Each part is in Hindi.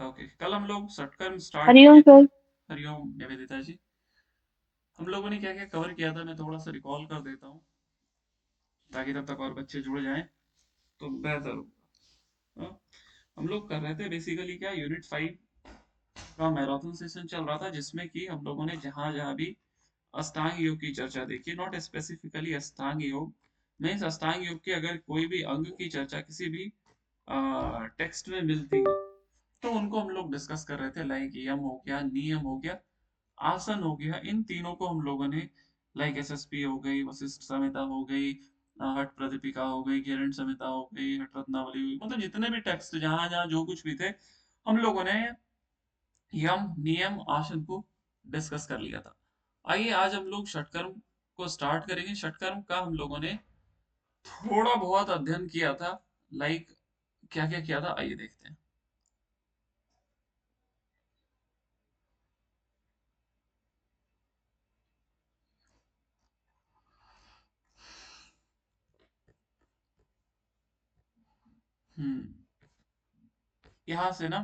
ओके, कल हम लोग षटकर्म स्टार्ट हरिओम किए थे। सर। हरिओम निवेदिता जी। हम लोगों ने क्या क्या कवर किया था, मैं थोड़ा सा रिकॉल कर देता हूँ ताकि तब तक और बच्चे जुड़ जाएं तो बेहतर होगा। हाँ? हम लोग कर रहे थे बेसिकली क्या, यूनिट 5 का मैराथन सेशन चल रहा था जिसमें कि हम लोगों ने जहां जहां भी अष्टांग योग की चर्चा देखी, नॉट स्पेसिफिकली अष्टांग योग मीन्स अष्टांग योग के अगर कोई भी अंग की चर्चा किसी भी टेक्स्ट में मिलती है तो उनको हम लोग डिस्कस कर रहे थे, लाइक यम हो गया, नियम हो गया, आसन हो गया। इन तीनों को हम लोगों ने, लाइक एसएसपी हो गई, वशिष्ठ संहिता हो गई, हठ प्रदीपिका हो गई, किरण संहिता हो गई, हठ रत्नावली हो गई, मतलब जितने भी टेक्स्ट जहां जहां जो कुछ भी थे हम लोगों ने यम नियम आसन को डिस्कस कर लिया था। आइए आज हम लोग षटकर्म को स्टार्ट करेंगे। षटकर्म का हम लोगों ने थोड़ा बहुत अध्ययन किया था, लाइक क्या क्या किया था आइए देखते हैं। हम्म यहाँ से ना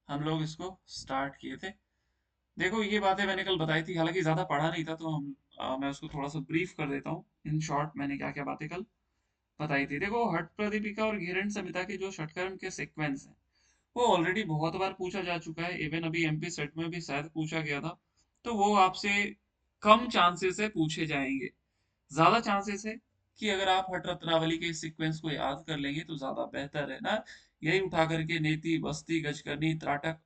हम लोग इसको स्टार्ट किए थे। देखो ये बातें मैंने कल बताई थी, हालांकि ज्यादा पढ़ा नहीं था तो मैं उसको थोड़ा सा ब्रीफ कर देता हूँ। इन शॉर्ट मैंने क्या क्या बातें कल बताई थी। देखो हठ प्रदीपिका और घिरण संहिता के जो षटकर्म के सीक्वेंस हैं वो ऑलरेडी बहुत बार पूछा जा चुका है, इवन अभी एमपी सेट में भी शायद पूछा गया था। तो वो आपसे कम चांसेस है पूछे जाएंगे। ज्यादा चांसेस है कि अगर आप हठ रत्नावली के सीक्वेंस को याद कर लेंगे तो ज्यादा बेहतर है ना। यही उठा करके नेति बस्ती गजकर्णी त्राटक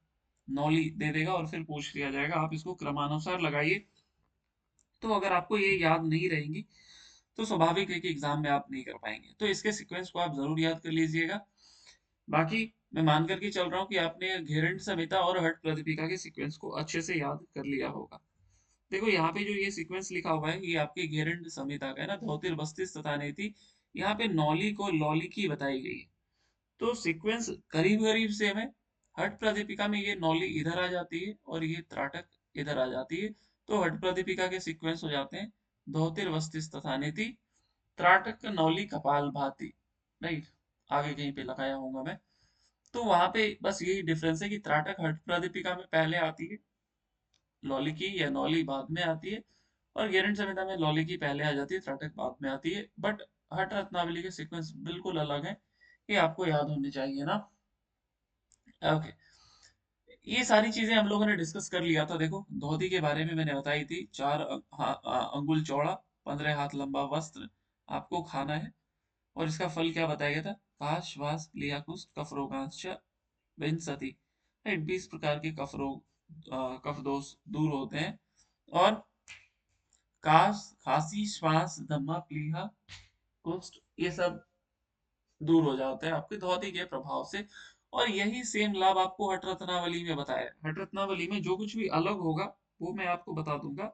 नौली दे देगा और फिर पूछ लिया जाएगा, आप इसको क्रमानुसार लगाइए। तो अगर आपको ये याद नहीं रहेंगी तो स्वाभाविक है कि एग्जाम में आप नहीं कर पाएंगे, तो इसके सीक्वेंस को आप जरूर याद कर लीजिएगा। बाकी मैं मान करके चल रहा हूँ कि आपने घेरंड संहिता और हठ प्रदीपिका के सीक्वेंस को अच्छे से याद कर लिया होगा। देखो यहाँ पे जो ये सीक्वेंस लिखा हुआ है ये आपके घेरंड संहिता का है ना, धोतिर बस्तिस तथा नेति। यहाँ पे नौली को लौली की बताई गई है, तो सीक्वेंस करीब करीब सेम है। हट प्रदीपिका में ये नौली इधर आ जाती है और ये त्राटक इधर आ जाती है। तो हट प्रदीपिका के सीक्वेंस हो जाते हैं धोतिर वस्तिस तथा नेति, त्राटक नौली कपाल भाती। राइट, आगे कहीं पे लगाया होगा मैं। तो वहां पे बस यही डिफरेंस है कि त्राटक हट प्रदीपिका में पहले आती है, लौली की या नौली बाद में आती है, और गेरंड संहिता में लौली की पहले आ जाती है, त्राटक बाद में आती है। बट हठ रत्नावली के सीक्वेंस बिल्कुल अलग है, ये आपको याद होने चाहिए ना। ओके, ये सारी चीजें हम लोगों ने डिस्कस कर लिया था। देखो धोती के बारे में मैंने बताई थी, 4 अंगुल चौड़ा, 15 हाथ लंबा वस्त्र आपको खाना है। और इसका फल क्या बताया गया था, काश वास लिया कुछ कफ रोगांश विंसति। राइट, 20 प्रकार के कफ रोग, कफ दोष दूर होते हैं। और काश खांसी श्वास दमा प्लीहा कुष्ठ ये सब दूर हो जाते हैं आपके धोती के प्रभाव से। और यही सेम लाभ आपको हठ रत्नावली में बताया। हठ रत्नावली में जो कुछ भी अलग होगा वो मैं आपको बता दूंगा,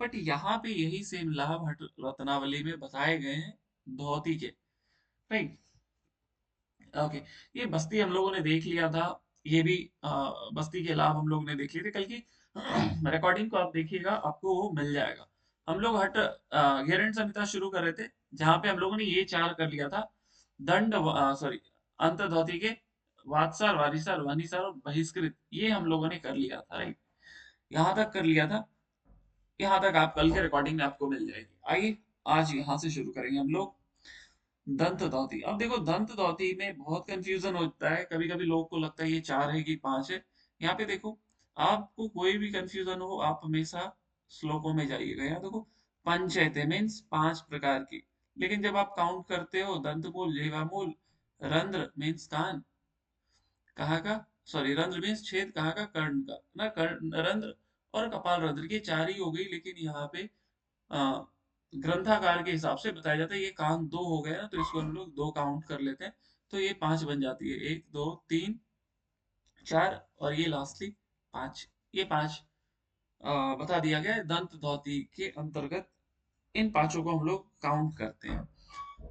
बट यहाँ पे यही सेम लाभ हठ रत्नावली में बताए गए हैं धोती के। Right, okay. ये बस्ती हम लोगों ने देख लिया था, ये भी बस्ती के लाभ हम लोग ने देख लिए थे। कल की रिकॉर्डिंग को आप देखिएगा, आपको वो मिल जाएगा। हम लोग हट घेरन संहिता शुरू कर रहे थे जहां पे हम लोगों ने ये 4 कर लिया था। दंड सॉरी, अंतर्धोती के वात्सार वारिसार वनिसार और बहिष्कृत, ये हम लोगों ने कर लिया था। राइट, यहाँ तक कर लिया था। यहाँ तक आप कल के रिकॉर्डिंग में आपको मिल जाएगी। आइए आज यहाँ से शुरू करेंगे हम लोग दंत धाती। अब देखो दंत धाती में बहुत कंफ्यूजन होता है, कभी कभी लोगों को लगता है ये 4 है कि 5 है। यहाँ पे देखो, आपको कोई भी कंफ्यूजन हो आप हमेशा श्लोकों में जाइएगा। यहाँ देखो पंचैते मीन्स 5 प्रकार की, लेकिन जब आप काउंट करते हो दंत मूल जीवा मूल, रंध्र मीन्स कान, कहाँ का, सॉरी रंध्र मीन्स छेद, कहाँ का, कर्ण का ना, कर्ण रंध्र और कपाल रंध्र, की 4 ही हो गई। लेकिन यहाँ पे अ, ग्रंथाकार के हिसाब से बताया जाता है ये कान 2 हो गया ना, तो इसको हम लोग 2 काउंट कर लेते हैं। तो ये 5 बन जाती है, 1 2 3 4, और ये लास्टली 5। ये 5 बता दिया गया है दंत धौती के अंतर्गत। इन पांचों को हम लोग काउंट करते हैं।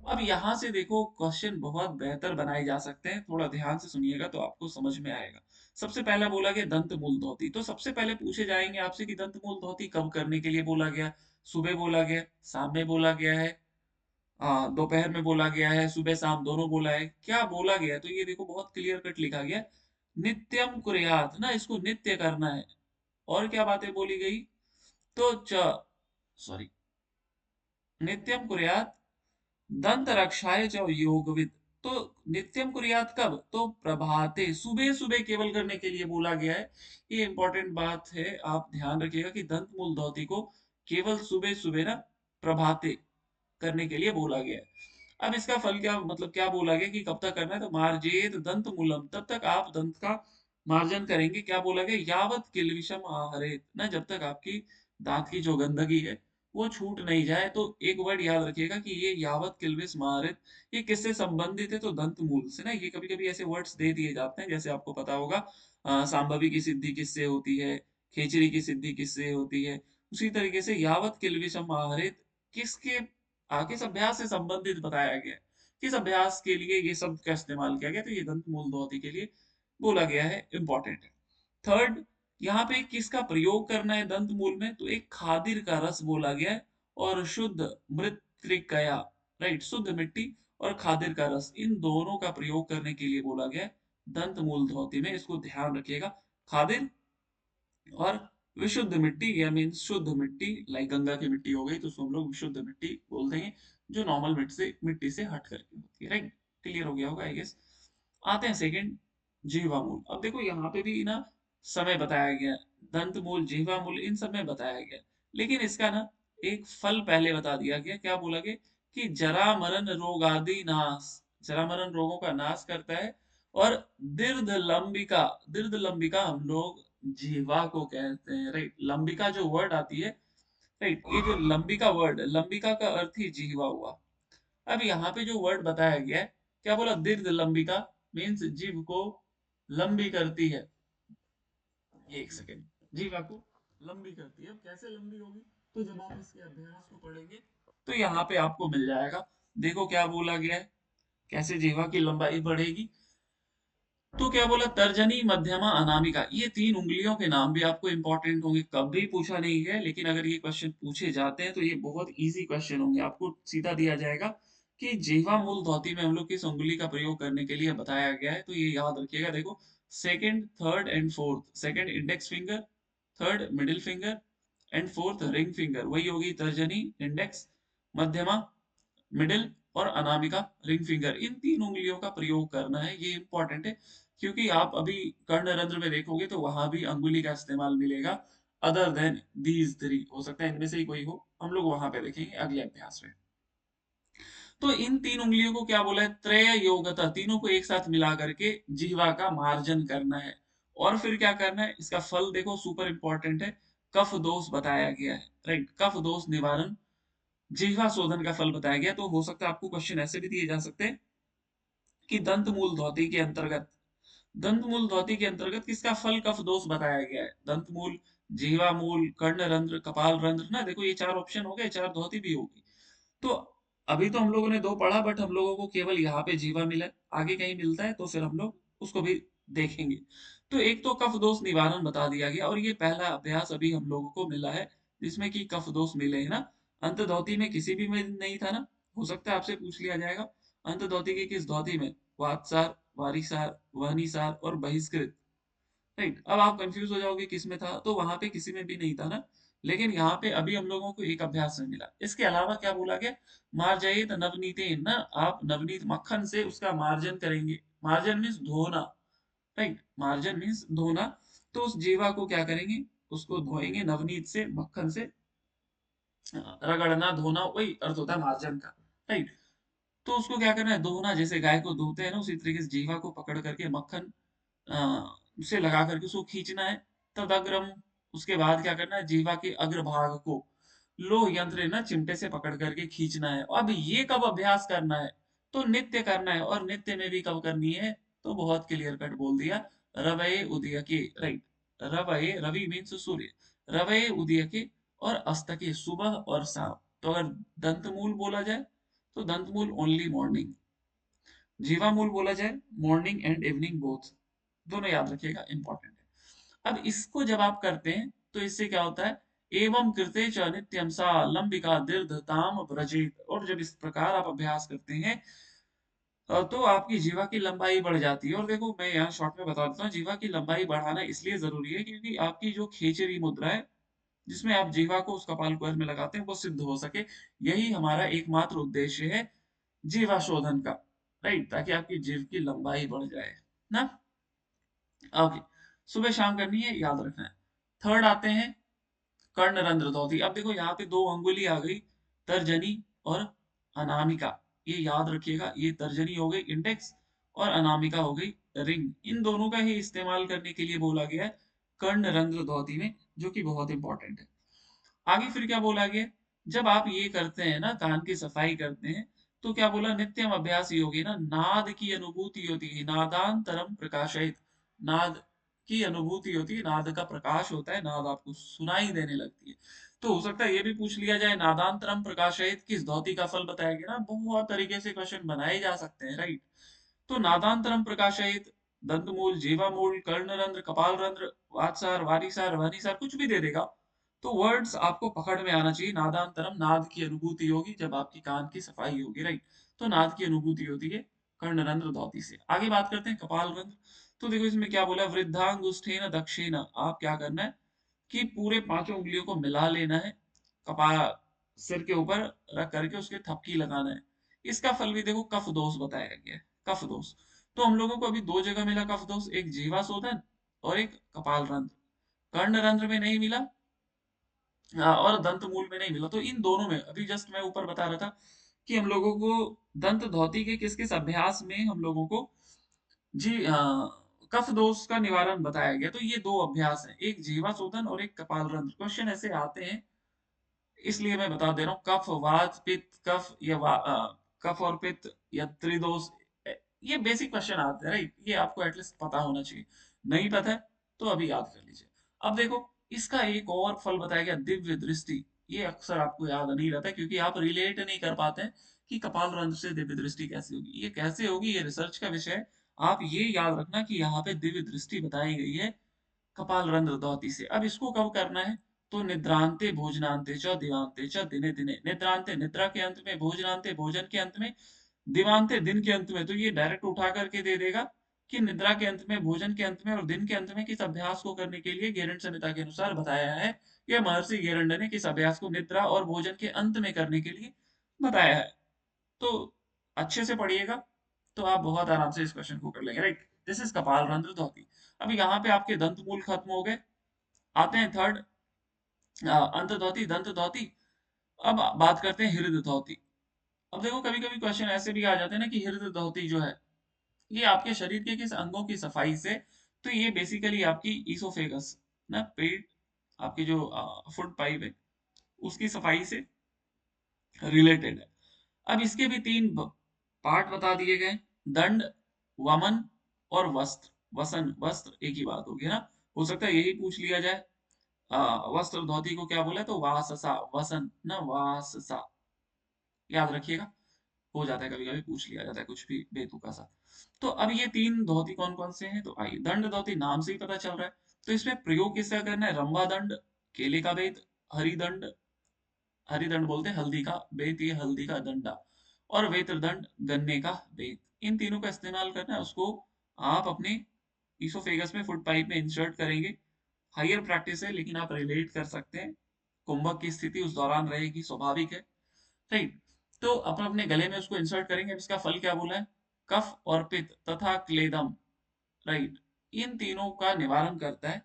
अब यहाँ से देखो क्वेश्चन बहुत बेहतर बनाए जा सकते हैं, थोड़ा ध्यान से सुनिएगा तो आपको समझ में आएगा। सबसे पहला बोला गया दंत मूल धोती, तो सबसे पहले पूछे जाएंगे आपसे कि दंत मूल धोती कब करने के लिए बोला गया। सुबह बोला गया, शाम में बोला गया है, दोपहर में बोला गया है, सुबह शाम दोनों बोला है, क्या बोला गया है? तो ये देखो बहुत क्लियर कट लिखा गया है, नित्यम कुर्यात ना, इसको नित्य करना है। और क्या बातें बोली गई? तो च सॉरी, नित्यम कुर्यात दंत रक्षाय च योगविद। तो नित्यम कुर्यात कब? तो प्रभाते, सुबह सुबह केवल करने के लिए बोला गया है। ये इंपॉर्टेंट बात है, आप ध्यान रखिएगा कि दंत मूल धोती को केवल सुबह सुबह ना प्रभाते करने के लिए बोला गया है। अब इसका फल क्या, मतलब क्या बोला गया कि कब तक करना है? तो मार्जेत दंत मूलम, तब तक आप दंत का मार्जन करेंगे। क्या बोला गया? यावत किलविषम आहरेत ना, जब तक आपकी दांत की जो गंदगी है वो छूट नहीं जाए। तो एक वर्ड याद रखिएगा कि ये यावत किल्विस मारित, ये किससे संबंधित है? तो दंत मूल से ना। ये कभी कभी ऐसे वर्ड्स दे दिए जाते हैं, जैसे आपको पता होगा सांभवी की सिद्धि किससे होती है, खेचरी की सिद्धि किससे होती है। उसी तरीके से यावत किल्विषम आहरित किसके किस अभ्यास से संबंधित बताया गया है, किस अभ्यास के लिए ये शब्द का इस्तेमाल किया गया, तो ये दंत मूल धोती के लिए बोला गया है, इंपॉर्टेंट है। थर्ड, यहाँ पे किसका प्रयोग करना है दंत मूल में? तो एक खादिर का रस बोला गया है, और शुद्ध मृत्तिकया, राइट, शुद्ध मिट्टी और खादिर का रस, इन दोनों का प्रयोग करने के लिए बोला गया है दंत मूल धोती में। इसको ध्यान रखिएगा, खादिर और विशुद्ध मिट्टी, या मीन्स शुद्ध मिट्टी, लाइक गंगा की मिट्टी हो गई तो उसको हम लोग विशुद्ध मिट्टी बोलते हैं, जो नॉर्मल मिट्टी से हट करके होती है, राइट। क्लियर हो गया होगा आई गेस। आते हैं सेकंड, जीवामूल। अब देखो यहाँ पे भी ना समय बताया गया है, दंत मूल, जीवामूल, इन सब में बताया गया है। लेकिन इसका ना एक फल पहले बता दिया गया। क्या बोला गया? कि जरा मरण रोग आदि नाश, जरा मरण रोगों का नाश करता है। और दीर्घ लंबिका, दीर्घ लंबिका हम लोग जीवा को कहते हैं, राइट। लंबिका जो वर्ड आती है, राइट, ये जो लंबिका वर्ड, लंबिका का अर्थ ही जीवा हुआ। अब यहाँ पे जो वर्ड बताया गया है, क्या बोला? दीर्घ लंबिका मीन्स जीव को लंबी करती है। एक सेकेंड, जीवा को लंबी करती है। अब कैसे लंबी होगी? तो जब आप इसके अभ्यास को पढ़ेंगे तो यहाँ पे आपको मिल जाएगा। देखो क्या बोला गया है, कैसे जीवा की लंबाई बढ़ेगी। तो क्या बोला? तर्जनी, मध्यमा, अनामिका, ये तीन उंगलियों के नाम भी आपको इंपॉर्टेंट होंगे। कभी पूछा नहीं है, लेकिन अगर ये क्वेश्चन पूछे जाते हैं तो ये बहुत इजी क्वेश्चन होंगे। आपको सीधा दिया जाएगा कि जीवा मूल धौती में हम लोग किस उंगली का प्रयोग करने के लिए बताया गया है, तो ये याद रखिएगा। देखो, second, third and fourth, second index finger, third middle finger and fourth ring finger, वही होगी तर्जनी, इंडेक्स, मध्यमा, मिडिल और अनामिका, रिंग फिंगर। इन तीन उंगलियों का प्रयोग करना है, ये इंपॉर्टेंट है। क्योंकि आप अभी कर्ण रंध्र में देखोगे तो वहां भी अंगुली का इस्तेमाल मिलेगा, अदर देन दीज थ्री। हो सकता है इनमें से ही कोई हो, हम लोग वहां पे देखेंगे अगले अभ्यास में। तो इन तीन उंगलियों को क्या बोला है? त्रय योगता, तीनों को एक साथ मिला करके जीवा का मार्जन करना है। और फिर क्या करना है? इसका फल देखो, सुपर इंपॉर्टेंट है। कफ दोष बताया गया है, राइट, कफ दोष निवारण, जिह्वा शोधन का फल बताया गया। तो हो सकता है आपको क्वेश्चन ऐसे भी दिए जा सकते हैं कि दंत मूल धौती के अंतर्गत, दंत मूल धौती के अंतर्गत किसका फल कफ दोष बताया गया है? दंत मूल, जीवा मूल, कर्ण रंध्र, कपाल रंध्र ना। देखो ये चार ऑप्शन हो गए, चार धौती भी होगी। तो अभी तो हम लोगों ने दो पढ़ा, बट हम लोगों को केवल यहाँ पे जीवा मिला है। आगे कहीं मिलता है तो फिर हम लोग उसको भी देखेंगे। तो एक तो कफ दोष निवारण बता दिया गया, और ये पहला अभ्यास अभी हम लोगों को मिला है जिसमें कि कफ दोष मिले हैं ना। अंत धौती में किसी भी में नहीं था ना। हो सकता है आपसे पूछ लिया जाएगा, अंत धौती की किस धौती में? वातसार, वारिसार, वहनीसार और बहिष्कृत, राइट। अब आप कंफ्यूज हो जाओगे किस में था, तो वहां पे किसी में भी नहीं था ना। लेकिन यहाँ पे अभी हम लोगों को एक अभ्यास में मिला। इसके अलावा क्या बोला गया? मार्जयित नवनीतेन ना, आप नवनीत मक्खन से उसका मार्जन करेंगे। मार्जन मीन्स धोना, राइट, मार्जन मीन्स धोना। तो उस जीवा को क्या करेंगे? उसको धोएंगे नवनीत से, मक्खन से। रगड़ना, धोना, वही अर्थ होता है मार्जन का, राइट। तो उसको क्या करना है? धोना, जैसे गाय को धोते हैं ना, उसी तरीके से जीवा को पकड़ करके मक्खन उसे लगा करके उसको खींचना है। तदग्रम, उसके बाद क्या करना है? जीवा के अग्रभाग को लोह यंत्र ना चिमटे से पकड़ करके खींचना है। अब ये कब अभ्यास करना है? तो नित्य करना है। और नित्य में भी कब करनी है? तो बहुत क्लियर कट बोल दिया, रवये उदय के, राइट। रवये, रवि मीन्स सूर्य, रवये उदय के और अस्त के, सुबह और शाम। तो अगर दंतमूल बोला जाए तो दंतमूल ओनली मॉर्निंग, जीवामूल बोला जाए मॉर्निंग एंड इवनिंग बोथ, दोनों याद रखिएगा, इंपॉर्टेंट है। अब इसको जब आप करते हैं तो इससे क्या होता है? एवं कृते च नित्यम सा, लंबिका दीर्घताम व्रजेत। और जब इस प्रकार आप अभ्यास करते हैं तो आपकी जीवा की लंबाई बढ़ जाती है। और देखो मैं यहाँ शॉर्ट में बता देता हूँ, जीवा की लंबाई बढ़ाना इसलिए जरूरी है क्योंकि आपकी जो खेचरी मुद्रा है जिसमें आप जीवा को उस कपाल कुहर में लगाते हैं वो सिद्ध हो सके। यही हमारा एकमात्र उद्देश्य है जीवा शोधन का, राइट, ताकि आपकी जीव की लंबाई बढ़ जाए ना। ओके, सुबह शाम करनी है, याद रखना है। थर्ड आते हैं कर्ण रंध्र धोती। अब देखो यहाँ पे दो अंगुली आ गई, तर्जनी और अनामिका। ये याद रखिएगा, ये तर्जनी हो गई इंडेक्स और अनामिका हो गई रिंग। इन दोनों का ही इस्तेमाल करने के लिए बोला गया है कर्ण रंध्र धोती में, जो कि बहुत इंपॉर्टेंट है। आगे फिर क्या बोला गया, जब आप ये करते हैं ना, कान की सफाई करते हैं, तो क्या बोला, नित्यम अभ्यास योगी ना नाद की अनुभूति होती है, नादांतरम प्रकाशित। नाद की अनुभूति होती है, नाद का प्रकाश होता है, नाद आपको सुनाई देने लगती है। तो हो सकता है ये भी पूछ लिया जाए, नादांतरम प्रकाशित किस धोती का फल बताया गया ना। बहुत तरीके से क्वेश्चन बनाए जा सकते हैं, राइट। तो नादांतरम प्रकाशित, दंतमूल, जीवामूल, कर्णरंध्र, कपालरंध्र, वातसार, वारीसार, वहनीसार, कुछ भी दे देगा। तो वर्ड्स आपको पकड़ में आना चाहिए। नादांतरम, नाद की अनुभूति होगी जब आपकी कान की सफाई होगी, राइट। तो नाद की अनुभूति होती है कर्णरंध्र धौती से। आगे बात करते हैं कपालरंध्र। तो देखो इसमें क्या बोला, वृद्धांगुष्ठेन दक्षिण। आप क्या करना है कि पूरे पांचों उंगलियों को मिला लेना है, कपाल सिर के ऊपर रख करके उसके थपकी लगाना है। इसका फल भी देखो कफ दोष बताया गया है, कफ दोष। तो हम लोगों को अभी दो जगह मिला कफ दोष, एक जीवा शोधन और एक कपाल रंध्र। कर्ण रंध्र में नहीं मिला, और दंत मूल में नहीं मिला। तो इन दोनों में अभी जस्ट मैं ऊपर बता रहा था कि हम लोगों को दंत धौती के किस किस अभ्यास में हम लोगों को जी कफ दोष का निवारण बताया गया। तो ये दो अभ्यास हैं, एक जीवा शोधन और एक कपाल रंध्र। क्वेश्चन ऐसे आते हैं, इसलिए मैं बता दे रहा हूँ। कफ, वात, पित्त, कफ या कफ और पित्त या त्रिदोष, ये बेसिक क्वेश्चन आते हैं, राइट। ये आपको एटलीस्ट पता होना चाहिए। नहीं पता है तो अभी याद कर लीजिए। अब देखो इसका एक और फल बताया गया, दिव्य दृष्टि। ये अक्सर आपको याद नहीं रहता क्योंकि आप रिलेट नहीं कर पाते हैं कि कपाल रंध्र से दिव्य दृष्टि कैसे होगी। ये कैसे होगी, ये रिसर्च का विषय है। आप ये याद रखना कि यहाँ पे दिव्य दृष्टि बताई गई है कपाल रंध्र धौती से। अब इसको कब करना है, तो निद्रांते भोजनांते च दिवांते च दिने दिने। निद्रांते निद्रा के अंत में, भोजनांते भोजन के अंत में, दिवांते दिन के अंत में। तो ये डायरेक्ट उठा करके दे देगा कि निद्रा के अंत में, भोजन के अंत में और दिन के अंत में किस अभ्यास को करने के लिए गेरंड संहिता के अनुसार बताया है। यह महर्षि गेरंड ने किस अभ्यास को निद्रा और भोजन के अंत में करने के लिए बताया है। तो अच्छे से पढ़िएगा तो आप बहुत आराम से इस क्वेश्चन को कर लेंगे, राइट। दिस इज कपाल रंध्र धौती। अभी यहाँ पे आपके दंत मूल खत्म हो गए। आते हैं थर्ड, अंत धौती, दंत धौती। अब बात करते हैं हृदय धौती। अब देखो कभी कभी क्वेश्चन ऐसे भी आ जाते हैं ना कि हृदय धौती जो है ये आपके शरीर के किस अंगों की सफाई से। तो ये बेसिकली आपकी ईसोफेगस ना, पेट, आपकी जो फूड पाइप है उसकी सफाई से रिलेटेड है। अब इसके भी तीन पार्ट बता दिए गए, दंड, वमन और वस्त्र। वसन, वस्त्र एक ही बात होगी ना। हो सकता है यही पूछ लिया जाए, वस्त्र धोती को क्या बोला है, तो वाससा, वसन ना, वाससा। याद रखिएगा, हो जाता है कभी कभी पूछ लिया जाता है कुछ भी बेतुका सा। तो अब ये तीन धोती कौन कौन से हैं, तो आइए। दंड धोती नाम से ही पता चल रहा है, तो इसमें प्रयोग किसका करना है, रंभा दंड, केले का बेत, हरिदंड, हरिदंड बोलते हैं हल्दी का बेत, ये हल्दी का डंडा, और वेत्रदंड गन्ने का बेत। इन तीनों का इस्तेमाल करना है। उसको आप अपने ईसोफेगस में, फूड पाइप में इंसर्ट करेंगे। हायर प्रैक्टिस है लेकिन आप रिलेट कर सकते हैं, कुंभक की स्थिति उस दौरान रहेगी, स्वाभाविक है, राइट। तो अपन अपने गले में उसको इंसर्ट करेंगे। अब इसका फल क्या बोला है, कफ और पित्त तथा क्लेदम, राइट। इन तीनों का निवारण करता है।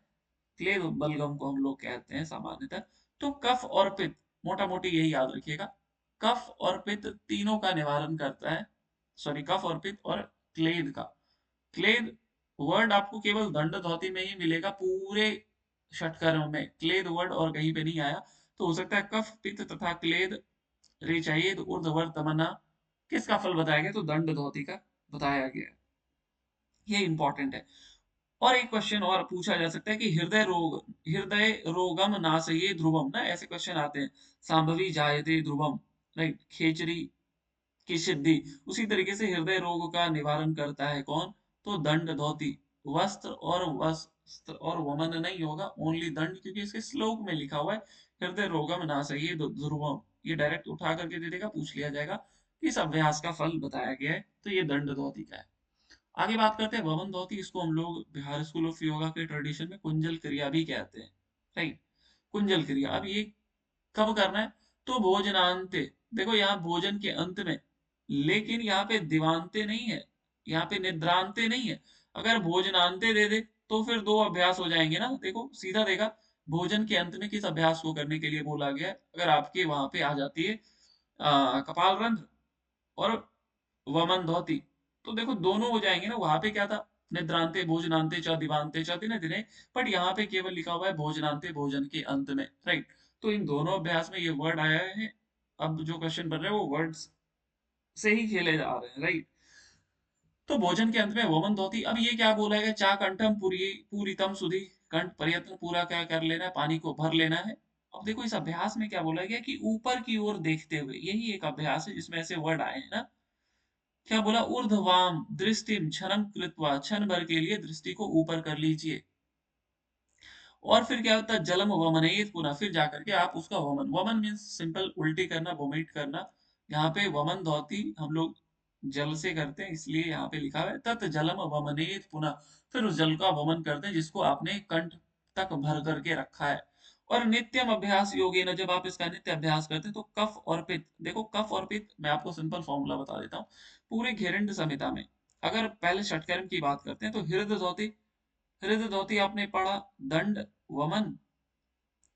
क्लेद बलगम को हम लोग कहते हैं सामान्यतः। तो कफ और पित्त, मोटा मोटी यही याद रखिएगा, कफ और पित्त तीनों का निवारण करता है। सॉरी, कफ और पित्त और क्लेद का। क्लेद वर्ड आपको केवल दंड धौती में ही मिलेगा, पूरे षटकर्म में क्लेद वर्ड और कहीं पे नहीं आया। तो हो सकता है कफ, पित्त तथा क्लेद रे चाहिए तो ऊर्ध्वर तमन्ना किसका फल बताया गया, तो दंड धौती का बताया गया। ये इंपॉर्टेंट है। और एक क्वेश्चन और पूछा जा सकता है कि हृदय रोग, हृदय रोगम नासये ध्रुवम ना, ऐसे क्वेश्चन आते हैं। सांभवी जायते ध्रुवम, राइट, खेचरी की सिद्धि। उसी तरीके से हृदय रोग का निवारण करता है कौन, तो दंड धौती। वस्त्र और वमन नहीं होगा, ओनली दंड, क्योंकि इसके श्लोक में लिखा हुआ है हृदय रोगम नासये ध्रुवम। ये डायरेक्ट उठा करके दे देगा, पूछ लिया जाएगा किस अभ्यास का फल बताया गया है, तो ये दंड धोती का है। आगे बात करते हैं वमन धोती। इसको हम लोग बिहार स्कूल ऑफ योगा के ट्रेडिशन में कुंजल क्रिया भी कहते हैं, राइट। कुंजल क्रिया, अब ये कब करना है, तो भोजनांते। देखो यहाँ भोजन के अंत में, लेकिन यहाँ पे दिवांते नहीं है, यहाँ पे निद्रांते नहीं है। अगर भोजनांते दे दे तो फिर दो अभ्यास हो जाएंगे ना। देखो सीधा देखा, भोजन के अंत में किस अभ्यास को करने के लिए बोला गया है। अगर आपके वहां पे आ जाती है कपाल रंध्र और वमन धोती, तो देखो दोनों हो जाएंगे ना। वहां पे क्या था, निद्रांते भोजनांते च दिवांते च दिने दिने, बट यहाँ पे केवल लिखा हुआ है भोजनांते भोजन के अंत में, राइट। तो इन दोनों अभ्यास में ये वर्ड आया है। अब जो क्वेश्चन बन रहे हैं वो वर्ड्स से ही खेले जा रहे हैं, राइट। तो भोजन के अंत में वमन धोती। अब ये क्या बोला है, चा कंठम पूरी पूरीतम सुधी, कंठ प्रयत्न पूरा क्या कर लेना है, पानी को भर लेना है। अब देखो इस अभ्यास में क्या बोला गया कि ऊपर की ओर देखते हुए, यही एक अभ्यास है जिसमें ऐसे वर्ड आए हैं ना। क्या बोला, ऊर्ध्वाम दृष्टिम क्षणम कृत्वा, क्षण भर के लिए दृष्टि को ऊपर कर लीजिए। और फिर क्या होता है, जलम वमनेत पुनः, फिर जाकर के आप उसका वमन, वमन मीन्स सिंपल उल्टी करना, वोमिट करना। यहाँ पे वमन धौती हम लोग जल से करते हैं, इसलिए यहाँ पे लिखा है तत् जलम वमनेत पुनः, फिर उस जल का वमन करते हैं जिसको आपने कंठ तक भर करके रखा है। और नित्यम अभ्यास योगे न, जब आप इसका नित्य अभ्यास करते हैं तो कफ और पित्त, देखो कफ और पित्त मैं आपको सिंपल फॉर्मूला बता देता हूँ। पूरे घेरंड संहिता में अगर पहले षटकर्म की बात करते हैं तो हृदय धौती, हृदय धोती आपने पढ़ा, दंड वमन,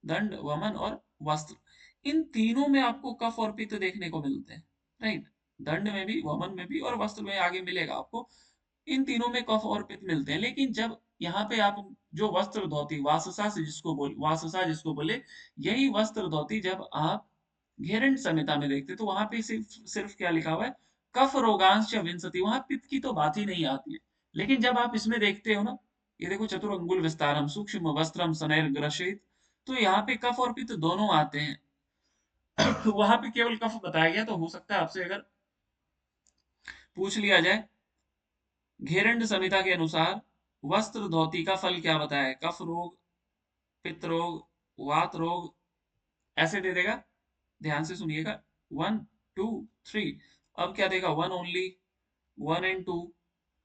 दंड वमन और वस्त्र, इन तीनों में आपको कफ और पित्त देखने को मिलते हैं, राइट। दंड में भी, वमन में भी और वस्त्र में आगे मिलेगा आपको। इन तीनों में कफ और पित्त मिलते हैं। लेकिन जब यहाँ पे आप जो वस्त्र धोती, वाससा से जिसको बोल, वाससा जिसको बोले, यही वस्त्र धोती जब आप घेरंड संहिता में देखते तो वहां पे सिर्फ सिर्फ क्या लिखा हुआ है, कफ रोगांश विंसति, वहां पित्त की तो बात ही नहीं आती है। लेकिन जब आप इसमें देखते हो ना, ये देखो चतुरंगुल विस्तारम सूक्ष्म वस्त्रम सनैर ग्रसित, तो यहाँ पे कफ और पित्त दोनों आते हैं। वहां पे केवल कफ बताया गया, तो हो सकता है आपसे अगर पूछ लिया जाए घेरंड संहिता के अनुसार वस्त्र धोती का फल क्या बताया है, कफ रोग, पित्त रोग, वात रोग, ऐसे दे देगा। ध्यान से सुनिएगा, 1 2 3। अब क्या देगा, वन ओनली, 1 and 2,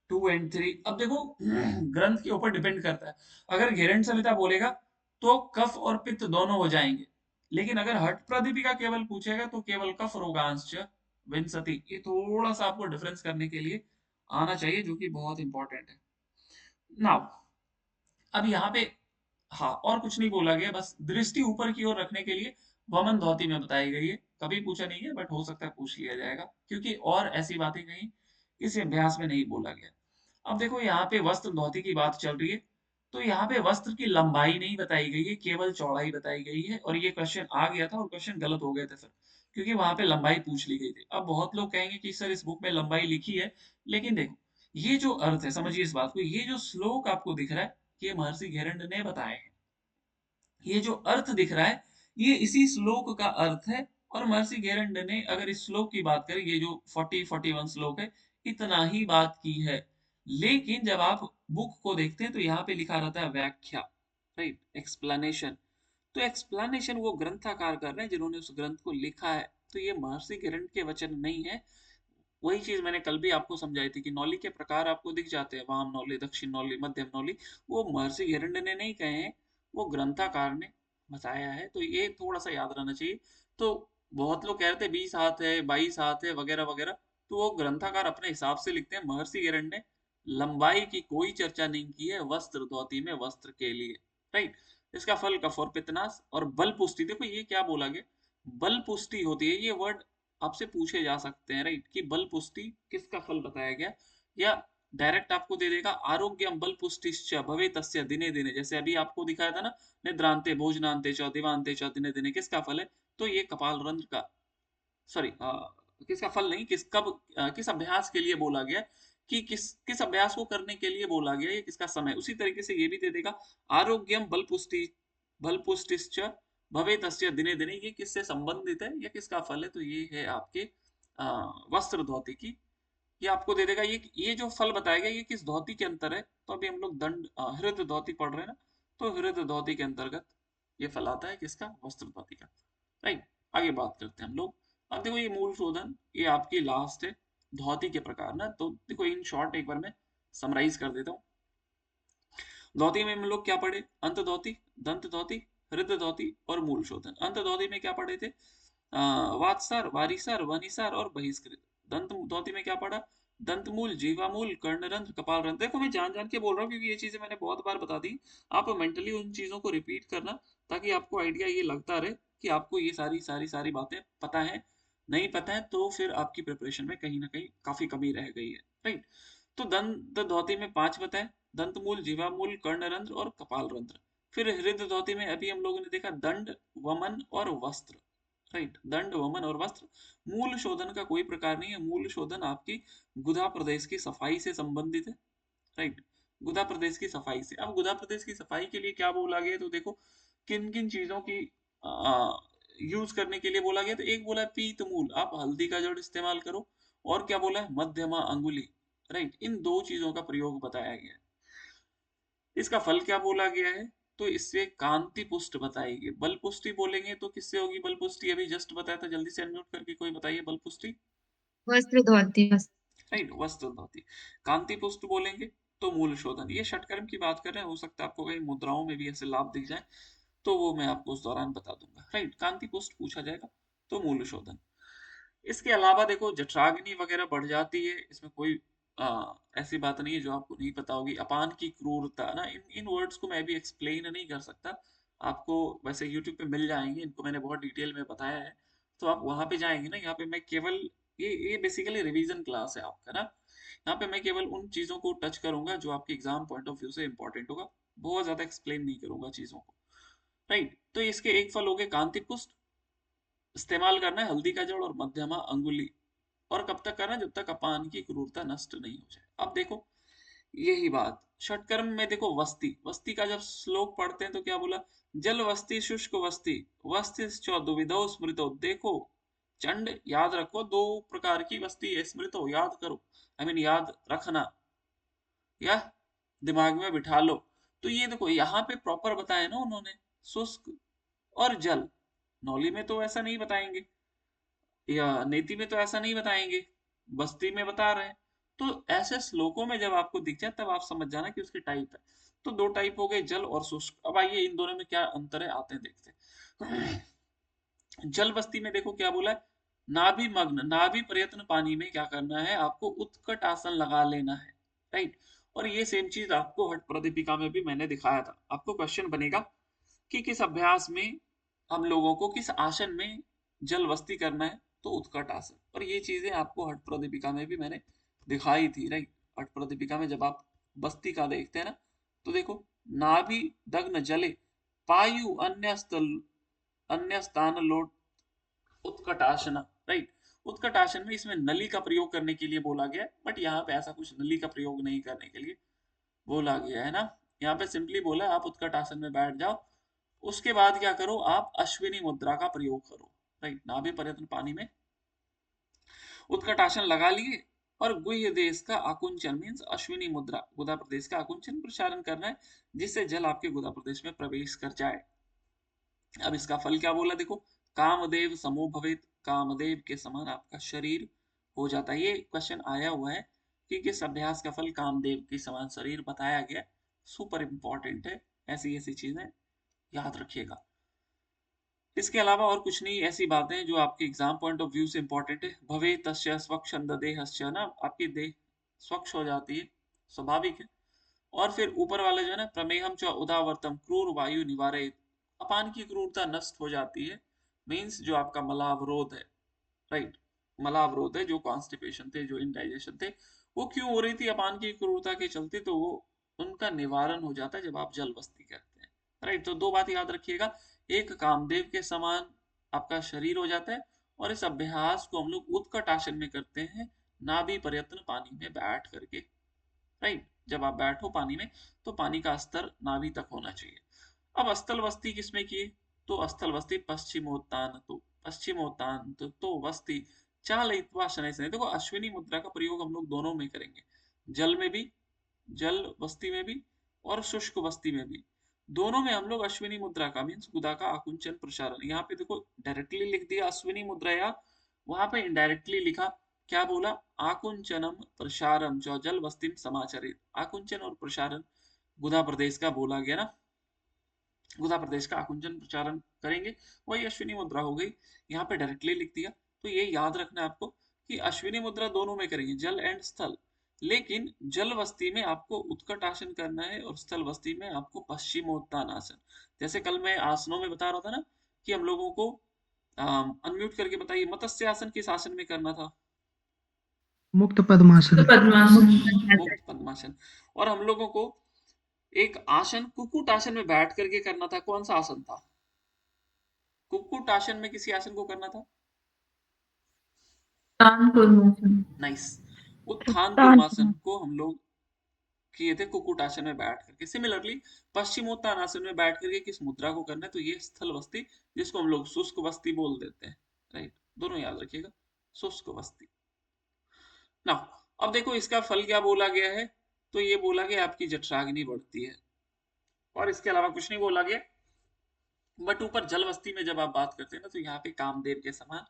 2 and 3। अब देखो ग्रंथ के ऊपर डिपेंड करता है। अगर घेरंड संहिता बोलेगा तो कफ और पित्त दोनों हो जाएंगे। लेकिन अगर हठ प्रदीपिका केवल पूछेगा तो केवल कफ रोगांश विंसति। ये थोड़ा सा आपको डिफरेंस करने के लिए आना चाहिए, जो कि बहुत इंपॉर्टेंट है। नाउ अब यहाँ पे, हाँ और कुछ नहीं बोला गया, बस दृष्टि ऊपर की ओर रखने के लिए वमन धोती में बताई गई है। कभी पूछा नहीं है बट हो सकता है पूछ लिया जाएगा, क्योंकि और ऐसी बातें कहीं इस अभ्यास में नहीं बोला गया। अब देखो यहाँ पे वस्त्र धोती की बात चल रही है, तो यहाँ पे वस्त्र की लंबाई नहीं बताई गई है, केवल चौड़ाई बताई गई है। और ये क्वेश्चन आ गया था और क्वेश्चन गलत हो गए थे फिर, क्योंकि वहां पे लंबाई पूछ ली गई थी। अब बहुत लोग कहेंगे कि सर इस बुक में लंबाई लिखी है, लेकिन देखो ये जो अर्थ है, समझिए इस बात को, ये जो श्लोक आपको दिख रहा है ये महर्षि घेरंड ने बताए हैं। ये जो अर्थ दिख रहा है ये इसी श्लोक का अर्थ है। और महर्षि घेरंड ने अगर इस श्लोक की बात करें, ये जो 40-41 श्लोक है, इतना ही बात की है। लेकिन जब आप बुक को देखते हैं तो यहाँ पे लिखा रहता है व्याख्या, राइट, एक्सप्लेनेशन। तो एक्सप्लेनेशन वो ग्रंथकार कर रहे हैं जिन्होंने उस ग्रंथ को लिखा है। तो ये महर्षि घेरंड के वचन नहीं है। वही चीज मैंने कल भी आपको समझाई थी कि नौली के प्रकार आपको दिख जाते हैं, वाम नौली, दक्षिण नौली, मध्यम नौली, वो महर्षि घेरंड ने नहीं कहे हैं, वो ग्रंथकार ने बताया है। तो ये थोड़ा सा याद रहना चाहिए। तो बहुत लोग कह रहे थे 20 हाथ है, 22 हाथ है, वगैरह वगैरह, तो वो ग्रंथकार अपने हिसाब से लिखते हैं। महर्षि घेरंड ने लंबाई की कोई चर्चा नहीं की है वस्त्र धोती में, वस्त्र के लिए, राइट। इसका फल कफ और पित्तनाश और बल पुष्टि। देखो ये क्या बोला गया, बल पुष्टि होती है, ये वर्ड आपसे पूछे जा सकते हैं, राइट, कि बल पुष्टि किसका फल बताया गया। या डायरेक्ट आपको दे देगा आरोग्यम बल पुष्टिश्च भवे तस्य दिने दिने, जैसे अभी आपको दिखाया था ना, निद्रांते भोजनांते च दिवांते च दिने दिने, किसका फल है, तो ये कपाल रंध्र का, सॉरी किसका फल नहीं, किस कब किस अभ्यास के लिए बोला गया, कि किस किस अभ्यास को करने के लिए बोला गया, ये किसका समय। उसी तरीके से ये भी दे देगा आरोग्यम बल पुष्टि, बल पुष्टिश्च भवे तस्य दिने दिने, ये किससे संबंधित है या किसका फल है, तो ये है आपके वस्त्र धोती की। ये आपको दे देगा ये जो फल बताया गया ये किस धोती के अंतर है, तो अभी हम लोग दंड हृदय धोती पढ़ रहे हैं ना, तो हृदय धोती के अंतर्गत ये फल आता है, किसका, वस्त्र धोती का, राइट। आगे बात करते हैं हम लोग अब देखो ये मूल शोधन ये आपकी लास्ट है धौती के प्रकार ना। तो देखो इन शॉर्ट एक बार मैं समराइज कर देता हूँ। धौती में हम लोग क्या पढ़े? अंत धौती, दंत धौती, हृदय धौती और मूल शोधन। अंत धौती में क्या पढ़े थे? वातसार, वारीसार, वनिसार और बहिष्कृत। दंत धौती में क्या पढ़ा? दंत मूल, जीवा मूल, कर्णरंध्र, कपाल रंध्र। देखो मैं जान जान के बोल रहा हूँ क्योंकि ये चीजें मैंने बहुत बार बता दी। आप मेंटली उन चीजों को रिपीट करना ताकि आपको आइडिया ये लगता रहे कि आपको ये सारी सारी सारी बातें पता है। नहीं पता है तो फिर आपकी प्रिपरेशन में कहीं ना कहीं काफी कमी रह गई है, राइट। तो दंत धौती में 5 बताए, दंत मूल, जीवा मूल, कर्णरंध्र और कपाल रंध्र। फिर हृदय धौती में अभी हम लोगों ने देखा दंड, वमन और वस्त्र, राइट। दंड, वमन और वस्त्र। मूल शोधन का कोई प्रकार नहीं है। मूल शोधन आपकी गुदा प्रदेश की सफाई से संबंधित है, राइट। गुदा प्रदेश की सफाई से। अब गुदा प्रदेश की सफाई के लिए क्या बोला गया? तो देखो किन किन चीजों की यूज करने के लिए बोला गया। तो एक बोला है पीत मूल, आप हल्दी का जड़ इस्तेमाल करो। और क्या बोला है? मध्यमा अंगुली, राइट। इन दो चीजों का प्रयोग बताया गया है। इसका फल क्या बोला गया है? तो इससे कांति पुष्ट बताएगी। बल पुष्टि बोलेंगे तो किससे होगी बल पुष्टि? अभी जस्ट बताया था, जल्दी से अनम्यूट करके कोई बताइए बल पुष्टि। वस्त्र धोती। राइट, वस्त्र धोती। कांति पुष्ट बोलेंगे तो मूल शोधन। ये षटकर्म की बात कर रहे हैं, हो सकता है आपको कहीं मुद्राओं में भी ऐसे लाभ दिख जाए तो वो मैं आपको उस दौरान बता दूंगा, राइट। कांति पुष्ट पूछा जाएगा तो मूल शोधन। इसके अलावा देखो जठराग्नि वगैरह बढ़ जाती है, इसमें कोई ऐसी बात नहीं है जो आपको नहीं पता होगी। अपान की क्रूरता ना, इन इन वर्ड्स को मैं भी एक्सप्लेन नहीं कर सकता आपको। वैसे यूट्यूब पे मिल जाएंगे, इनको मैंने बहुत डिटेल में बताया है। तो आप वहां पे जाएंगे ना, यहाँ पे मैं केवल ये बेसिकली रिवीजन क्लास है आपका ना। यहाँ पे मैं केवल उन चीजों को टच करूंगा जो आपके एग्जाम पॉइंट ऑफ व्यू से इंपॉर्टेंट होगा। बहुत ज्यादा एक्सप्लेन नहीं करूंगा चीजों को, राइट। तो इसके एक फल हो गए कांति पुष्ट। इस्तेमाल करना है हल्दी का जड़ और मध्यमा अंगुली। और कब तक करना है? जब तक अपान की क्रूरता नष्ट नहीं हो जाए। अब देखो यही बात षटकर्म में देखो वस्ती, वस्ती का जब श्लोक पढ़ते हैं तो क्या बोला? जल वस्ती शुष्क वस्ती, वस्ति दुविधो स्मृतो। देखो चंड याद रखो, दो प्रकार की वस्ती है, स्मृतो याद करो, आई मीन याद रखना या दिमाग में बिठा लो। तो ये देखो यहाँ पे प्रॉपर बताया ना उन्होंने, शुष्क और जल। नौली में तो ऐसा नहीं बताएंगे या नीति में तो ऐसा नहीं बताएंगे, बस्ती में बता रहे हैं। तो ऐसे श्लोकों में जब आपको दिख जाए तब आप समझ जाना कि उसकी टाइप है। तो दो टाइप हो गए, जल और शुष्क। अब आइए इन दोनों में क्या अंतर है आते हैं देखते हैं। जल बस्ती में देखो क्या बोला है? नाभि मग्न, नाभि प्रयत्न पानी में क्या करना है? आपको उत्कट आसन लगा लेना है, राइट। और ये सेम चीज आपको हट प्रदीपिका में भी मैंने दिखाया था। आपको क्वेश्चन बनेगा कि किस अभ्यास में हम लोगों को किस आसन में जल बस्ती करना है? तो उत्कट आसन। और ये चीजें आपको हट प्रदीपिका में भी मैंने दिखाई थी, राइट। हट प्रदीपिका में जब आप बस्ती का देखते हैं ना, तो देखो नाभि दग्न जले, पायु अन्य स्थल अन्य स्थान लोट, उत्कट आसन, राइट। उत्कट आसन में इसमें नली का प्रयोग करने के लिए बोला गया है, बट यहाँ पे ऐसा कुछ नली का प्रयोग नहीं करने के लिए बोला गया है ना। यहाँ पे सिंपली बोला आप उत्कट आसन में बैठ जाओ। उसके बाद क्या करो? आप अश्विनी मुद्रा का प्रयोग करो, राइट। नाभि प्रयत्न पानी में उत्कट आसन लगा लिए और गुह्य देश का आकुंचन मीन्स अश्विनी मुद्रा, गुदा प्रदेश का आकुंचन प्रसारण करना है जिससे जल आपके गुदा प्रदेश में प्रवेश कर जाए। अब इसका फल क्या बोला देखो, कामदेव समो भवेत, कामदेव के समान आपका शरीर हो जाता है। ये क्वेश्चन आया हुआ है कि किस अभ्यास का फल कामदेव के समान शरीर बताया गया। सुपर इंपॉर्टेंट है, ऐसी ऐसी चीजें याद रखिएगा। इसके अलावा और कुछ नहीं, ऐसी बातें जो आपके एग्जाम पॉइंट ऑफ व्यू से इंपॉर्टेंट है। भवे तस्य स्वच्छंद देहस्य ना, आपकी देह स्वच्छ हो जाती है, स्वाभाविक है। और फिर ऊपर वाला जो है ना, प्रमेहम च उदावर्तम क्रूर वायु निवारे, अपान की क्रूरता नष्ट हो जाती है। मीन्स जो आपका मलावरोध है, राइट। मलावरोध है, जो कॉन्स्टिपेशन थे, जो इनडाइजेशन थे, वो क्यों हो रही थी? अपान की क्रूरता के चलते। तो वो उनका निवारण हो जाता है जब आप जल बस्ती करते हैं, राइट। तो दो बात याद रखिएगा, एक कामदेव के समान आपका शरीर हो जाता है, और इस अभ्यास को हम लोग उत्कट आसन में करते हैं, नाभि प्रयत्न पानी में बैठ करके, राइट। जब आप बैठो पानी में तो पानी का स्तर नाभि तक होना चाहिए। अब स्थल वस्ती किसमें किए? तो स्थल वस्ती पश्चिमोत्तान, तो पश्चिमोत्तान तो वस्ती चालयित्वा शनैः शनैः। देखो अश्विनी मुद्रा का प्रयोग हम लोग दोनों में करेंगे, जल में भी, जल बस्ती में भी और शुष्क बस्ती में भी। दोनों में हम लोग अश्विनी मुद्रा का मीन्स गुदा का आकुंचन प्रसारण। यहाँ पे देखो डायरेक्टली लिख दिया अश्विनी मुद्रा या वहां पे इनडायरेक्टली लिखा, क्या बोला, आकुंचनम प्रसारम जो जल वस्तिम समाचरित। आकुंचन और प्रसारण गुदा प्रदेश का बोला गया ना, गुदा प्रदेश का आकुंचन प्रचारण करेंगे, वही अश्विनी मुद्रा हो गई। यहाँ पे डायरेक्टली लिख दिया। तो ये याद रखना है आपको कि अश्विनी मुद्रा दोनों में करेंगे, जल एंड स्थल। लेकिन जल वस्ती में आपको उत्कट आसन करना है और स्थल वस्ती में आपको पश्चिमोत्तान आसन। जैसे कल मैं आसनों में बता रहा था ना कि हम लोगों को अनम्यूट करके बताइए, मत्स्य आसन किस आसन में करना था? मुक्त पद्मासन। मुक्त मुक्त पद्मासन। और हम लोगों को एक आसन कुक्कुट आसन में बैठ करके करना था, कौन सा आसन था? कुक्कुट आसन में किसी आसन को करना था? नाइस। उत्थान कुर्मासन को हम लोग किए थे कुक्कुट आसन में बैठ करके। सिमिलरली पश्चिमोत्तान आसन में बैठ करके किस मुद्रा को करना है? तो ये स्थल वस्ती, जिसको हम लोग शुष्क वस्ती बोल देते हैं। राइट, दोनों याद रखिएगा, शुष्क वस्ती ना। अब देखो इसका फल क्या बोला गया है, तो ये बोला गया आपकी जठराग्नि बढ़ती है, और इसके अलावा कुछ नहीं बोला गया। बट ऊपर जल वस्ती में जब आप बात करते हैं ना, तो यहाँ पे कामदेव के समान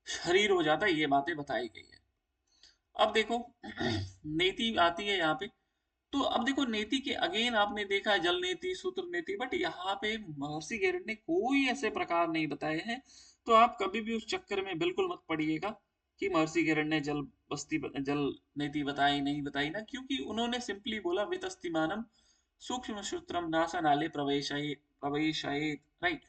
शरीर हो जाता है, ये बातें बताई गई है। अब देखो नेति आती है यहाँ पे। तो अब देखो नेति के अगेन आपने देखा है जल नेति, सूत्र नेति, बट यहाँ पे महर्षि गैरट ने कोई ऐसे प्रकार नहीं बताए हैं। तो आप कभी भी उस चक्कर में बिल्कुल मत पड़िएगा कि महर्षि गैरट ने जल बस्ती जल नेति बताई नहीं बताई ना, क्योंकि उन्होंने सिंपली बोला वितस्तिमानम सूक्ष्म सूत्रम नासा नाले प्रवेशायेत। राइट,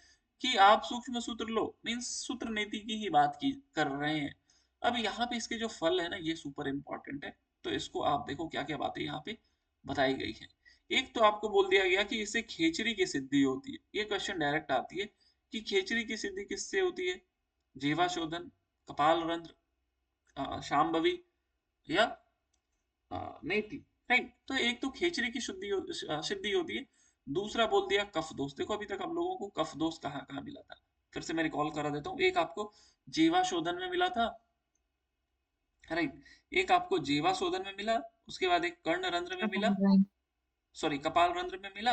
कि आप सूक्ष्म सूत्र लो, मीन्स सूत्र नीति की ही बात की कर रहे हैं। अब यहाँ पे इसके जो फल है ना, ये सुपर इंपॉर्टेंट है। तो इसको आप देखो क्या क्या बातें यहाँ पे बताई गई है। एक तो आपको बोल दिया गया कि इससे खेचरी की सिद्धि होती है। ये क्वेश्चन डायरेक्ट आती है कि खेचरी की सिद्धि किससे होती है? जीवाशोधन, कपाल रंध्र, शांभवी या नेति। राइट, तो एक तो खेचरी की सिद्धि होती है। दूसरा बोल दिया कफ दोष। देखो अभी तक हम लोगों को कफ दोष कहाँ कहाँ मिला था, फिर से मैं रिकॉल करा देता हूँ। एक आपको जीवाशोधन में मिला था, राइट, एक आपको जीवाशोधन में मिला, उसके बाद एक कर्ण रंध्र में मिला, सॉरी कपाल रंध्र में मिला।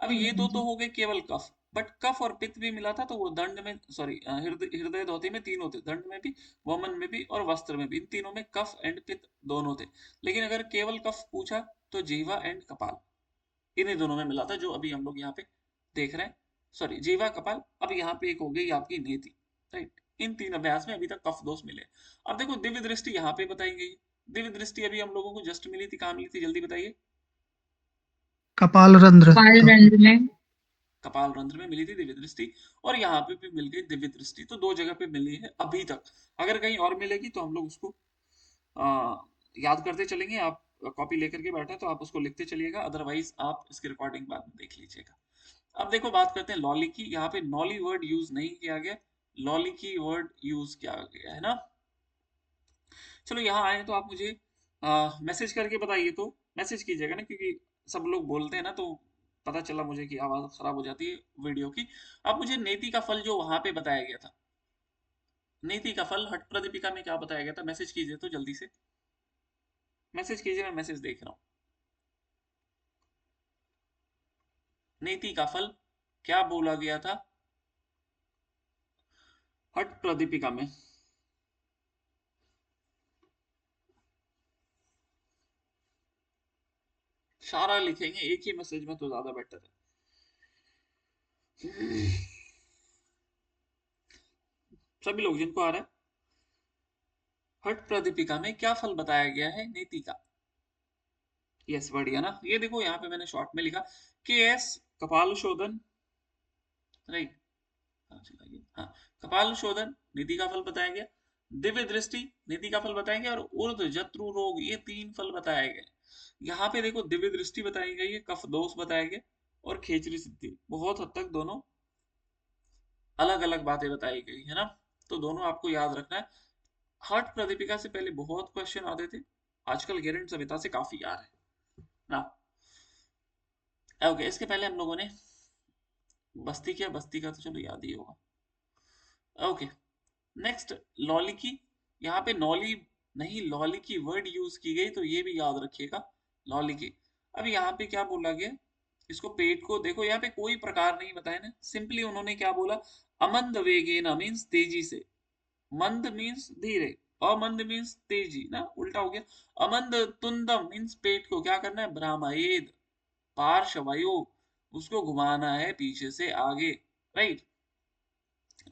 अब ये दो तो हो गए केवल कफ, बट कफ और पित्त भी मिला था, तो वो दंड में, सॉरी हृदय धोती में तीन होते, दंड में भी, वमन में भी और वस्त्र में भी, इन तीनों में कफ एंड पित्त दोनों थे। लेकिन अगर केवल कफ पूछा तो जीवा एंड कपाल इन्हीं दोनों में मिला था, जो अभी हम लोग यहाँ पे देख रहे हैं। सॉरी जीवा कपाल। अब यहाँ पे एक हो गई आपकी नेति। राइट, इन तीन अभ्यास में अभी तक कफ दोष मिले। अब देखो दिव्य दृष्टि यहाँ पे बताई गई। दिव्य दृष्टि अभी हम लोगों को जस्ट मिली थी, कहाँ मिली थी, जल्दी बताइए। कपाल रंध्र। कपाल रंध्र में मिली थी दिव्य दृष्टि, और यहाँ पे भी मिल गई दिव्य दृष्टि। तो दो जगह पे मिली है अभी तक। अगर कहीं और मिलेगी तो हम लोग उसको आ, याद करते चलेंगे। आप कॉपी लेकर के बैठे तो आप उसको लिखते चलिएगा, अदरवाइज आप इसकी रिकॉर्डिंग बाद में देख लीजिएगा। अब देखो बात करते हैं लॉली की। यहाँ पे नॉली वर्ड यूज नहीं किया गया, लॉली की वर्ड यूज किया गया है ना। चलो यहाँ आए तो आप मुझे मैसेज करके बताइए, तो मैसेज कीजिएगा ना, क्योंकि सब लोग बोलते हैं ना, तो पता चला मुझे कि आवाज खराब हो जाती है वीडियो की। अब मुझे नेति का फल जो वहां पे बताया गया था, नेति का फल हट प्रदीपिका में क्या बताया गया था, मैसेज कीजिए तो जल्दी से मैसेज कीजिए, मैं मैसेज देख रहा हूँ। नेति का फल क्या बोला गया था हट प्रदीपिका में? सारा लिखेंगे एक ही मैसेज में तो ज्यादा बेटर है। सभी लोग जिनको आ रहा है, हट प्रदीपिका में क्या फल बताया गया है नीति का? यस, बढ़िया ना। ये देखो यहाँ पे मैंने शॉर्ट में लिखा के एस कपाल शोधन। राइट, हाँ, कपाल शोधन नीति का फल बताया गया, दिव्य दृष्टि नीति का फल बताया गया, और ऊर्ध जत्रु रोग, ये तीन फल बताए गए। यहाँ पे देखो दिव्य दृष्टि बताई गई है, कफ दोष बताया गया, और खेचरी सिद्धि। बहुत हद तक दोनों अलग अलग बातें बताई गई है ना, तो दोनों आपको याद रखना है। हट प्रदीपिका से पहले बहुत क्वेश्चन आते थे, आजकल गेरंट सविता से काफी आ रहे हैं ना। ओके, इसके पहले हम लोगों ने बस्ती किया, बस्ती का तो चलो याद ही होगा। ओके, नेक्स्ट लॉली की। यहाँ पे नॉली नहीं, लॉली की वर्ड यूज की गई, तो ये भी याद रखिएगा, लॉली की। अब यहाँ पे क्या बोला गया, इसको पेट को देखो, यहाँ पे कोई प्रकार नहीं बताया ना, सिंपली उन्होंने क्या बोला, अमंद वेगेना मीन्स तेजी से। मंद मीन्स धीरे, अमंद मीन्स तेजी ना, उल्टा हो गया। अमंद तुंदम मीन्स पेट को क्या करना है, भ्रामयेद, पार्श्वयो, उसको घुमाना है पीछे से आगे, राइट।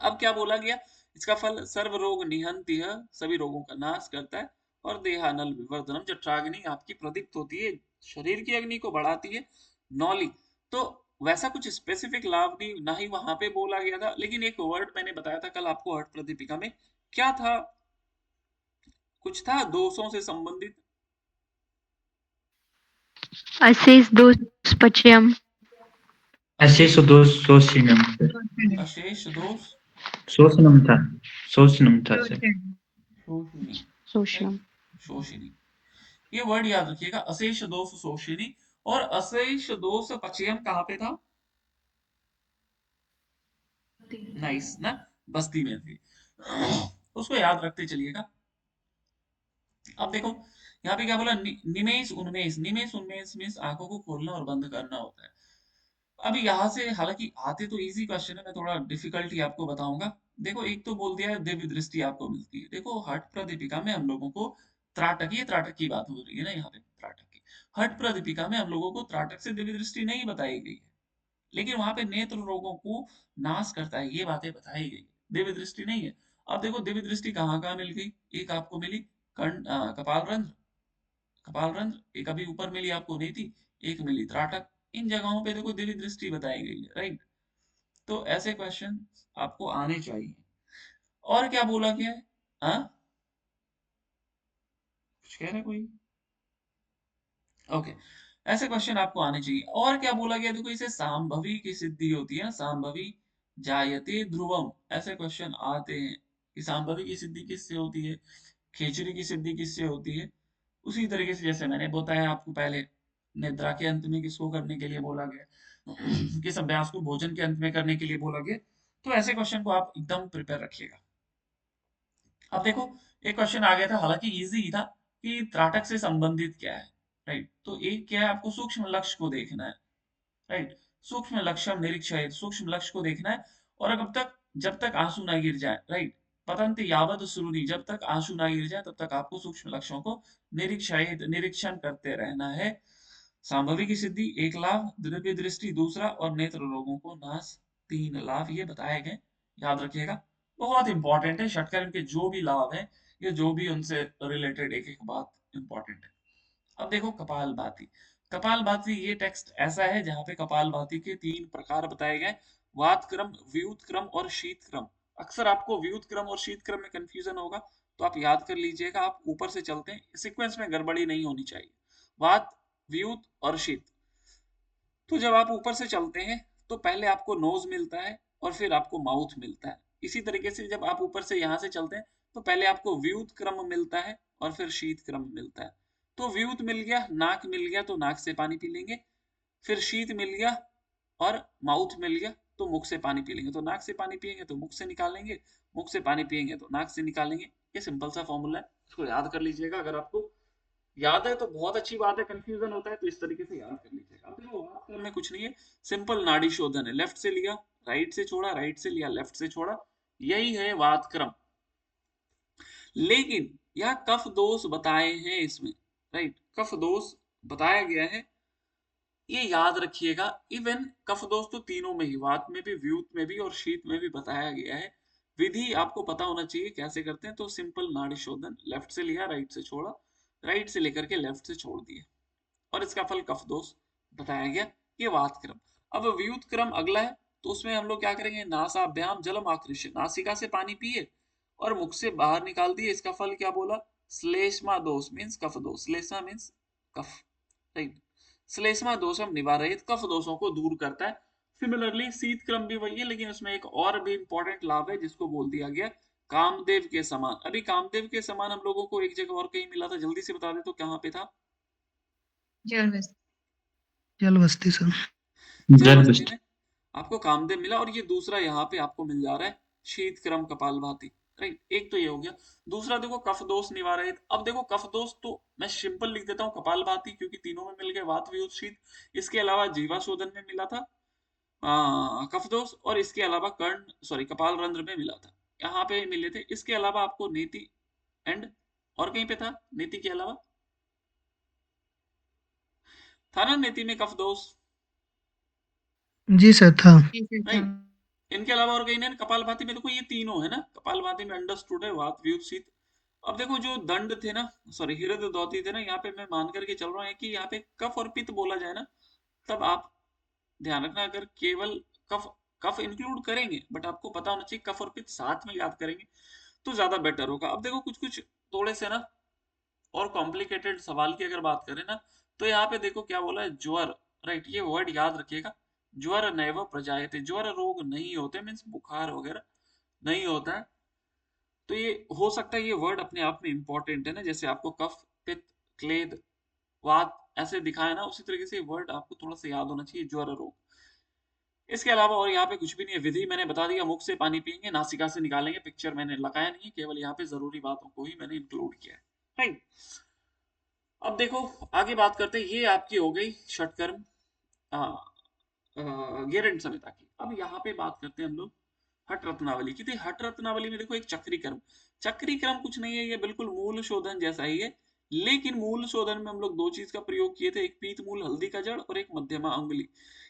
अब क्या बोला गया, इसका फल सर्व रोग निहंति है, सभी रोगों का नाश करता है, और देहानल विवर्धनम, जठराग्नि आपकी प्रदीप्त होती है, शरीर की अग्नि को बढ़ाती है। नौली, तो वैसा कुछ स्पेसिफिक लाभ नहीं, ना ही वहां पे बोला गया था, लेकिन एक वर्ड मैंने बताया था कल आपको हठ प्रदीपिका में, क्या था, कुछ था दोषों से संबंधित। अशेष दोष पचयम। अशेष दोष शोषणम सर, अशेष दोष शोषणम था, शोषणम था सर। शोषिनी, शोषणम। शोषिनी, ये वर्ड याद रखिएगा, अशेष दोष शोषिनी। और अशेष दोष पचयम कहाँ पे था, नाइस ना, बस्ती में थी, उसको याद रखते चलिएगा। अब देखो यहाँ पे क्या बोला, निमेष उन्मेष, निमेष उन्मेष मीन्स आंखों को खोलना और बंद करना होता है। अभी यहाँ से हालांकि आते तो इजी क्वेश्चन है, मैं थोड़ा डिफिकल्टी आपको बताऊंगा। देखो एक तो बोल दिया है दिव्य दृष्टि आपको मिलती है, देखो हठ प्रदीपिका में हम लोगों को त्राटक, ये त्राटक की बात हो रही है ना यहाँ पे, त्राटक की, हठ प्रदीपिका में हम लोगों को त्राटक से दिव्य दृष्टि नहीं बताई गई है, लेकिन वहां पे नेत्र रोगों को नाश करता है, ये बातें बताई गई, दिव्य दृष्टि नहीं है। अब देखो दिव्य दृष्टि कहाँ कहाँ मिल गई, एक आपको मिली कर्ण, कपाल रंध्र, कपाल रंध्र एक अभी ऊपर मिली आपको नेति, एक मिली त्राटक, इन जगहों पे देखो दिव्य दृष्टि बताई गई है, राइट। तो ऐसे क्वेश्चन आपको आने चाहिए। और क्या बोला गया है, हाँ कुछ कह रहे कोई, ओके, ऐसे क्वेश्चन आपको आने चाहिए। और क्या बोला गया, देखो इसे सांभवी की सिद्धि होती है, सांभवी जायते ध्रुवम, ऐसे क्वेश्चन आते हैं कि सांभवी की सिद्धि किससे होती है, खेचरी की सिद्धि किससे होती है। उसी तरीके से जैसे मैंने बताया आपको पहले, निद्रा के अंत में किसको करने के लिए बोला गया, किस अभ्यास को भोजन के अंत में करने के लिए बोला गया। तो ऐसे क्वेश्चन को आप एकदम प्रिपेयर रखिएगा। अब देखो एक क्वेश्चन आ गया था, हालांकि इजी ही था, कि त्राटक से संबंधित क्या है, राइट। तो एक क्या है, आपको सूक्ष्म लक्ष्य को देखना है, राइट, सूक्ष्म लक्ष्य निरीक्षण, सूक्ष्म लक्ष्य को देखना है। और जब तक आंसू ना गिर जाए, राइट, पतंत यावत श्रुति, जब तक आंसू ना गिर जाए तब तक आपको सूक्ष्म लक्ष्यों को निरीक्षण करते रहना है। सांभवी की सिद्धि एक लाभ, दिव्य दृष्टि दूसरा, और नेत्र रोगों को नाश तीन लाभ, ये बताए गए, याद रखिएगा। बहुत इंपॉर्टेंट है, षटकर के जो भी लाभ है, ये जो भी उनसे रिलेटेड एक एक बात इंपॉर्टेंट है। अब देखो कपालभाति, कपालभाति ये टेक्स्ट ऐसा है जहां पे कपालभाति के तीन प्रकार बताए गए, वात क्रम, व्युत क्रम और शीत क्रम। अक्सर आपको व्युत क्रम और शीत क्रम में कंफ्यूजन होगा, तो आप याद कर लीजिएगा, आप ऊपर से चलते हैं, सीक्वेंस में गड़बड़ी नहीं होनी चाहिए, वात, व्युत और शीत। तो जब आप ऊपर से चलते हैं तो पहले आपको नोज मिलता है और फिर आपको माउथ मिलता है। इसी तरीके से जब आप ऊपर से यहां से चलते हैं तो पहले आपको व्युत क्रम मिलता है और फिर शीत क्रम मिलता है। तो व्युत मिल गया, नाक मिल गया तो नाक से पानी पी लेंगे, फिर शीत मिल गया और माउथ मिल गया तो मुख से पानी पी लेंगे, तो नाक से पानी पिएंगे तो मुख से निकालेंगे, मुख से पानी पिएंगे तो नाक से निकालेंगे। ये सिंपल सा फॉर्मूला है, इसको याद कर लीजिएगा। अगर आपको याद है तो बहुत अच्छी बात है, कंफ्यूजन होता है तो इस तरीके से याद कर लीजिएगा। अब देखो बात करने कुछ नहीं है, सिंपल नाड़ी शोधन है, लेफ्ट से लिया राइट से छोड़ा, राइट से लिया लेफ्ट से छोड़ा, यही है वात क्रम। लेकिन यह कफ दोष बताए हैं इसमें, राइट, कफ दोष बताया गया है, ये याद रखिएगा। इवन कफ दोष तो तीनों में ही, वात में भी, व्युत में भी और शीत में भी बताया गया है। विधि आपको पता होना चाहिए कैसे करते हैं, तो सिंपल नाड़ी शोधन, लेफ्ट से लिया राइट से छोड़ा, राइट से लेकर के लेफ्ट से छोड़ दिया, और इसका फल कफ दोष बताया गया। ये वात क्रम। अब व्युत क्रम अगला है, तो उसमें हम लोग क्या करेंगे, नासाभ्याम जलम आकृष्य, नासिका से पानी पिए और मुख से बाहर निकाल दिए, इसका फल क्या बोला, श्लेष्मा दोष मीन्स कफ दोष, श्लेष्मा मीन्स कफ, राइट, श्लेष्मा दोषम निवारयित, कफ दोषों को दूर करता है। सिमिलरली शीत क्रम भी वही है, लेकिन उसमें एक और भी इंपॉर्टेंट लाभ है जिसको बोल दिया गया कामदेव के समान। अभी कामदेव के समान हम लोगों को एक जगह और कहीं मिला था, जल्दी से बता दे तो कहाँ पे था, जल बस्ती सर। जल बस्ती बस्ती। में आपको कामदेव मिला, और ये दूसरा यहाँ पे आपको मिल जा रहा है शीत क्रम कपालभाति, राइट। एक तो ये हो गया, दूसरा देखो कफ दोष निवारयित। अब देखो कफ दोष तो मैं सिंपल लिख देता हूँ कपालभाति, क्योंकि तीनों में मिल गए, वात व्युत शीत। इसके अलावा जीवाशोधन में मिला था कफ दोष, और इसके अलावा कर्ण सॉरी कपाल रंध्र में मिला था। यहाँ पे मिले थे। इसके अलावा आपको नीति एंड और कहीं पे था नीति के अलावा, था ना नीति में कफ दोष, जी सर था। जी सर था। राइट। इनके अलावा और कहीं नहीं। कपालभाति में देखो ये तीनों है ना, कपालभाति में अंडरस्टूड है, वात व्यूत शीत। अब देखो जो दंड थे ना, सॉरी हृदय दौती थे ना, यहाँ पे मैं मान करके चल रहा हूँ कि यहाँ पे कफ और पित्त बोला जाए ना, तब आप ध्यान रखना, अगर केवल कफ कफ इंक्लूड करेंगे बट आपको पता होना चाहिए कफ और पित्त साथ में याद करेंगे तो ज्यादा बेटर होगा। अब देखो कुछ कुछ थोड़े से ना और कॉम्प्लिकेटेड सवाल की अगर बात करें ना, तो यहाँ पे देखो क्या बोला है, ज्वर, राइट। ये वर्ड याद रखिएगा, ज्वर नैव प्रजायते, ज्वर रोग नहीं होते, मीन्स बुखार वगैरह नहीं होता है। तो ये हो सकता है, ये वर्ड अपने आप में इंपॉर्टेंट है ना, जैसे आपको कफ पित्त क्लेद वात ऐसे दिखाए ना, उसी तरीके से वर्ड आपको थोड़ा सा याद होना चाहिए, ज्वर रोग। इसके अलावा और यहाँ पे कुछ भी नहीं है। विधि मैंने बता दिया, मुख से पानी पिएंगे, नासिका से निकालेंगे, पिक्चर मैंने लगाया नहीं है, केवल यहाँ पे जरूरी बातों को ही मैंने इंक्लूड किया है, राइट। अब देखो आगे बात करते हैं, ये आपकी हो गई षटकर्म गेरंड संहिता की। अब यहाँ पे बात करते हैं हम लोग हट रत्नावली की। तो हट रत्नावली में देखो एक चक्री क्रम, चक्री क्रम कुछ नहीं है, ये बिल्कुल मूल शोधन जैसा ही है, लेकिन मूल शोधन में हम लोग दो चीज का प्रयोग किए थे, एक पीत मूल हल्दी का जड़ और एक मध्यमा अंगुली।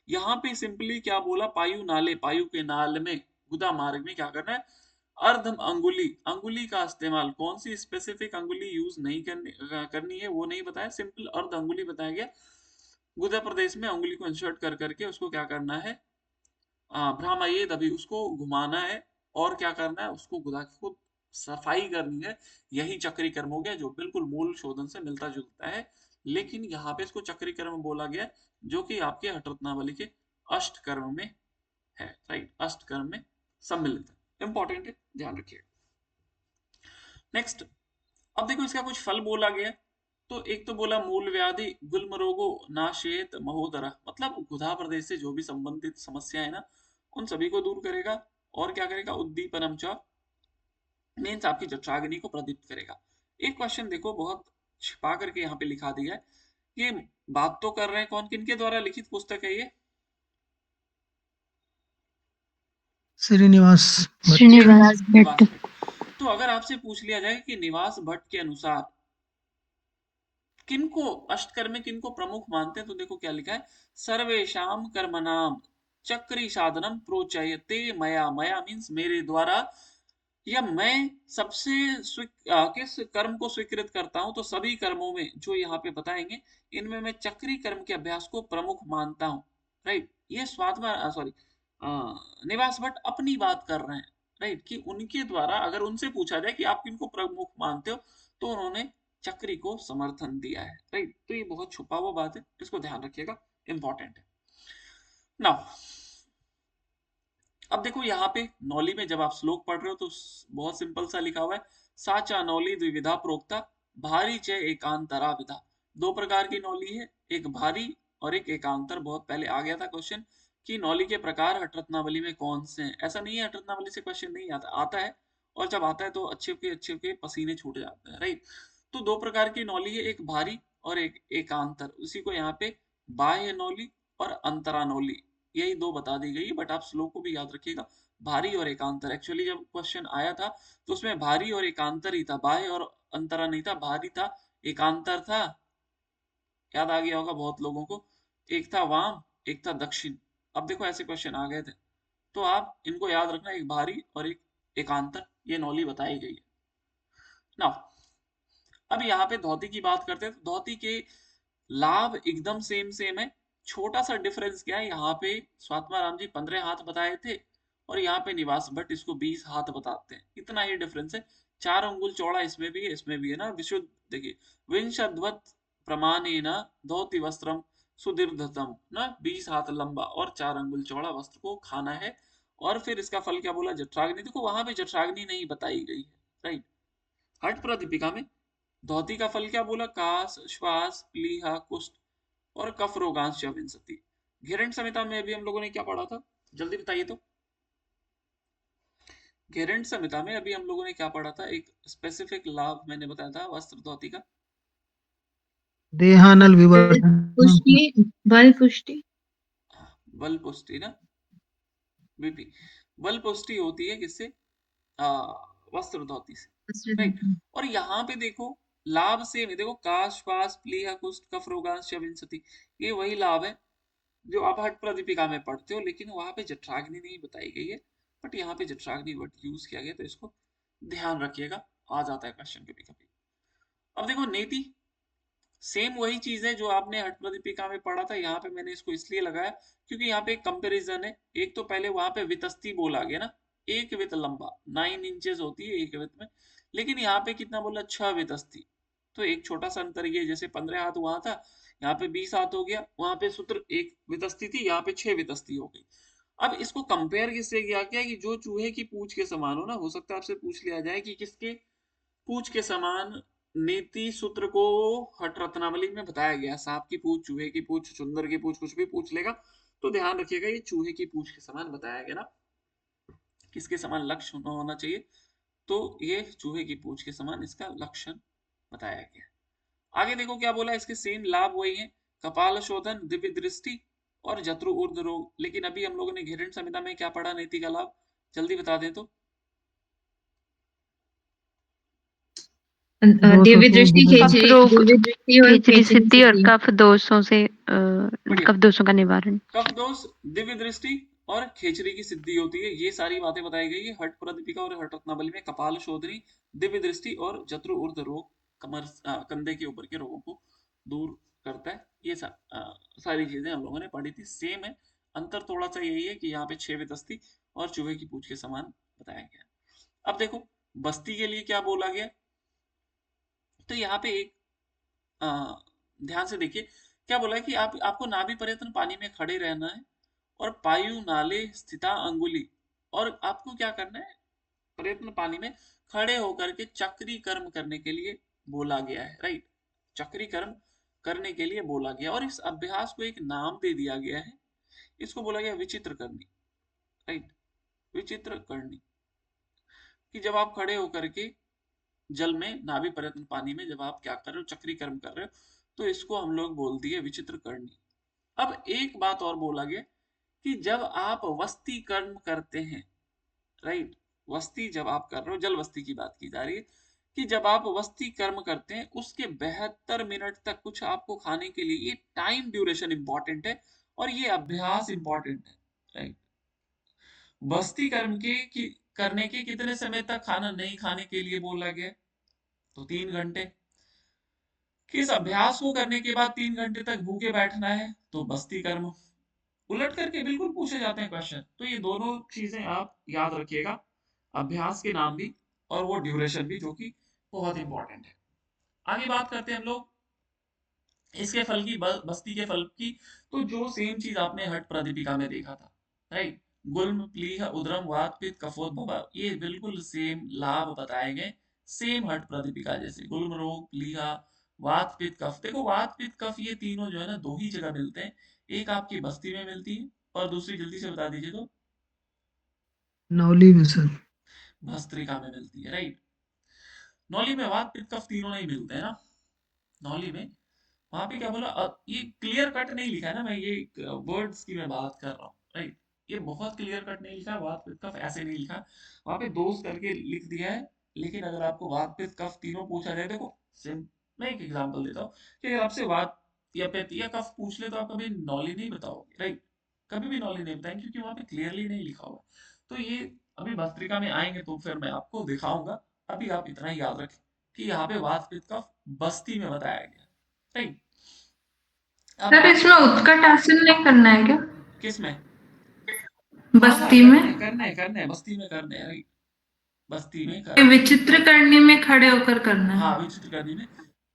यहाँ पे सिंपली क्या बोला, पायु नाले, पायु के नाल में गुदा मार्ग में क्या करना है, अर्ध अंगुली, अंगुली का इस्तेमाल, कौन सी स्पेसिफिक अंगुली यूज नहीं करनी है वो नहीं बताया, सिंपल अर्ध अंगुली बताया गया। गुदा प्रदेश में अंगुली को इंसर्ट कर करके उसको क्या करना है, भ्रामयेद, अभी उसको घुमाना है, और क्या करना है, उसको गुदा को सफाई करनी है। यही चक्री कर्म हो गया, जो बिल्कुल मूल शोधन से मिलता जुलता है, लेकिन यहाँ पे इसको चक्री कर्म बोला गया, जो कि आपके हठ रत्नावली के अष्ट कर्म में है, राइट, अष्ट कर्म में सम्मिलित है, इंपॉर्टेंट है, ध्यान रखिएगा। नेक्स्ट, अब देखो इसका कुछ फल बोला गया। तो एक तो बोला मूल व्याधि गुल्म रोगो नाशेत महोदरा, मतलब गुदा प्रदेश से जो भी संबंधित समस्या है ना, उन सभी को दूर करेगा। और क्या करेगा, उद्दीपनम च, मीन्स आपकी जठराग्नि को प्रदीप्त करेगा। एक क्वेश्चन देखो बहुत छिपा करके यहाँ पे लिखा दिया है, ये बात तो कर रहे हैं कौन, किनके द्वारा लिखित पुस्तक है ये, श्रीनिवास भट्ट। श्रीनिवास निवास भट्ट। भट्ट। तो अगर आपसे पूछ लिया जाए कि निवास भट्ट के अनुसार किनको अष्टकर्म में किनको प्रमुख मानते हैं, तो देखो क्या लिखा है, सर्वेशाम कर्मणाम चक्री साधनम प्रोचयते मया, मया मीन्स मेरे द्वारा, या मैं सबसे किस कर्म को स्वीकृत करता हूं, तो सभी कर्मों में जो यहाँ पे बताएंगे, इनमें मैं चक्री कर्म के अभ्यास को प्रमुख मानता हूँ, राइट। ये स्वात्मा सॉरी निवास भट्ट अपनी बात कर रहे हैं, राइट, कि उनके द्वारा अगर उनसे पूछा जाए कि आप किनको प्रमुख मानते हो, तो उन्होंने चक्री को समर्थन दिया है, राइट। तो ये बहुत छुपा हुआ बात है, इसको ध्यान रखिएगा, इंपॉर्टेंट है। नाउ अब देखो यहाँ पे नौली में जब आप श्लोक पढ़ रहे हो तो बहुत सिंपल सा लिखा हुआ है, साचा नौली द्विविधा प्रोक्ता भारी च एकांतरा विधा। दो प्रकार की नौली है, एक भारी और एक एकांतर। बहुत पहले आ गया था क्वेश्चन कि नौली के प्रकार हठ रत्नावली में कौन से हैं। ऐसा नहीं है हठ रत्नावली से क्वेश्चन नहीं आता, आता है, और जब आता है तो अच्छे के पसीने छूट जाते हैं, राइट। तो दो प्रकार की नौली है, एक भारी और एक एकांतर। उसी को यहाँ पे बाह्य नौली और अंतरा नौली, यही दो बता दी गई, बट आप श्लोक को भी याद रखिएगा, भारी और एकांतर। एक्चुअली जब क्वेश्चन आया था तो उसमें भारी और एकांतर ही था, बाह्य और अंतरा नहीं था, भारी था एकांतर था, याद आ गया होगा बहुत लोगों को, एक था वाम एक था दक्षिण। अब देखो ऐसे क्वेश्चन आ गए थे, तो आप इनको याद रखना, एक भारी और एक एकांतर, ये नौली बताई गई है। नाउ अब यहाँ पे धोती की बात करते हैं, तो धोती के लाभ एकदम सेम सेम है। छोटा सा डिफरेंस क्या है, यहाँ पे स्वात्माराम जी 15 हाथ बताए थे, और यहाँ पे निवास भट्ट इसको 20 हाथ बताते हैं, इतना ही डिफरेंस है। 4 अंगुल चौड़ा इसमें भी है, इसमें भी है ना, विशुद्ध देखिए, विंशद्वत प्रमाणेन धोती वस्त्रम सुदीर्घतम ना, 20 हाथ लंबा और 4 अंगुल चौड़ा वस्त्र को खाना है। और फिर इसका फल क्या बोला, जठराग्नि। देखो वहां पे जठराग्नि नहीं बताई गई है, राइट। हठ प्रदीपिका में धोती का फल क्या बोला, कास श्वास प्लीहा कुष्ठ और कफ रोगांश विंशति। घेरंड संहिता में अभी हम लोगों ने क्या पढ़ा था, जल्दी बताइए तो। घेरंड संहिता में अभी हम लोगों ने क्या पढ़ा था, एक स्पेसिफिक लाभ मैंने बताया था वस्त्र धोती का, देहानल विवर्धन। पुष्टि, बल पुष्टि। बल पुष्टि ना, बीपी, बल पुष्टि होती है किससे, वस्त्र धोती से, राइट। और यहाँ पे देखो लाभ सेम है, देखो काश पास प्लीहा कुष्ठ कफ रोगांश विंशति, ये वही लाभ है जो आप हट प्रदीपिका में पढ़ते हो, लेकिन वहां पे जठराग्नि नहीं बताई गई है, बट यहाँ पे जठराग्नि वर्ड यूज किया गया, तो इसको ध्यान रखिएगा, आ जाता है क्वेश्चन कभी कभी। अब देखो नेति सेम वही चीज है जो आपने हट प्रदीपिका में पढ़ा था, यहाँ पे मैंने इसको इसलिए लगाया क्योंकि यहाँ पे एक कंपैरिजन है। एक तो पहले वहां पे वितस्ती बोला गया ना, एक वित लंबा 9 इंचेस होती है एक वित में, लेकिन यहाँ पे कितना बोला 6 वितस्ती, तो एक छोटा सा अंतर ये, जैसे 15 हाथ वहां था, यहाँ पे 20 हाथ हो गया, वहां पे सूत्र एक वितस्ती थी, यहाँ पे 6 वितस्ती हो गई। अब इसको कंपेयर किससे किया गया कि जो चूहे की पूंछ के समान हो ना, हो सकता है आपसे पूछ लिया जाए कि किसके पूंछ के समान नीति सूत्र को हट रत्नावली में बताया गया, सांप की पूंछ, चूहे की पूंछ, चुंदर की पूंछ, कुछ भी पूछ लेगा तो ध्यान रखिएगा ये चूहे की पूंछ के समान बताया गया ना, किसके समान लक्ष्य होना चाहिए, तो ये चूहे की पूंछ के समान इसका लक्षण बताया गया। आगे देखो क्या बोला, इसके सेम लाभ वही है, कपाल शोधन, दिव्य दृष्टि और जत्रु ऊर्ध रोग। लेकिन अभी हम लोगों ने घेरण संहिता में क्या पढ़ा नीति का लाभ, जल्दी बता दें तो। दिव्य दृष्टि, कफ रोग, दिव्य दृष्टि और खेचरी खेचरी सिद्धि और सिद्धि। कफ दोषों से बढ़िया। कफ दोषों का निवारण। कफ दोष, दिव्य दृष्टि और खेचरी की सिद्धि होती है, ये सारी बातें बताई गई है हट प्रदीपिका और हट रत्नावली में। कपाल शोधनी, दिव्य दृष्टि और जत्रु ऊर्ध रोग, कमर कंधे के ऊपर के रोगों को दूर करता है। ये सारी चीजें हम लोगों ने पढ़ी थी, सेम है, अंतर थोड़ा सा यही है कि यहाँ पे 6 वितस्ती और चूहे की पूंछ के समान बताया गया। अब देखो बस्ती के लिए क्या बोला गया, तो यहाँ पे एक ध्यान से देखिए क्या बोला है कि आपको नाभि पर्यटन पानी में खड़े रहना है और पायु नाले स्थिता अंगुली, और आपको क्या करना है, प्रयत्न पानी में खड़े होकर के चक्री कर्म करने के लिए बोला गया है, राइट। चक्री कर्म करने के लिए बोला गया, और इस अभ्यास को एक नाम दे दिया गया है, इसको बोला गया विचित्र करनी, राइट। विचित्र करनी, कि जब आप खड़े होकर के जल में नाभि पर्यटन पानी में जब आप क्या कर रहे हो, चक्री कर्म कर रहे हो, तो इसको हम लोग बोलते हैं विचित्र करनी। अब एक बात और बोला गया कि जब आप वस्ती कर्म करते हैं, राइट, वस्ती जब आप कर रहे हो, जल वस्ती की बात की जा रही है, कि जब आप वस्ती कर्म करते हैं उसके 72 मिनट तक कुछ आपको खाने के लिए, ये टाइम ड्यूरेशन इंपॉर्टेंट है और ये अभ्यास इंपॉर्टेंट है, राइट। वस्ती कर्म के करने के कितने समय तक खाना नहीं खाने के लिए बोला गया, तो 3 घंटे। किस अभ्यास को करने के बाद 3 घंटे तक भूखे बैठना है, तो बस्ती कर्म। उलट करके बिल्कुल पूछे जाते हैं क्वेश्चन, तो ये दोनों चीजें आप याद रखिएगा, अभ्यास के नाम भी और वो ड्यूरेशन भी, जो कि बहुत इंपॉर्टेंट है। आगे बात करते हैं हम लोग इसके फल की, बस्ती के फल की, तो जो सेम चीज आपने हट प्रदीपिका में देखा था, राइट, गुल्म प्लीह उद्रम वात पित्त कफोद्भव, ये बिल्कुल सेम लाभ बताए गए, सेम हट प्रदीपिका जैसे, गुल्म रोग, प्लीहा, वात पित्त कफ। देखो वात पित्त कफ ये तीनों जो है ना, दो ही जगह मिलते हैं, एक आपकी बस्ती में मिलती है और दूसरी जल्दी से बता दीजिए तो, नौली में सर। भस्त्रिका में मिलती है, राइट। नौली में वात पित्त कफ तीनों नहीं मिलते हैं ना, नौली में, वहां पे क्या बोला, ये क्लियर कट नहीं लिखा है ना, मैं ये वर्ड्स की मैं बात कर रहा हूँ, राइट। ये बहुत क्लियर कट नहीं लिखा, वात पित्त कफ ऐसे नहीं लिखा, वहां पे दोष करके लिख दिया है। लेकिन अगर आपको वात पित्त कफ तीनों पूछा जाए, देखो सिम मैं एक एग्जांपल देता हूँ कि अगर आपसे वात या पित्त या कफ पूछ ले तो आप कभी नौली नहीं बताओगे, राइट, कभी भी नौली नहीं बताएंगे क्योंकि वहां पे क्लियरली नहीं लिखा हुआ। तो ये अभी भस्त्रिका में आएंगे तो फिर मैं आपको दिखाऊंगा, अभी आप इतना ही याद रखें कि यहाँ पे वात पित्त कफ बस्ती में बताया गया, राइट। सर इसमें उत्कट आसन नहीं करना है क्या, किसमें, बस्ती में? करना है बस्ती में करना है, राइट, बस्ती में करना है। विचित्र करनी में खड़े होकर करना है। हाँ, विचित्र करनी में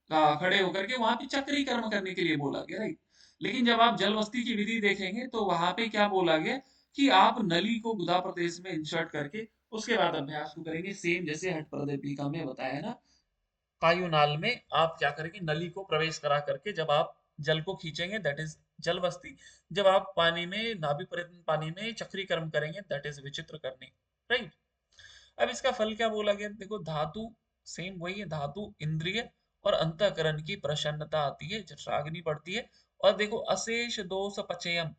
खड़े होकर के वहां पे चक्री कर्म करने के लिए बोला गया, राइट। लेकिन जब आप जल बस्ती की विधि देखेंगे तो वहां पे क्या बोला गया कि आप नली को गुदा प्रदेश में इंसर्ट करके उसके बाद अभ्यास को करेंगे, सेम जैसे हट प्रदीपिका में बताया ना, वायुनाल में आप क्या करेंगे, नली को प्रवेश करा करके जब आप जल को खींचेंगे, दैट इज जल बस्ती। जब आप पानी में नाभि पर्यटन पानी में चक्री कर्म करेंगे, दैट इज विचित्र करनी, राइट। अब इसका फल क्या बोला गया, देखो धातु सेम वही है, धातु इंद्रिय और अंतःकरण की प्रसन्नता आती है, जठराग्नि बढ़ती है, और देखो अशेष दोष पचयम,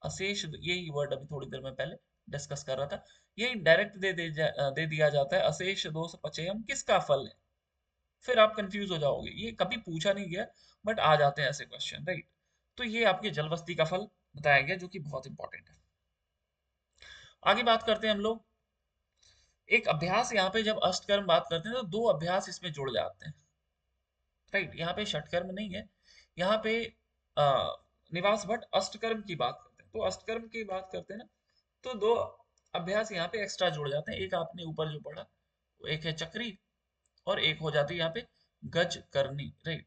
अशेष, यही वर्ड अभी थोड़ी देर में पहले डिस्कस कर रहा था। ये डायरेक्ट दे दिया जाता है अशेष दोष पचयम किसका फल है, फिर आप कंफ्यूज हो जाओगे, ये कभी पूछा नहीं गया बट आ जाते हैं ऐसे क्वेश्चन, राइट। तो ये आपके जल बस्ती का फल बताया गया जो कि बहुत इंपॉर्टेंट है। आगे बात करते हैं हम लोग, एक अभ्यास यहाँ पे जब अष्टकर्म बात करते हैं तो दो अभ्यास इसमें जुड़ जाते हैं, राइट। यहाँ पे षटकर्म नहीं है, यहाँ पे निवास भट्ट अष्टकर्म की बात करते हैं। तो अष्टकर्म की बात करते हैं ना, तो दो अभ्यास यहाँ पे एक्स्ट्रा जुड़ जाते हैं। एक आपने ऊपर जो पढ़ा वो एक है चक्री, और एक हो जाती है यहाँ पे गज करनी, राइट,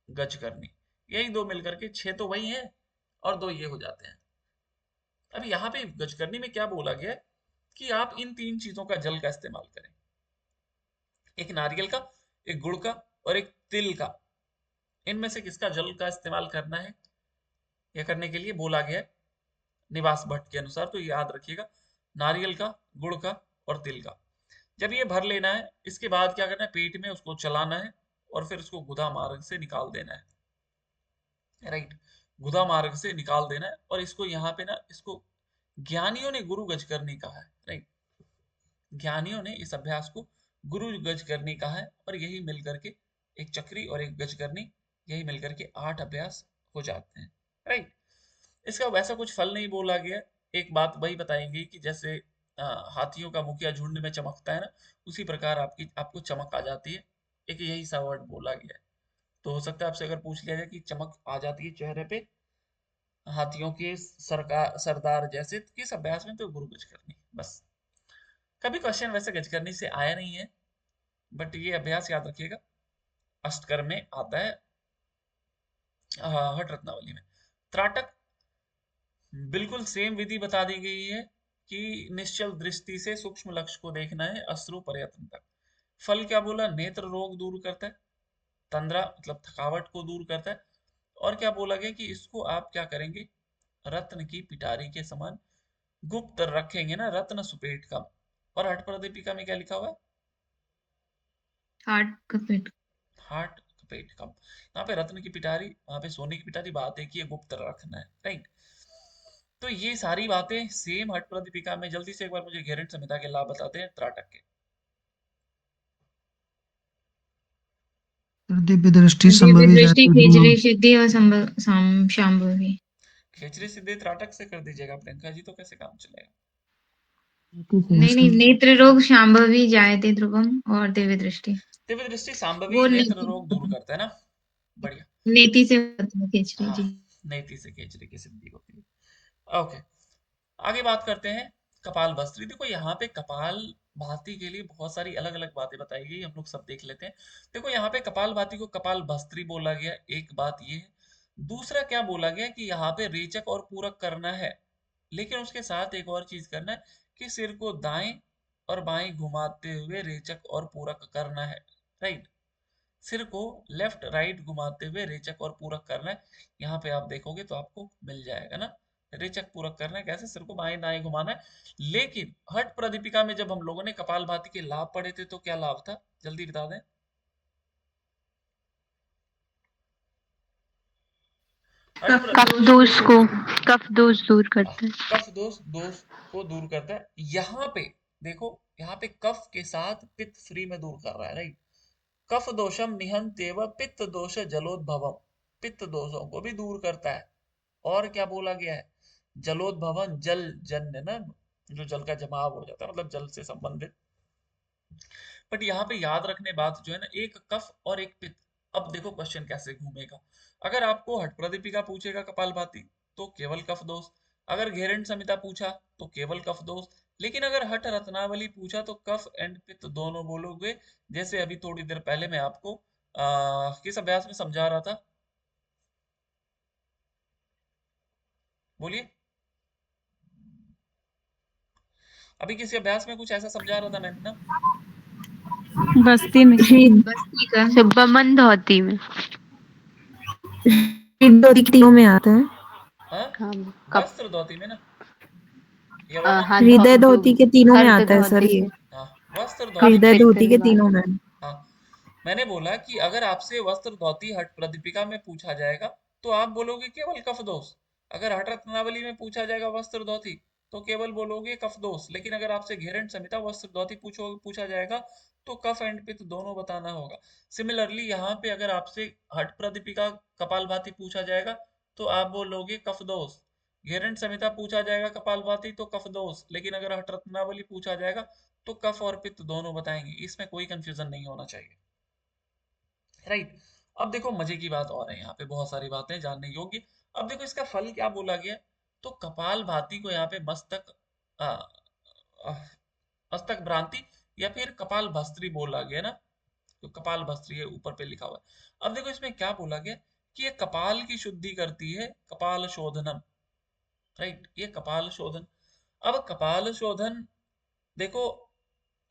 गज करनी। यही दो मिलकर के छह तो वही है और दो ये हो जाते हैं। अब यहाँ पे गज करनी में क्या बोला गया है कि आप इन तीन चीजों का जल का इस्तेमाल करें, एक नारियल का, एक गुड़ का और एक तिल का। इनमें से किसका जल का इस्तेमाल करना है, यह करने के लिए बोला गया है निवास भट्ट के अनुसार। तो याद रखिएगा, नारियल का, गुड़ का और तिल का। जब ये भर लेना है, इसके बाद क्या करना है, पेट में उसको चलाना है और फिर उसको गुदा मार्ग से निकाल देना है, राइट, गुदा मार्ग से निकाल देना है। और इसको यहाँ पे ना, इसको ज्ञानियों ने गुरु गज करने कहा है, राइट, ज्ञानियों ने इस अभ्यास को गुरु गज करने कहा है। और यही मिलकर के एक चक्री और एक गज करनी, यही मिलकर के 8 अभ्यास हो जाते हैं, राइट। इसका वैसा कुछ फल नहीं बोला गया। एक बात वही बताएंगे कि जैसे हाथियों का मुखिया झुंड में चमकता है ना, उसी प्रकार आपको चमक आ जाती है, एक यही सा वर्ड बोला गया है। तो हो सकता है आपसे अगर पूछ लिया जाए कि चमक आ जाती है चेहरे पे हाथियों के सरदार जैसे, तो किस अभ्यास में, तो गुरु गज करनी, बस। कभी क्वेश्चन वैसे गज करनी से आया नहीं है, बट ये अभ्यास याद रखिएगा अष्टकर में आता है, हट रत्नावली में। त्राटक बिल्कुल सेम विधि बता दी गई है कि निश्चल दृष्टि से सूक्ष्म लक्ष्य को देखना है अश्रु प्रयत्न तक। फल क्या बोला, नेत्र रोग दूर करता है, तंद्रा मतलब थकावट को दूर करता है। और क्या बोला गया कि इसको आप क्या करेंगे, रत्न की पिटारी के समान गुप्त रखेंगे ना, रत्न सुपेट का। और हठ प्रदीपिका में क्या लिखा हुआ है, हार्ट का पेट। हार्ट पेट कम। यहाँ पे रत्न की पिटारी, वहां पे सोने की पिटारी, बात एक ही है, गुप्त रखना है, राइट। तो ये सारी बातें सेम हठ प्रदीपिका में। जल्दी से एक बार मुझे घेरंट संहिता के लाभ बताते हैं त्राटक के। दिव्य दृष्टि दिव्य संभवी दृष्टि, जाति खेचरी ध्रुवम। सिद्धि और शांभवी। खेचरी सिद्धि त्राटक से कर दीजिएगा प्रियंका जी, तो कैसे काम चलेगा। नहीं नहीं, नेत्र रोग शांभवी जायते ध्रुवम और दिव्य दृष्टि दिव्य दृष्टि सांभवी वो नेत्र रोग दूर करता है ना, बढ़िया। नेति से होता है खेचरी हाँ, जी। नेति से खेचरी की सिद्धि होती है। ओके, आगे बात करते हैं कपाल भाती। देखो यहाँ पे कपाल भाती के लिए बहुत सारी अलग अलग बातें बताई गई, हम लोग सब देख लेते हैं। देखो यहाँ पे कपाल भाती को कपाल भस्त्री बोला गया, एक बात ये है। दूसरा क्या बोला गया कि यहाँ पे रेचक और पूरक करना है, लेकिन उसके साथ एक और चीज करना है कि सिर को दाएं और बाएं घुमाते हुए रेचक और पूरक करना है, राइट। सिर को लेफ्ट राइट घुमाते हुए रेचक और पूरक करना है। यहाँ पे आप देखोगे तो आपको मिल जाएगा ना, रेचक पूरक करना है कैसे, सिर को बाएं दाएं घुमाना है। लेकिन हठ प्रदीपिका में जब हम लोगों ने कपालभाति के लाभ पढ़े थे तो क्या लाभ था, जल्दी बता दें। हठ कफ दोष को, कफ दोष दूर करता है। कफ दोष को दूर करता है। यहाँ पे देखो, यहाँ पे कफ के साथ पित्त फ्री में दूर कर रहा है, राइट। कफ दोषम निहंत्येव पित्त दोष जलोद्भवम, पित्त दोषों को भी दूर करता है। और क्या बोला गया है, जलोद्भवन जल जन्य ना, जो जल का जमाव हो जाता है, मतलब जल से संबंधित। बट यहाँ पे याद रखने बात जो है ना, एक कफ और एक पित्त। अब देखो क्वेश्चन कैसे घूमेगा, अगर आपको हठ प्रदीपिका पूछेगा कपालभाति तो केवल कफ दोष, अगर घेरंट संहिता पूछा तो केवल कफ दोष, लेकिन अगर हठ रत्नावली पूछा तो कफ एंड पित्त दोनों बोलोगे। जैसे अभी थोड़ी देर पहले मैं आपको किस अभ्यास में समझा रहा था, बोलिए। अभी किसी अभ्यास में कुछ ऐसा समझा रहा था मैंने ना, बस्ती में, बस्ती का सुब्बमन धोती में। तीनों में आता है। हाँ? हाँ, कप वस्त्र धोती में ना, ये वाला हाँ, हृदय धोती के तीनों में हर्द आता है सर धोती ये। है। हाँ, वस्त्र धोती हृदय में। धोती के तीनों में। हाँ, मैंने बोला कि अगर आपसे वस्त्र धोती हठ प्रदीपिका में पूछा जाएगा तो आप बोलोगे केवल कफ दोष। अगर हठ रत्नावली में पूछा जाएगा वस्त्र धोती तो केवल बोलोगे कफ दोष। लेकिन अगर आपसे घेरंड संहिता वस्त्र धोती पूछा जाएगा तो कफ एंड पित्त दोनों बताना होगा। सिमिलरली यहाँ पे अगर आपसे हठ प्रदीपिका कपालभाति पूछा जाएगा तो आप बोलोगे कफ दोष। घेरंड संहिता पूछा जाएगा कपालभाति तो कफ दोष। लेकिन अगर हठ रत्नावली पूछा जाएगा तो कफ और पित्त दोनों बताएंगे। इसमें कोई कंफ्यूजन नहीं होना चाहिए, राइट। अब देखो मजे की बात और है, यहाँ पे बहुत सारी बातें जानने योग्य। अब देखो इसका फल क्या बोला गया। तो कपाल भाती को यहाँ पे मस्तक आ, आ, मस्तक भ्रांति या फिर कपाल भस्त्री बोला गया ना। तो कपाल भस्त्री है ऊपर पे लिखा हुआ है। अब देखो इसमें क्या बोला गया कि ये कपाल की शुद्धि करती है, कपाल शोधनम, राइट। ये कपाल शोधन। अब कपाल शोधन देखो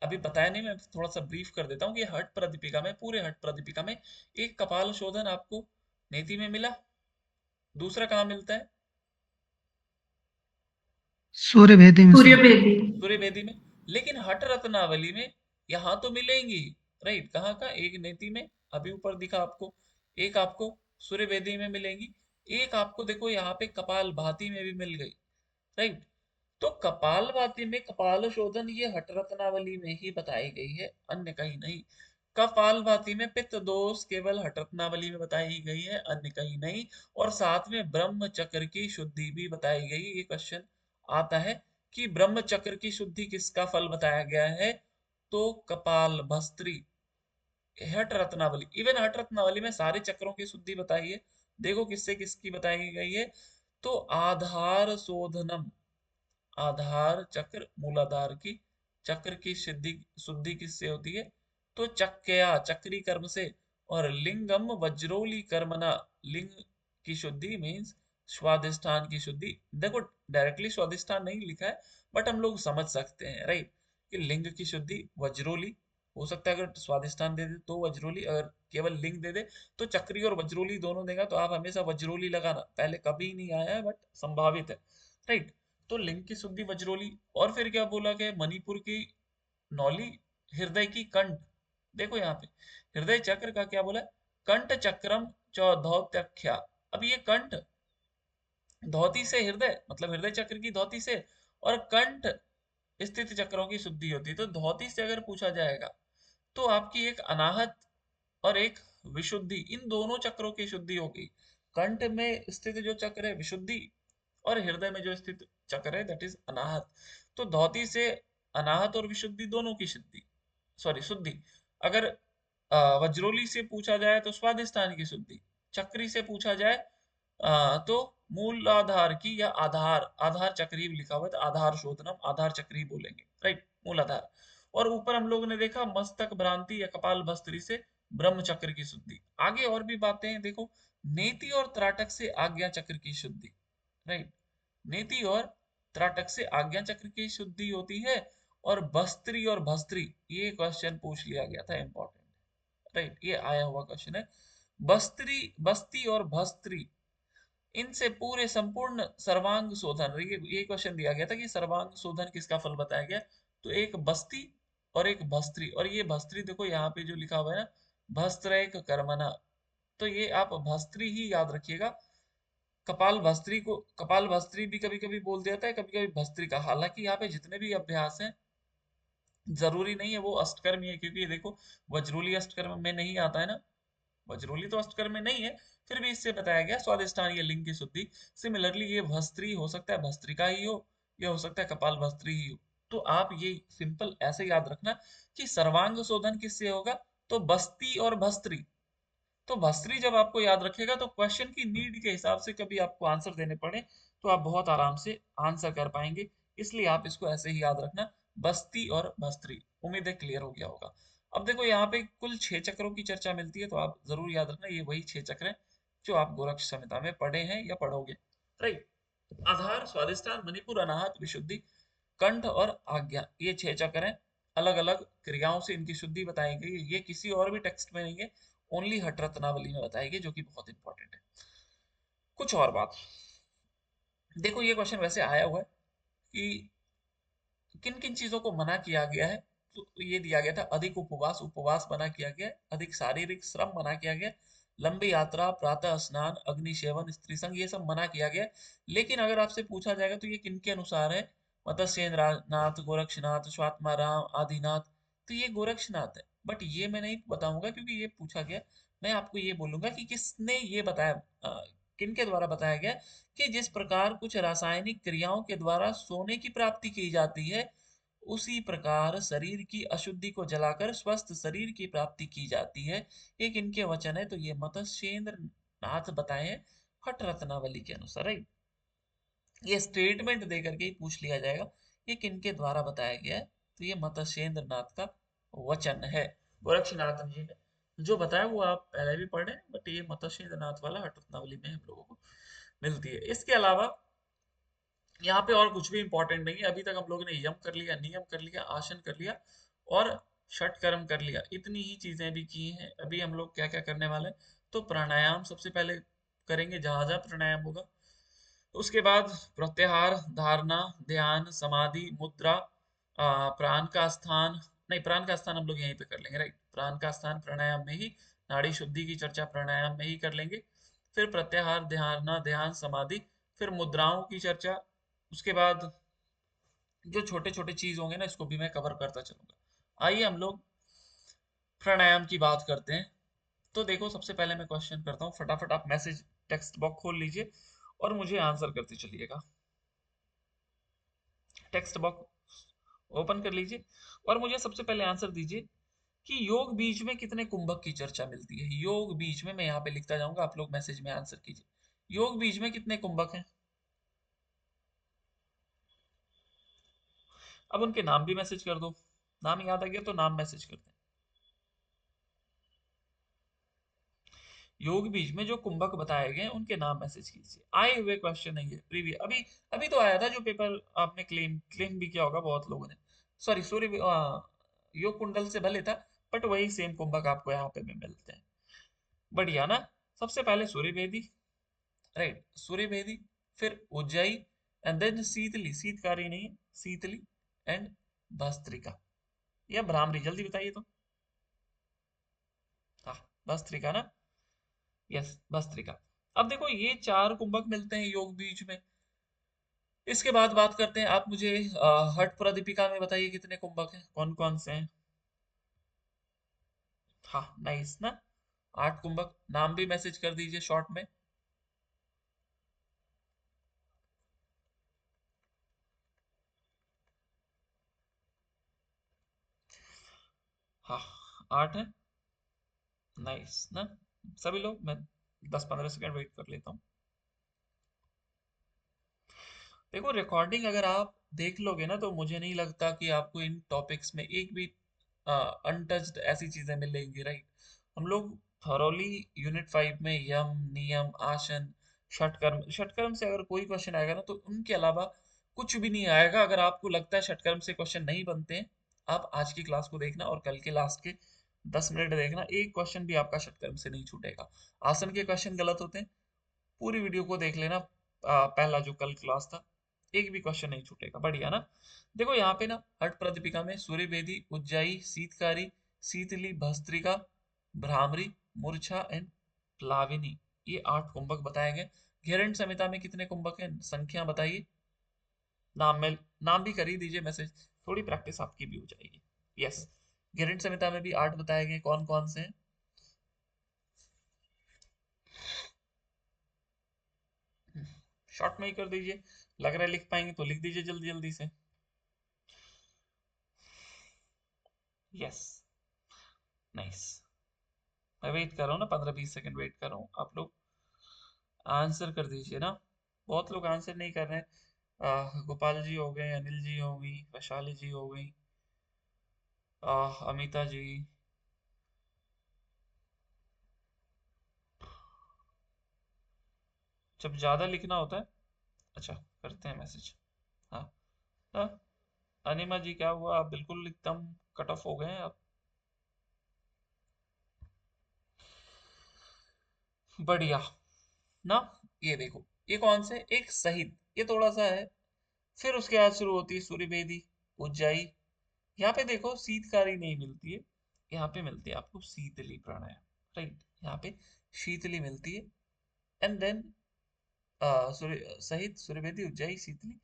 अभी बताया नहीं, मैं थोड़ा सा ब्रीफ कर देता हूँ कि हठ प्रदीपिका में, पूरे हठ प्रदीपिका में एक कपाल शोधन आपको नेति में मिला, दूसरा कहाँ मिलता है? सूर्य भेदी में सूर्य सर। भेदी। सूर्य भेदी में। लेकिन हठ रत्नावली में यहाँ तो मिलेंगी, राइट। कहाँ का? एक नेति में अभी ऊपर दिखा आपको, एक आपको सूर्य भेदी में मिलेंगी, एक आपको देखो यहाँ पे कपाल भाती में भी मिल गई, राइट। तो कपालभाति में कपाल शोधन ये हठ रत्नावली में ही बताई गई है, अन्य कहीं नहीं। कपालभाति में पित्त दोष केवल हठ रत्नावली में बताई गई है, अन्य कहीं नहीं। और साथ में ब्रह्म चक्र की शुद्धि भी बताई गई। ये क्वेश्चन आता है कि ब्रह्म चक्र की शुद्धि किसका फल बताया गया है? तो कपाल भस्त्री, हठ रत्नावली। इवन हठ रत्नावली में सारे चक्रों की शुद्धि बताई है। देखो किससे किसकी बताई गई है। तो आधार शोधनम, आधार चक्र मूलाधार की चक्र की शुद्धि किससे होती है? तो चक्कया, चक्री कर्म से। और लिंगम वज्रोली कर्मना, लिंग की शुद्धि मीन्स स्वादिष्ठान की शुद्धि। देखो डायरेक्टली स्वादिष्ठान नहीं लिखा है बट हम लोग समझ सकते हैं, राइट, कि लिंग की शुद्धि वज्रोली हो सकता है। अगर स्वादिष्ठान दे दे तो वज्रोली, अगर केवल लिंग दे दे तो चक्री और वज्रोली दोनों देगा। तो आप हमेशा वज्रोली लगाना, पहले कभी नहीं आया है बट संभावित है, राइट। तो लिंग की शुद्धि वज्रोली। और फिर क्या बोला गया? मणिपुर की नौली, हृदय की कंठ। देखो यहाँ पे हृदय चक्र का क्या बोला? कंठ चक्रम चौधौत्यख्या। अब ये कंठ धौती से हृदय, मतलब हृदय चक्र की धौती से, और कंठ स्थित चक्रों की शुद्धि होती है। तो धौती से अगर पूछा जाएगा तो आपकी एक अनाहत और एक विशुद्धि, इन दोनों चक्रों की शुद्धि हो गई। कंठ में स्थित जो चक्र है विशुद्धि, और हृदय में जो स्थित चक्र है दैट इज अनाहत। तो धौती से अनाहत और विशुद्धि दोनों की शुद्धि, सॉरी शुद्धि। अगर वज्रोली से पूछा जाए तो स्वादिष्ठान की शुद्धि, चक्री से पूछा जाए तो मूलाधार की, या आधार, आधार चक्री भी लिखा हुआ है तो आधार शोधनम, आधार चक्री बोलेंगे, राइट, मूलाधार। और ऊपर हम लोगों ने देखा मस्तक भ्रांति या कपाल भस्त्री से ब्रह्म चक्र की शुद्धि। आगे और भी बातें हैं, देखो नेति और त्राटक से आज्ञा चक्र की शुद्धि, राइट। नेति और त्राटक से आज्ञा चक्र की शुद्धि होती है। और बस्त्री और भस्त्री, ये क्वेश्चन पूछ लिया गया था, इंपॉर्टेंट, राइट, ये आया हुआ क्वेश्चन है। बस्त्री, बस्ती और भस्त्री, इनसे पूरे संपूर्ण सर्वांग शोधन, ये क्वेश्चन दिया गया था कि सर्वांग शोधन किसका फल बताया गया। तो एक बस्ती और एक भस्त्री। और ये भस्त्री देखो यहाँ पे जो लिखा हुआ है ना, भस्त्रैक कर्मणा, तो ये आप भस्त्री ही याद रखिएगा। कपाल भस्त्री को कपाल भस्त्री भी कभी कभी बोल दिया जाता है, कभी कभी भस्त्री का। हालांकि यहाँ पे जितने भी अभ्यास हैं जरूरी नहीं है वो अष्टकर्म है, क्योंकि ये देखो वज्रोली अष्टकर्म में नहीं आता है ना, वज्रोली तो अष्टकर्म में नहीं है, फिर भी इससे बताया गया स्वादिष्ठान या लिंग की शुद्धि। सिमिलरली ये भस्त्री हो सकता है भस्त्रिका ही हो, या हो सकता है कपाल भस्त्री ही हो। तो आप ये सिंपल ऐसे याद रखना कि सर्वांग शोधन किससे होगा? तो बस्ती और भस्त्री। तो भस्त्री जब आपको याद रखेगा तो क्वेश्चन की नीड के हिसाब से कभी आपको आंसर देने पड़े तो आप बहुत आराम से आंसर कर पाएंगे। इसलिए आप इसको ऐसे ही याद रखना, बस्ती और भस्त्री। उम्मीद है क्लियर हो गया होगा। अब देखो यहाँ पे कुल 6 चक्रों की चर्चा मिलती है, तो आप जरूर याद रखना ये वही 6 चक्र हैं जो आप गोरक्ष संहिता में पढ़े हैं या पढ़ोगे, राइट। आधार, स्वादिष्ठान, मणिपुर, अनाहत, विशुद्धि, कंठ और आज्ञा, ये 6 चक्र हैं। अलग अलग क्रियाओं से इनकी शुद्धि बताई गई है। ये किसी और भी टेक्स्ट में नहीं है, ओनली हठ रत्नावली में बताई गई, जो कि बहुत इंपॉर्टेंट है। कुछ और बात देखो, ये क्वेश्चन वैसे आया हुआ है कि किन किन चीजों को मना किया गया है। तो ये दिया गया था, अधिक उपवास, उपवास मना किया गया, अधिक शारीरिक श्रम मना किया गया, लंबी यात्रा, प्रातः स्नान, अग्नि सेवन, स्त्री संग, ये सब मना किया गया। लेकिन अगर आपसे पूछा जाएगा तो ये किन के अनुसार है, मत्स्येंद्रनाथ, गोरक्षनाथ, स्वात्माराम, आदिनाथ, तो ये गोरक्षनाथ है। बट ये मैं नहीं बताऊंगा क्योंकि ये पूछा गया। मैं आपको ये बोलूंगा कि किसने ये बताया, किन के द्वारा बताया गया कि जिस प्रकार कुछ रासायनिक क्रियाओं के द्वारा सोने की प्राप्ति की जाती है, उसी प्रकार शरीर की अशुद्धि को जलाकर स्वस्थ शरीर की प्राप्ति की जाती है। ये किनके वचन है? तो ये मत्स्येंद्र नाथ बताए हैं हट रत्नावली के अनुसार, राइट। ये स्टेटमेंट दे करके ही पूछ लिया जाएगा ये किनके द्वारा बताया गया है, तो ये मत्स्येंद्र नाथ का वचन है। गोरक्षनाथ जी ने जो बताया वो आप पहले भी पढ़े, बट ये मत्स्येंद्र नाथ वाला हट रत्नावली में हम लोगों को मिलती है। इसके अलावा यहाँ पे और कुछ भी इंपॉर्टेंट नहीं है। अभी तक हम लोगों ने यम कर लिया, नियम कर लिया, आसन कर लिया और षट कर्म कर लिया। इतनी ही चीजें भी की हैं। अभी हम लोग क्या क्या करने वाले हैं? तो प्राणायाम सबसे पहले करेंगे, जहां जहां प्राणायाम होगा। उसके बाद प्रत्याहार, धारणा, ध्यान, समाधि, मुद्रा, प्राण का स्थान, नहीं प्राण का स्थान हम लोग यहीं पे कर लेंगे, राइट। प्राण का स्थान प्राणायाम में ही, नाड़ी शुद्धि की चर्चा प्राणायाम में ही कर लेंगे। फिर प्रत्याहार, ध्यान, ध्यान, समाधि, फिर मुद्राओं की चर्चा। उसके बाद जो छोटे छोटे चीज होंगे ना, इसको भी मैं कवर करता चलूंगा। आइए हम लोग प्राणायाम की बात करते हैं। तो देखो, सबसे पहले मैं क्वेश्चन करता हूँ, फटाफट आप मैसेज टेक्स्ट बॉक्स खोल लीजिए और मुझे आंसर करते चलिएगा। टेक्स्ट बॉक्स ओपन कर लीजिए और मुझे सबसे पहले आंसर दीजिए कि योग बीज में कितने कुंभक की चर्चा मिलती है। योग बीज में, मैं यहाँ पे लिखता जाऊंगा, आप लोग मैसेज में आंसर कीजिए। योग बीज में कितने कुंभक हैं? अब उनके नाम भी मैसेज कर दो। नाम याद आ गया तो नाम मैसेज कर दें। योग बीज में जो कुंभक बताए गए उनके नाम मैसेज कीजिए। आए हुए क्वेश्चन है ये, प्रीवियस अभी अभी तो आया था जो पेपर आपने क्लेम क्लेम भी किया होगा बहुत लोगों ने। सॉरी सूर्य योग कुंडल से भले था, बट वही सेम कुंभक आपको यहाँ पे भी मिलते हैं। बढ़िया ना। सबसे पहले सूर्य भेदी, राइट, सूर्य भेदी, फिर उज्जयी, एंड देन शीतली, शीतकारी नहीं, शीतली एंड भस्त्रिका या भ्रामरी, जल्दी बताइए तो। हाँ, भस्त्रिका ना, यस भस्त्रिका। अब देखो ये चार कुंभक मिलते हैं योग बीज में। इसके बाद बात करते हैं, आप मुझे हठ प्रदीपिका में बताइए कितने कुंभक हैं, कौन कौन से हैं। हाँ नाइस ना, 8 कुंभक। नाम भी मैसेज कर दीजिए शॉर्ट में। हाँ 8 है, नाइस ना। सभी लोग, मैं 10-15 सेकंड वेट कर लेता हूँ। देखो रिकॉर्डिंग अगर आप देख लोगे ना, तो मुझे नहीं लगता कि आपको इन टॉपिक्स में एक भी अनटच्ड ऐसी चीजें मिलेंगी, राइट। हम लोग थॉरोली यूनिट 5 में यम, नियम, आसन, षटकर्म, षटकर्म से अगर कोई क्वेश्चन आएगा ना, तो उनके अलावा कुछ भी नहीं आएगा। अगर आपको लगता है षटकर्म से क्वेश्चन नहीं बनते हैं, आप आज की क्लास को देखना और कल के लास्ट के 10 मिनट देखना, एक क्वेश्चन भी आपका षटकर्म से नहीं छूटेगा। आसन के क्वेश्चन गलत होते हैं, पूरी वीडियो को देख लेना। पहला जो कल क्लास था, एक भी क्वेश्चन नहीं छूटेगा। बढ़िया ना। देखो यहाँ पे ना हट प्रदीपिका में सूर्य भेदी, उज्जाई, शीतकारी, शीतली, भस्त्रिका, भ्रामरी, मूर्छा एंड प्लाविनी, ये 8 कुंभक बताए गए। घेरंड संहिता में कितने कुंभक हैं, संख्या बताइए। नाम में नाम भी कर ही दीजिए मैसेज, थोड़ी प्रैक्टिस आपकी भी हो जाएगी। यस, घेरंड संहिता में भी 8 बताए गए, कौन कौन से हैं? शॉर्ट में ही कर दीजिए, लग रहा है लिख पाएंगे तो लिख दीजिए जल्दी जल्दी से। यस नाइस, मैं वेट कर रहा हूँ ना, 15-20 सेकंड वेट कर रहा हूँ। आप लोग आंसर कर दीजिए ना, बहुत लोग आंसर नहीं कर रहे हैं। गोपाल जी हो गए, अनिल जी हो गई, वैशाली जी हो गई, अमिता जी। जब ज्यादा लिखना होता है, अच्छा करते हैं मैसेज। हाँ, हाँ, अनिमा जी क्या हुआ, आप बिल्कुल एकदम कट ऑफ हो गए हैं आप। बढ़िया ना। ये देखो, ये कौन से, एक सहित, ये थोड़ा सा है। फिर उसके बाद शुरू होती है सूर्य भेदी, उज्जाई। यहाँ पे देखो शीतकारी नहीं मिलती है, यहाँ पे मिलती है आपको शीतली प्राणायाम, राइट। यहाँ पे शीतली मिलती है, एंड देन सहित सूर्यवेदी उज्जयी शीतली।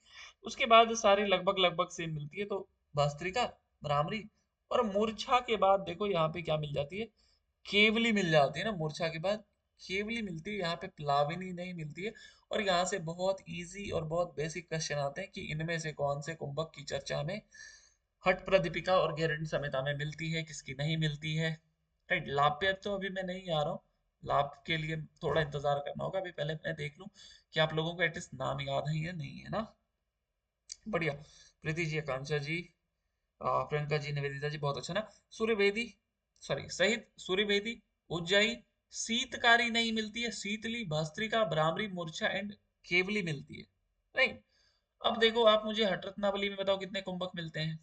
उसके बाद सारी लगभग लगभग सेम मिलती है, तो भस्त्रिका, भ्रामरी और मूर्छा के बाद देखो यहाँ पे क्या मिल जाती है, केवली मिल जाती है ना। मूर्छा के बाद केवली मिलती है, यहाँ पे प्लाविनी नहीं मिलती है। और यहाँ से बहुत इजी और बहुत बेसिक क्वेश्चन आते हैं कि इनमें से कौन से कुंभक की चर्चा में हट प्रदीपिका और गेरंड संहिता में मिलती है, किसकी नहीं मिलती है। राइट, लाभ पे अब तो अभी मैं नहीं आ रहा हूँ, लाभ के लिए थोड़ा इंतजार करना होगा। अभी पहले मैं देख लूं कि आप लोगों को एटलीस्ट नाम याद है या नहीं है ना। बढ़िया, प्रीति जी, आकांक्षा जी, प्रियंका जी, निवेदिता जी, बहुत अच्छा ना। सूर्यवेदी, सॉरी सहित सूर्यवेदी, उज्जयी, शीतकारी नहीं मिलती है, शीतली, भस्त्रिका, भ्रामरी, मूर्छा एंड केवली मिलती है। राइट, अब देखो आप मुझे हट रत्नावली में बताओ कितने कुंभक मिलते हैं।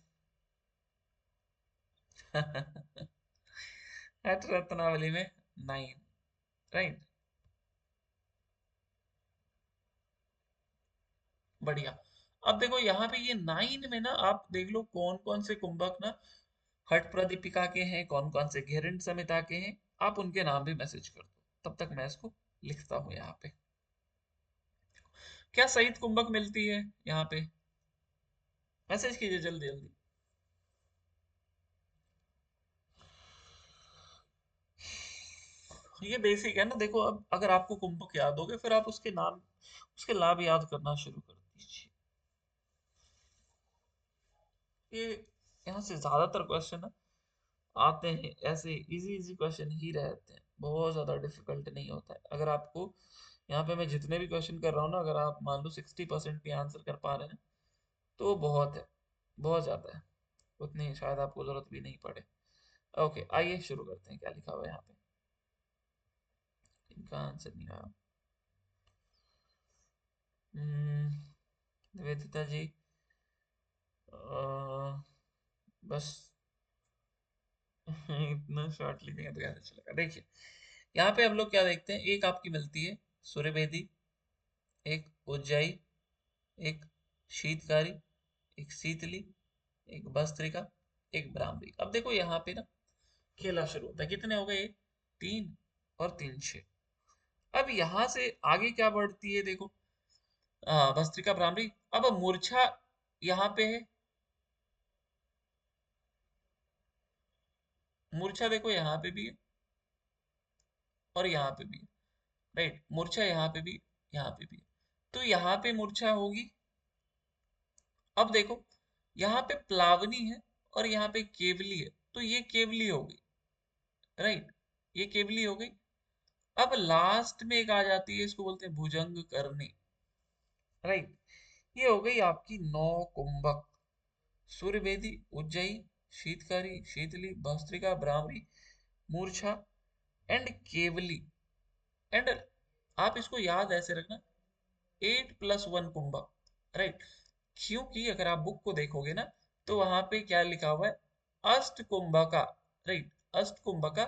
हट रत्नावली में 9। राइट, बढ़िया। अब देखो यहाँ पे ये 9 में ना आप देख लो कौन कौन से कुंभक ना हट प्रदीपिका के हैं, कौन कौन से घेरंड संहिता के हैं। आप उनके नाम भी मैसेज कर दो, तब तक मैं इसको लिखता हूँ यहाँ पे। क्या सहित कुंभक मिलती है यहाँ पे, मैसेज कीजिए जल्दी जल्दी। ये बेसिक है ना, देखो अब अगर आपको कुंभक याद हो गए फिर आप उसके नाम, उसके लाभ याद करना शुरू कर दीजिए। ये यहाँ से ज्यादातर क्वेश्चन आते हैं ऐसे इजी इजी क्वेश्चन ही रहते हैं, बहुत ज्यादा डिफिकल्ट नहीं होता है। अगर आपको यहाँ पे मैं जितने भी क्वेश्चन कर रहा हूँ ना, अगर आप मान लो 60% भी आंसर कर पा रहे हैं तो बहुत है, बहुत ज्यादा है। उतनी शायद आपको जरूरत भी नहीं पड़े। ओके, आइए शुरू करते हैं। क्या लिखा हुआ है यहाँ पे, इनका आंसर नहीं आया। निवेदिता जी, बस इतना शॉर्ट लिखेंगे तो कैसे चलेगा। देखिए यहाँ पे हम लोग क्या देखते हैं, एक आपकी मिलती है सूर्यवेदी, एक उज्जयी, एक शीतकारी, एक शीतली, एक भस्त्रिका, एक भ्रामरी। अब देखो यहाँ पे ना खेला शुरू होता है, कितने हो गए, 3 और 3 6। अब यहाँ से आगे क्या बढ़ती है देखो, भस्त्रिका, भ्रामरी। अब मूर्छा यहाँ पे है, मूर्छा देखो यहाँ पे भी है और यहाँ पे भी है। राइट, मूर्छा यहाँ पे भी, यहाँ पे भी है, तो यहाँ पे मूर्छा होगी। अब देखो यहाँ पे प्लावनी है और यहाँ पे केवली है, तो ये केवली हो गई। राइट, ये केवली हो गई। अब लास्ट में एक आ जाती है, इसको बोलते हैं भुजंग करनी। राइट, ये हो गई आपकी 9 कुंभक, सूर्यवेदी, उज्जयी, शीतकारी, शीतली, भस्त्रिका, भ्रामरी, मूर्छा एंड केवली। एंड आप इसको याद ऐसे रखना, 8+1 कुंभक। राइट, क्योंकि अगर आप बुक को देखोगे ना तो वहां पे क्या लिखा हुआ है, अष्ट कुंभका। राइट, अष्ट कुंभका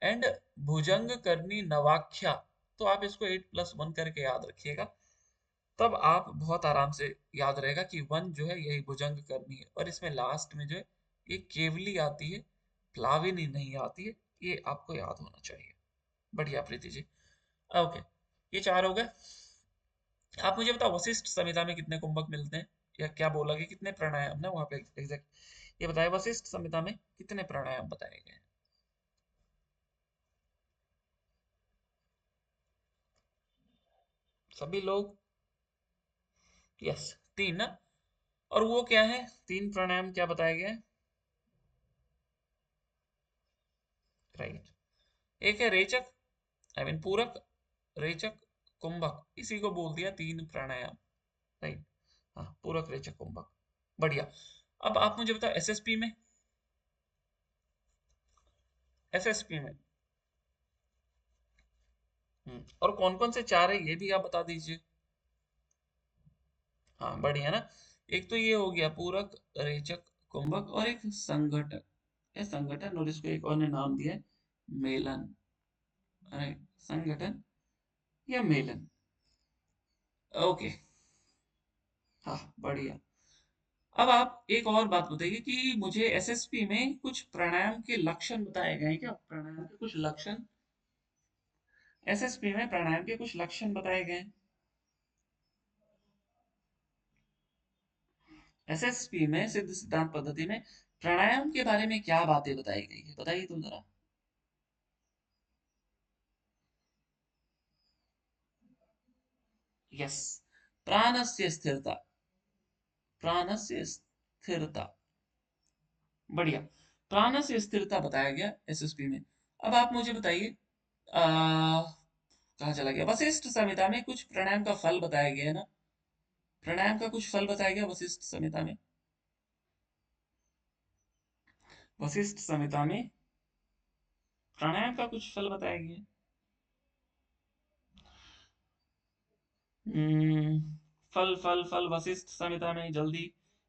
एंड भुजंग करनी नवाख्या। तो आप इसको 8+1 करके याद रखिएगा, तब आप बहुत आराम से याद रहेगा कि 1 जो है यही भुजंग करनी है, और इसमें लास्ट में जो है ये केवली आती है, प्लाविनी नहीं आती है। ये आपको याद होना चाहिए। बढ़िया प्रीति जी, ओके, ये 4 हो गए। आप मुझे बताओ वशिष्ठ संहिता में कितने कुंभक मिलते हैं, या क्या बोला कि कितने प्राणायाम ना वहां पे एग्जैक्ट ये बताया, वशिष्ठ संहिता में कितने प्राणायाम बताए गए हैं। सभी लोग, यस, 3 ना। और वो क्या है, 3 प्राणायाम क्या बताए गए हैं। राइट, एक है रेचक, आई मीन पूरक, रेचक, कुंभक, इसी को बोल दिया 3 प्राणायाम। राइट, हाँ, पूरक, रेचक, कुंभक। बढ़िया। अब आप मुझे बताओ एसएसपी में, एसएसपी में और कौन कौन से 4 है ये भी आप बता दीजिए। हाँ, बढ़िया ना। एक तो ये हो गया पूरक, रेचक, कुंभक, और एक संघटक। ये संगठन, और इसको एक और ने नाम दिया है मेलन। राइट, संगठन या मेलन। ओके, हाँ, बढ़िया। अब आप एक और बात बताइए कि मुझे एसएसपी में कुछ प्राणायाम के लक्षण बताए गए हैं क्या, प्राणायाम के कुछ लक्षण, एसएसपी में प्राणायाम के कुछ लक्षण बताए गए हैं। एसएसपी में सिद्ध सिद्धांत पद्धति में प्राणायाम के बारे में क्या बातें बताई गई है, बताइए तुम जरा। यस, प्राणस्य स्थिरता, प्राणस्य स्थिरता, बढ़िया, प्राणस्य स्थिरता बताया गया एसएसपी में। अब आप मुझे बताइए कहाँ चला गया, वशिष्ठ संहिता में कुछ प्राणायाम का फल बताया गया है ना, प्राणायाम का कुछ फल बताया गया वशिष्ठ संहिता में, वशिष्ठ संहिता में प्राणायाम का कुछ फल बताया गया। फल फल फल वशिष्ठ संहिता में, जल्दी,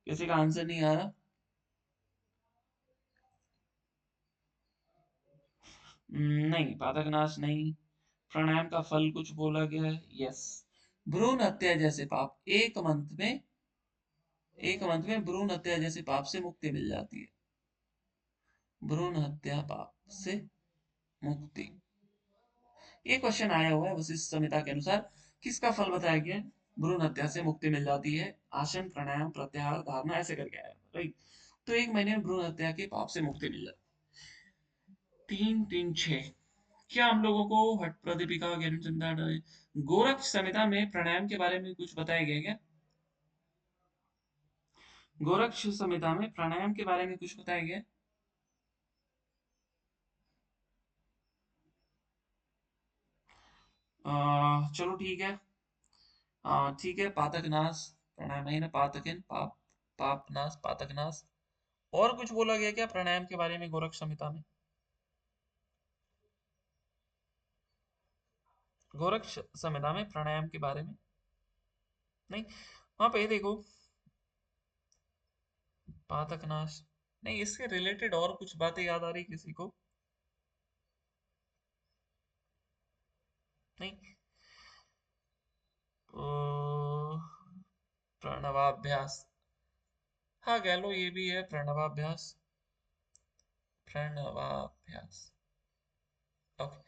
किसी का आंसर नहीं आ रहा। नहीं, पातकनाश नहीं, प्राणायाम का फल कुछ बोला गया है, यस, भ्रूण हत्या जैसे पाप, एक मंथ में भ्रूण हत्या जैसे पाप से मुक्ति मिल जाती है, भ्रूण हत्या पाप से मुक्ति। ये क्वेश्चन आया हुआ है वशिष्ठ संहिता के अनुसार, किसका फल बताया गया है, भ्रूण हत्या से मुक्ति मिल जाती है, आसन प्राणायाम प्रत्याहार धारणा ऐसे करके आया, राइट। तो एक महीने में भ्रूण हत्या के पाप से मुक्ति मिल जाती है। 3 3 6, क्या हम लोगों को हट प्रदीपिका ज्ञान संहिता गोरक्ष संहिता में प्राणायाम के बारे में कुछ बताया गया क्या, गोरक्ष संहिता में प्राणायाम के बारे में कुछ बताया गया। चलो ठीक है, ठीक है, पातकनाश प्राणायाम है ना, पातकिन पाप, पापनाश पातकनाश। और कुछ बोला गया क्या प्राणायाम के बारे में गोरक्ष संहिता में, गोरक्ष संहिता में प्राणायाम के बारे में नहीं, वहां पे देखो पातकनाश नहीं, इसके रिलेटेड और कुछ बातें याद आ रही किसी को, नहीं, प्रणवाभ्यास, हाँ कह लो ये भी है, प्रणवाभ्यास, प्रणवाभ्यास, ओके।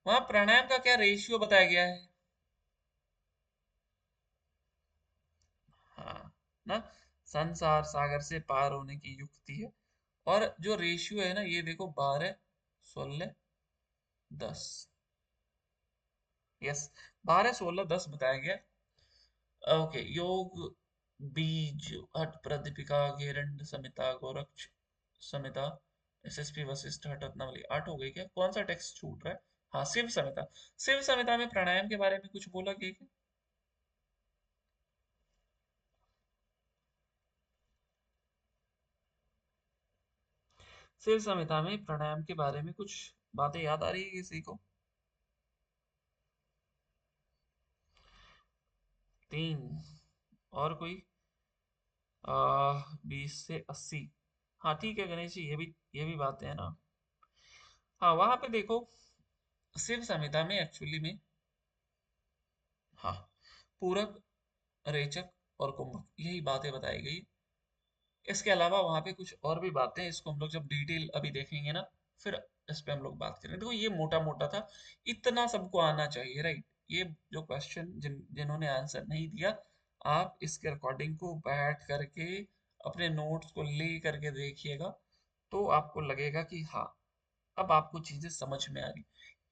वहां प्राणायाम का क्या रेशियो बताया गया है, हाँ ना, संसार सागर से पार होने की युक्ति है, और जो रेशियो है ना ये देखो 12 16 10, यस, 12 16 10 बताया गया। ओके, योग बीज हट प्रदीपिका गेरंड समिता गोरक्ष समिता एसएसपी वशिष्ठ हट रत्नावली, 8 हो गई क्या, कौन सा टेक्स्ट छूट रहा है, हाँ शिव समिता, शिव समिता में प्राणायाम के बारे में कुछ बोला गया क्या, शिव संहिता में प्राणायाम के बारे में कुछ बातें याद आ रही है किसी को। 3, और कोई, 20 से 80, हाँ ठीक है गणेश जी, ये भी बातें हैं ना। हाँ वहां पे देखो शिव संहिता में एक्चुअली में, हाँ, पूरक रेचक और कुंभक यही बातें बताई गई। इसके अलावा वहां पे कुछ और भी बातें, इसको हम लोग जब डिटेल अभी देखेंगे ना, फिर इस पे हम लोग बात करेंगे। देखो ये मोटा मोटा था, इतना सबको आना चाहिए, राइट। ये जो क्वेश्चन जिन्होंने आंसर नहीं दिया, आप इसके रिकॉर्डिंग को बैठ करके अपने नोट्स को ले करके देखिएगा, तो आपको लगेगा कि हाँ अब आपको चीजें समझ में आ रही।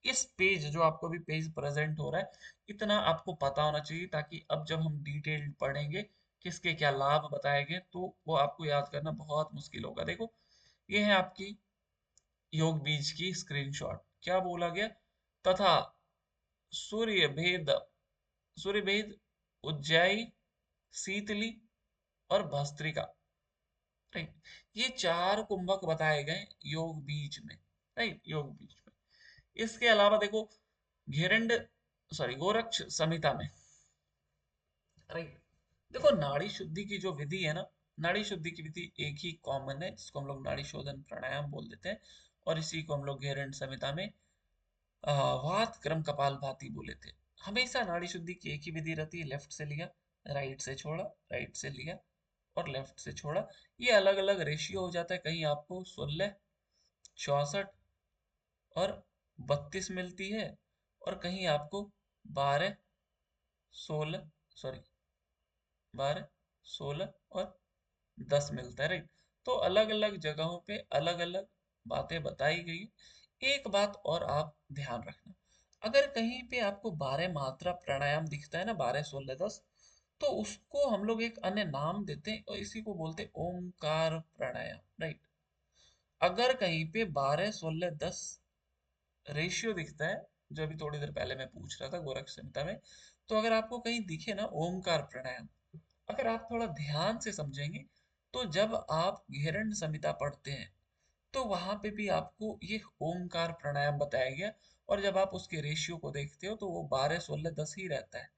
इस पेज जो आपको अभी पेज प्रेजेंट हो रहा है, इतना आपको पता होना चाहिए, ताकि अब जब हम डिटेल पढ़ेंगे किसके क्या लाभ बताए गए, तो वो आपको याद करना बहुत मुश्किल होगा। देखो ये है आपकी योग बीज की स्क्रीनशॉट, क्या बोला गया, तथा सूर्य भेद, सूर्य भेद, उज्जैई, शीतली और भस्त्रिका, राइट, ये 4 कुंभक बताए गए योग बीज में, राइट, योग बीज में। इसके अलावा देखो घेरंड, सॉरी गोरक्ष संहिता में, राइट, देखो नाड़ी शुद्धि की जो विधि है ना, नाड़ी शुद्धि की विधि एक ही कॉमन है, जिसको हम लोग नाड़ी शोधन प्राणायाम बोल देते हैं, और इसी को हम लोग घेरंड संहिता में वात क्रम कपाल भाती बोले थे। हमेशा नाड़ी शुद्धि की एक ही विधि रहती है, लेफ्ट से लिया, राइट से छोड़ा, राइट से लिया और लेफ्ट से छोड़ा। ये अलग अलग रेशियो हो जाता है, कहीं आपको 16 64 और 32 मिलती है, और कहीं आपको 12 16, सॉरी 12 16 और 10 मिलता है, राइट। तो अलग अलग जगहों पे अलग अलग बातें बताई गई है। एक बात और आप ध्यान रखना, अगर कहीं पे आपको 12 मात्रा प्राणायाम दिखता है ना, 12 16 10, तो उसको हम लोग एक अन्य नाम देते हैं और इसी को बोलते हैं ओमकार प्राणायाम, राइट। अगर कहीं पे 12 16 10 रेशियो दिखता है, जो अभी थोड़ी देर पहले मैं पूछ रहा था गोरख संहिता में, तो अगर आपको कहीं दिखे ना ओमकार प्राणायाम, अगर आप थोड़ा ध्यान से समझेंगे, तो जब आप घेरंड संहिता पढ़ते हैं तो वहां पे भी आपको ये ओमकार प्राणायाम बताया गया, और जब आप उसके रेशियो को देखते हो तो वो 12 16 10 ही रहता है।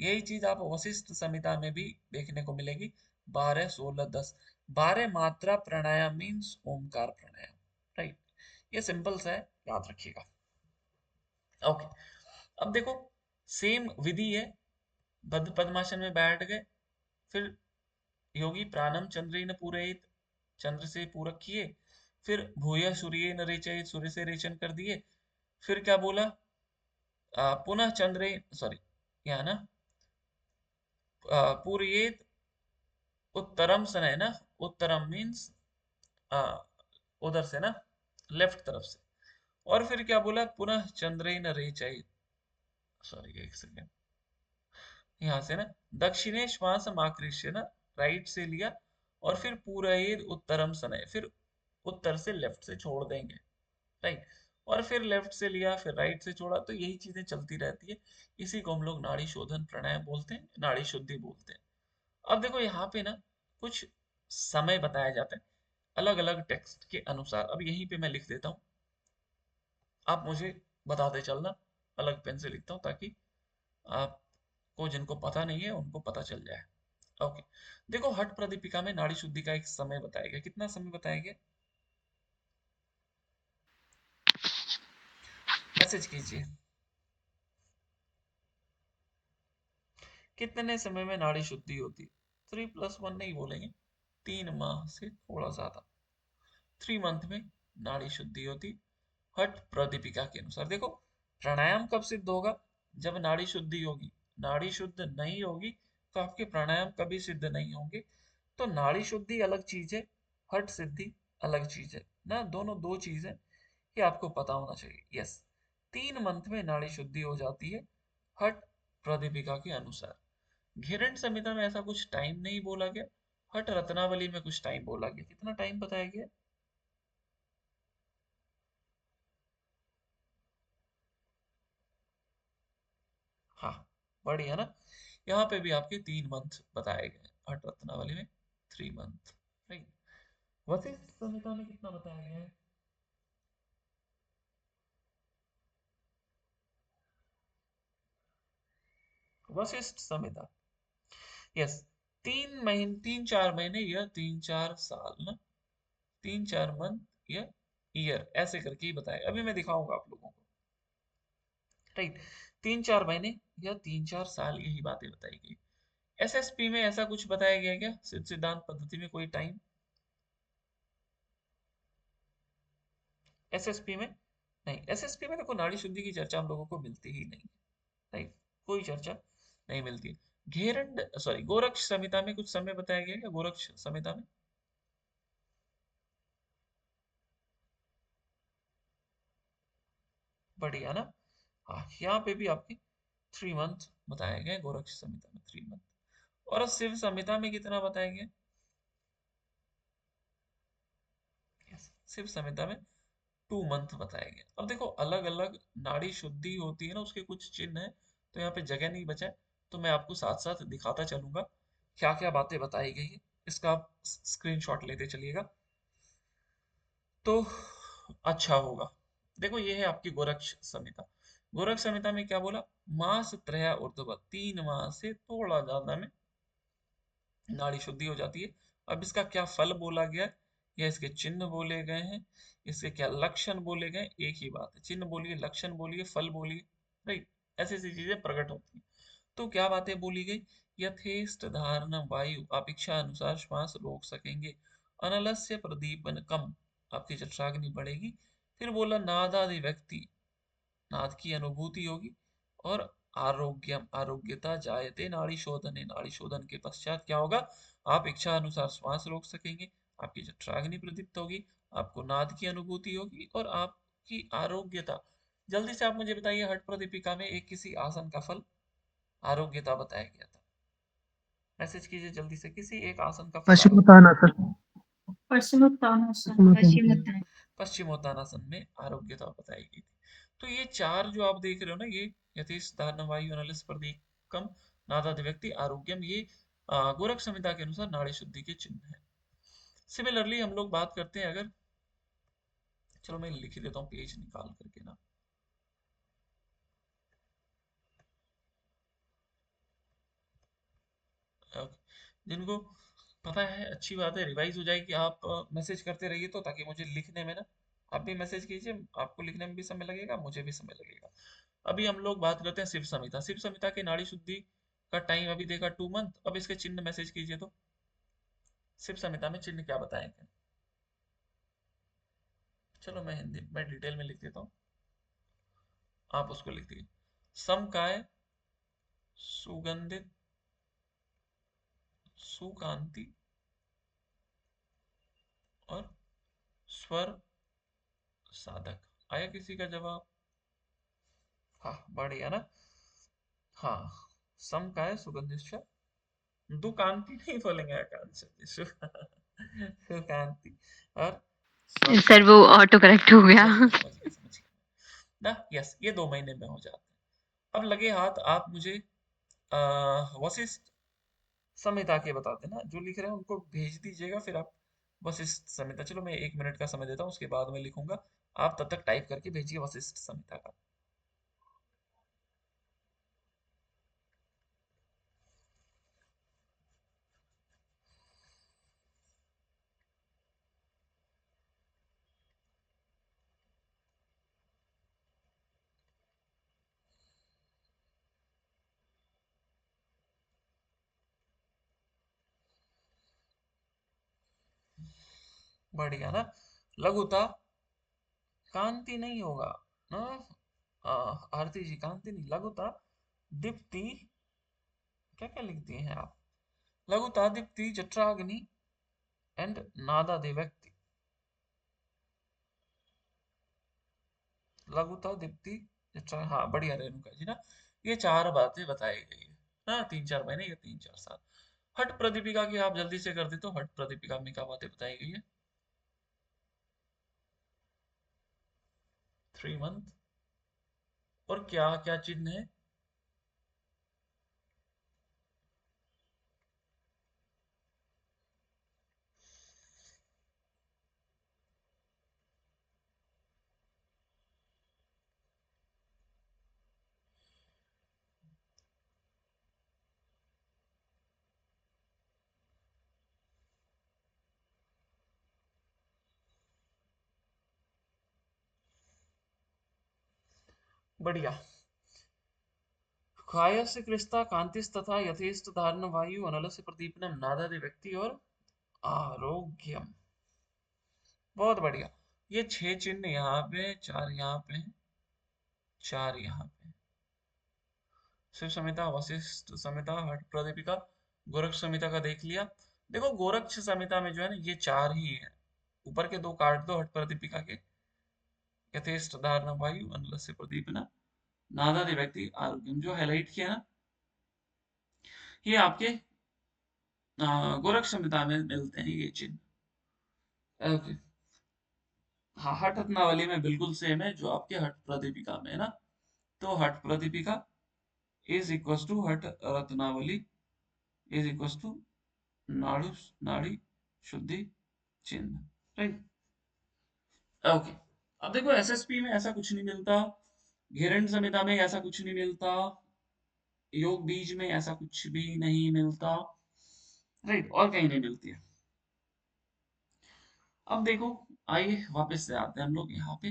यही चीज आप वशिष्ठ संहिता में भी देखने को मिलेगी, 12 16 10। 12 मात्रा प्राणायाम मीन्स ओमकार प्राणायाम, राइट। ये सिंपल सा है, याद रखिएगा। ओके, अब देखो सेम विधि है। बद्ध पद्मासन में बैठ गए, फिर योगी प्राणम चंद्रेन पूरयेत, चंद्र से पूरक किए, फिर भूय सूर्येन रेचयेत, सूर्य से रेचन कर दिए, फिर क्या बोला, पुनः चंद्रे, सॉरी यहाँ ना, पूरयेत उत्तरम सनय ना, उत्तरम मीन्स उधर से ना, लेफ्ट तरफ से, और फिर क्या बोला, पुनः चंद्रेन रेचयेत, सॉरी एक सेकेंड, यहाँ से ना दक्षिणे श्वास आकृष्य ना, राइट से लिया, और फिर पूरयेद उत्तरम सनय, फिर उत्तर से लेफ्ट से छोड़ देंगे, राइट। और फिर लेफ्ट से लिया, फिर राइट से छोड़ा, तो यही चीजें चलती रहती है। इसी को हम लोग नाड़ी शोधन प्राणायाम बोलते हैं, नाड़ी शुद्धि बोलते हैं। अब देखो यहाँ पे ना कुछ समय बताया जाता है अलग अलग टेक्स्ट के अनुसार। अब यहीं पे मैं लिख देता हूँ, आप मुझे बताते चलना, अलग पेन से लिखता हूँ ताकि आपको, जिनको पता नहीं है उनको पता चल जाए। ओके, देखो हठ प्रदीपिका में नाड़ी शुद्धि का एक समय बताया गया। कितना समय बताया गया, मैसेज कीजिए, कितने समय में नाड़ी शुद्धि होती? 3+1 नहीं बोलेंगे, 3 माह से थोड़ा ज्यादा, 3 मंथ में नाड़ी शुद्धि होती हठ प्रदीपिका के अनुसार। देखो प्राणायाम कब सिद्ध होगा, जब नाड़ी शुद्धि होगी। नाड़ी शुद्ध नहीं होगी तो आपके प्राणायाम कभी सिद्ध नहीं होंगे। तो नाड़ी शुद्धि अलग चीज है, हठ सिद्धि अलग चीज है ना, दोनों दो चीज है, ये आपको पता होना चाहिए। यस, 3 मंथ में नाड़ी शुद्धि हो जाती है हठ प्रदीपिका के अनुसार। घेरंड संहिता में ऐसा कुछ टाइम नहीं बोला गया, हठ रत्नावली में कुछ टाइम बोला गया। कितना टाइम बताया गया? हाँ, बढ़िया ना। यहाँ पे भी आपके 3 मंथ बताए गए, हठ रत्नावली में 3 मंथ, राइट। वशिष्ठ संहिता में कितना बताया गया है? वशिष्ठ संहिता, यस, 3 महीने, 3 4 महीने या 3 4 साल ना, 3 4 मंथ या ईयर, ऐसे करके ही बताया। अभी मैं दिखाऊंगा आप लोगों को, राइट। 3 4 महीने या 3 4 साल, यही बातें बताई गई। एसएसपी में ऐसा कुछ बताया गया क्या, सिद्ध सिद्धांत पद्धति में कोई टाइम? एसएसपी में नहीं, एसएसपी में देखो नाड़ी शुद्धि की चर्चा हम लोगों को मिलती ही नहीं, राइट, कोई चर्चा नहीं मिलती। घेरंड, सॉरी, गोरक्ष संहिता में कुछ समय बताया गया क्या, गोरक्ष संहिता में? बढ़िया ना। हाँ, यहाँ पे भी आपके 3 मंथ बताए गए, गोरक्ष संहिता में 3 मंथ। और शिव संहिता में कितना बताया गया? शिव संहिता में 2 मंथ बताया गया। अब देखो अलग अलग नाड़ी शुद्धि होती है ना, उसके कुछ चिन्ह है, तो यहाँ पे जगह नहीं बचा है, तो मैं आपको साथ साथ दिखाता चलूंगा क्या क्या बातें बताई गई है। इसका आप स्क्रीनशॉट लेते चलिएगा तो अच्छा होगा। देखो ये है आपकी गोरक्ष संहिता। गोरक्ष संहिता में क्या बोला, मास त्रय ऊर्ध्व, 3 माह से थोड़ा ज्यादा में नाड़ी शुद्धि हो जाती है। अब इसका क्या फल बोला गया या इसके चिन्ह बोले गए हैं, इसके क्या लक्षण बोले गए, एक ही बात है, चिन्ह बोलिए, लक्षण बोलिए, फल बोलिए, राइट। ऐसी ऐसी चीजें प्रकट होती हैं। तो क्या बातें बोली गई, यथेष्ट धारण वायु, आप इच्छा अनुसार श्वास रोक सकेंगे, अनलस्य प्रदीपन कम, आपकी जठराग्नि बढ़ेगी। फिर बोला नादादि व्यक्ति, नाद की अनुभूति होगी, और आरोग्यम आरोग्यता जायते नाड़ी शोधने, नाड़ी शोधन के पश्चात क्या होगा, आप इच्छा अनुसार श्वास रोक सकेंगे, आपकी जठराग्नि प्रदीप्त होगी, आपको नाद की अनुभूति होगी और आपकी आरोग्यता। जल्दी से आप मुझे बताइए, हठ प्रदीपिका में एक किसी आसन का फल आरोग्यता बताया गया था। मैसेज कीजिए जल्दी से, किसी एक आसन का फल पश्चिमोत्तानासन। पश्चिमोत्तानासन। पश्चिमोत्तान। पश्चिमोत्तानासन में आरोग्यता बताई गई थी। तो ये चार जो आप देख रहे हो ना, ये यथेष्ट धारण वायु अनलस प्रदीपकम नादादिव्यक्ति आरोग्यम, ये गोरख संहिता के अनुसार नाड़ी शुद्धि के चिन्ह है। सिमिलरली हम लोग बात करते हैं, अगर चलो मैं लिख देता हूँ पेज निकाल करके ना, जिनको पता है अच्छी बात है, रिवाइज हो जाएगी। आप मैसेज करते रहिए तो, ताकि मुझे लिखने में ना, आप भी मैसेज कीजिए, आपको लिखने में भी समय लगेगा, मुझे भी समय लगेगा। अभी हम लोग बात करते हैं शिव संहिता। शिव संहिता के नाड़ी शुद्धि का टाइम अभी देखा 2 मंथ। अब इसके चिन्ह मैसेज कीजिए तो, शिव संहिता में चिन्ह क्या बताएंगे। चलो मैं हिंदी में डिटेल में लिख देता हूँ, आप उसको लिख दीजिए। समकाय, सुगंधित, सुकांति और स्वर साधक। आया किसी का जवाब? हाँ बढ़िया ना। हाँ, समकाय सुगंधित, दुकांति नहीं बोलेंगे आकांक्षा जी, सुकांति और सर वो ऑटो करेक्ट हो गया। समझ गया ना। यस, ये 2 महीने में हो जाते हैं। अब लगे हाथ, आप मुझे वशिष्ठ संहिता के बता देना, जो लिख रहे हैं उनको भेज दीजिएगा, फिर आप वशिष्ठ संहिता। चलो मैं 1 मिनट का समय देता हूँ, उसके बाद में लिखूंगा, आप तब तक टाइप करके भेजिए वशिष्ठ संहिता का। बढ़िया ना। लघुता, कांति नहीं होगा ना, आरती जी कांति नहीं, लघुता, दीप्ति, क्या क्या लिखती हैं आप, लघुता, दीप्ति, जठराग्नि एंड नादादिव्यक्ति। लघुता, दीप्ति, जठरा, हाँ बढ़िया रेणुका जी ना। ये 4 बातें बताई गई है ना, 3-4 महीने या 3-4 साल। हट प्रदीपिका की आप जल्दी से कर दे तो, हट प्रदीपिका में क्या बातें बताई गई है। 3 मंथ और क्या क्या चिन्ह है। बढ़िया। कायस्य कृष्ता कांतिस तथा यथेष्ट धारण वायु अनलस्य प्रदीपनम नादादि व्यक्ति और आरोग्यम। बहुत बढ़िया। ये 6 चिन्ह यहाँ पे, 4 यहाँ पे, 4 यहाँ पे। शिव संहिता, वशिष्ठ संहिता, हठ प्रदीपिका, गोरक्ष संहिता का देख लिया। देखो गोरक्ष संहिता में जो है ना, ये 4 ही है। ऊपर के 2 काट दो हठ प्रदीपिका के, यथेष्ट धारण वायु अनलस्य प्रदीपना नादादि व्यक्ति आरोग्यम, जो हाईलाइट किया ना, ये आपके गोरक्ष संहिता में मिलते हैं ये चिन्ह। ओके। हाँ, हठ रत्नावली में बिल्कुल सेम है जो आपके हठ प्रदीपिका में है ना। तो हठ प्रदीपिका इज इक्वल टू हठ रत्नावली इज इक्वल टू नाड़ु नाड़ी शुद्धि चिन्ह, राइट। ओके। अब देखो एसएसपी में ऐसा कुछ नहीं मिलता, घेरन संहिता में ऐसा कुछ नहीं मिलता, योग बीज में ऐसा कुछ भी नहीं मिलता, राइट, और कहीं नहीं मिलती है। अब देखो, आइए वापस से आते हैं, हम लोग यहाँ पे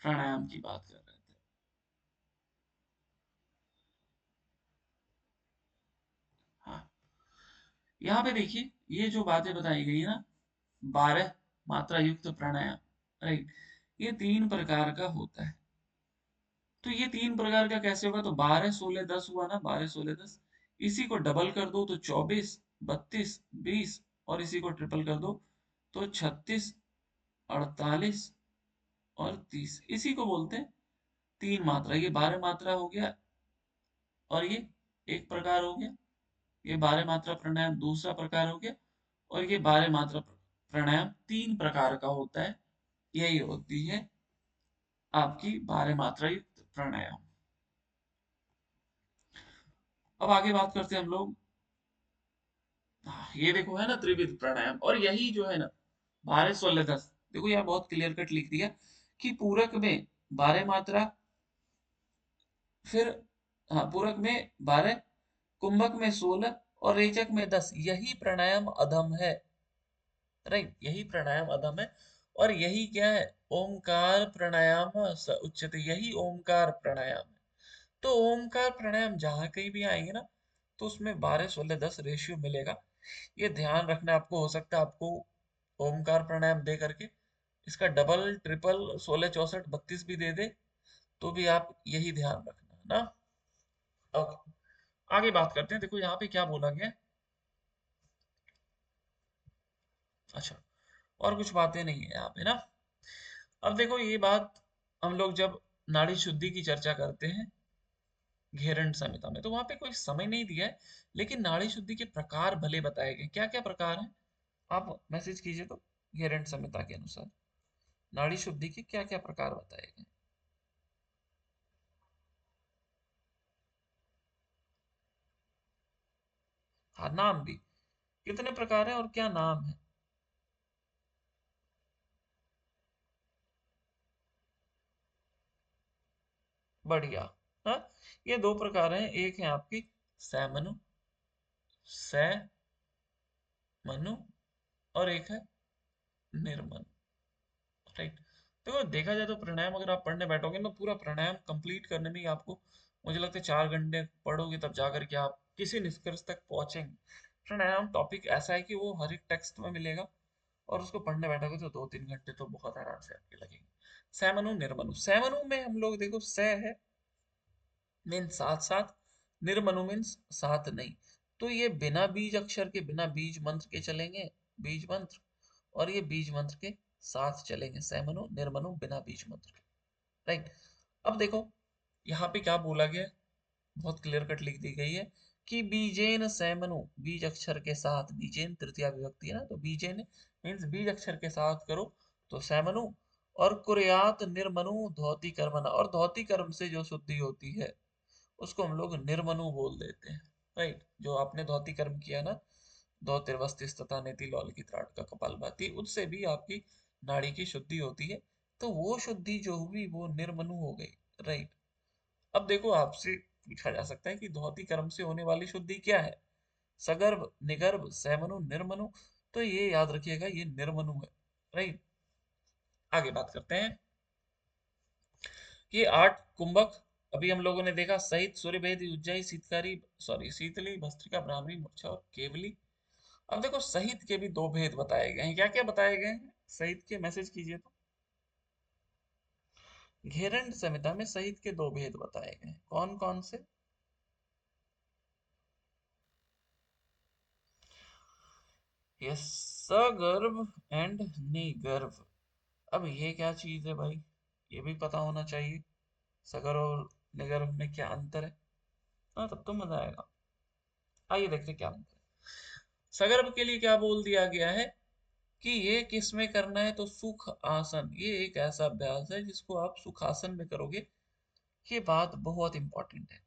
प्राणायाम की बात कर रहे थे। हाँ, यहाँ पे देखिए, ये जो बातें बताई गई है ना, 12 मात्रा युक्त प्राणायाम, राइट, ये 3 प्रकार का होता है। तो ये 3 प्रकार का कैसे होगा? तो 12 16 10 हुआ ना, 12 16 10, इसी को डबल कर दो तो 24 32 20, और इसी को ट्रिपल कर दो तो 36 48 और 30। इसी को बोलते हैं 3 मात्रा। ये 12 मात्रा हो गया, और ये एक प्रकार हो गया। ये 12 मात्रा प्राणायाम दूसरा प्रकार हो गया, और ये 12 मात्रा प्राणायाम 3 प्रकार का होता है। यही होती है आपकी 12 मात्रा युक्त प्राणायाम। अब आगे बात करते हैं हम लोग। ये देखो है ना त्रिविध प्राणायाम, और यही जो है ना 12 16 10, देखो यार बहुत क्लियर कट लिख दिया कि पूरक में 12 मात्रा, फिर हाँ पूरक में 12, कुंभक में 16 और रेचक में 10, यही प्राणायाम अधम है। राइट, यही प्राणायाम अधम है। और यही क्या है? ओमकार प्राणायाम स उच्यते, यही ओमकार प्राणायाम है। तो ओमकार प्राणायाम जहां कहीं भी आएंगे ना, तो उसमें 12 16 10 रेशियो मिलेगा। ये ध्यान रखना आपको। हो सकता है आपको ओमकार प्राणायाम दे करके इसका डबल ट्रिपल 16 64 32 भी दे दे, तो भी आप यही ध्यान रखना है ना। ओके, आगे बात करते हैं। देखो यहाँ पे क्या बोला गया है। अच्छा, और कुछ बातें नहीं है यहाँ पे ना। अब देखो ये बात, हम लोग जब नाड़ी शुद्धि की चर्चा करते हैं घेरंड संहिता में, तो वहां पे कोई समय नहीं दिया है, लेकिन नाड़ी शुद्धि के प्रकार भले बताए गए। क्या क्या प्रकार हैं? आप मैसेज कीजिए तो। घेरंड संहिता के अनुसार नाड़ी शुद्धि के क्या क्या प्रकार बताए गए? हाँ, नाम भी। कितने प्रकार हैं और क्या नाम है? बढ़िया। हाँ, ये 2 प्रकार हैं। एक है आपकी सैमनु, सैमनु, और एक है निर्मल। राइट। देखो देखा जाए तो प्राणायाम अगर आप पढ़ने बैठोगे ना, पूरा प्राणायाम कंप्लीट करने में ही आपको, मुझे लगता है 4 घंटे पढ़ोगे तब जाकर के आप किसी निष्कर्ष तक पहुंचेंगे। प्राणायाम टॉपिक ऐसा है कि वो हर एक टेक्स्ट में मिलेगा, और उसको पढ़ने बैठोगे तो 2 3 घंटे तो बहुत आराम से आपके लगेंगे। सैमनु निर्मनु, सैमनु में हम लोग देखो स है मीन्स साथ साथ, निर्मनु मीन्स साथ नहीं। तो ये बिना बीज अक्षर के, बिना बीज मंत्र के चलेंगे, बीज मंत्र, और ये बीज मंत्र के साथ चलेंगे। सैमनु निर्मनु बिना बीज मंत्र के। राइट। अब देखो यहाँ पे क्या बोला गया है, बहुत क्लियर कट लिख दी गई है कि बीजेन सैमनु, बीज अक्षर के साथ, बीजेन तृतीया विभक्ति है ना, तो बीजेन मीन्स बीज अक्षर के साथ करो तो सैमनु, और कुर्यात निर्मनु धौति कर्मना, और धौति कर्म से जो शुद्धि होती है उसको हम लोग निर्मनु बोल देते हैं। राइट, जो आपने धौति कर्म किया ना, दो तिर्वस्तिस तथा नेति लौल की त्राट का कपालभाति, उससे भी आपकी नाड़ी की शुद्धि होती है। तो वो शुद्धि जो हुई वो निर्मनु हो गई। राइट। अब देखो आपसे पूछा जा सकता है कि धौति कर्म से होने वाली शुद्धि क्या है? सगर्भ, निगर्भ, सैमनु, निर्मनु। तो ये याद रखिएगा, ये निर्मनु है। राइट। आगे बात करते हैं। ये 8 कुंभक अभी हम लोगों ने देखा, सहित, सूर्यभेद, उज्जयी, शीतकारी, सॉरी शीतली, भस्त्रिका, ब्राह्मणी, मूर्छा और केवली। अब देखो सहित के भी 2 भेद बताए गए हैं। क्या क्या बताए गए हैं सहित के? मैसेज कीजिए तो। घेरंड संहिता में सहित के 2 भेद बताए गए हैं। कौन कौन से? यस, सगर्भ एंड निगर्भ। अब ये क्या चीज है भाई? ये भी पता होना चाहिए। सगर और निगर्भ में क्या अंतर है? हाँ, तब तो मजा आएगा। आइए देखते हैं क्या अंतर है। सगर्भ के लिए क्या बोल दिया गया है कि ये किस में करना है? तो सुख आसन। ये एक ऐसा अभ्यास है जिसको आप सुखासन में करोगे। ये बात बहुत इंपॉर्टेंट है।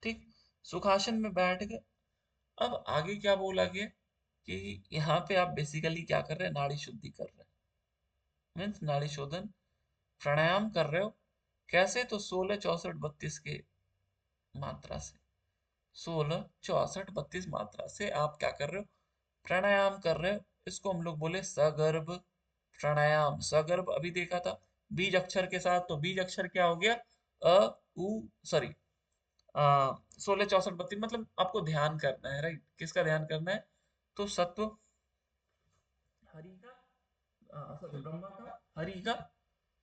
ठीक, सुखासन में बैठ गए। अब आगे क्या बोला गया कि यहाँ पे आप बेसिकली क्या कर रहे हैं? नाड़ी शुद्धि कर रहे हैं, मीन्स नाड़ी शोधन प्राणायाम कर रहे हो। कैसे? तो 16 64 32 के मात्रा से, 16 64 32 मात्रा से आप क्या कर रहे हो? प्राणायाम कर रहे हो। इसको हम लोग बोले सगर्भ प्राणायाम। सगर्भ अभी देखा था बीज अक्षर के साथ, तो बीज अक्षर क्या हो गया? अ उ सॉरी 16 64 32, मतलब आपको ध्यान करना है। राइट, किसका ध्यान करना है? तो सत्व हरि का, सॉरी ब्रह्मा का, हरि का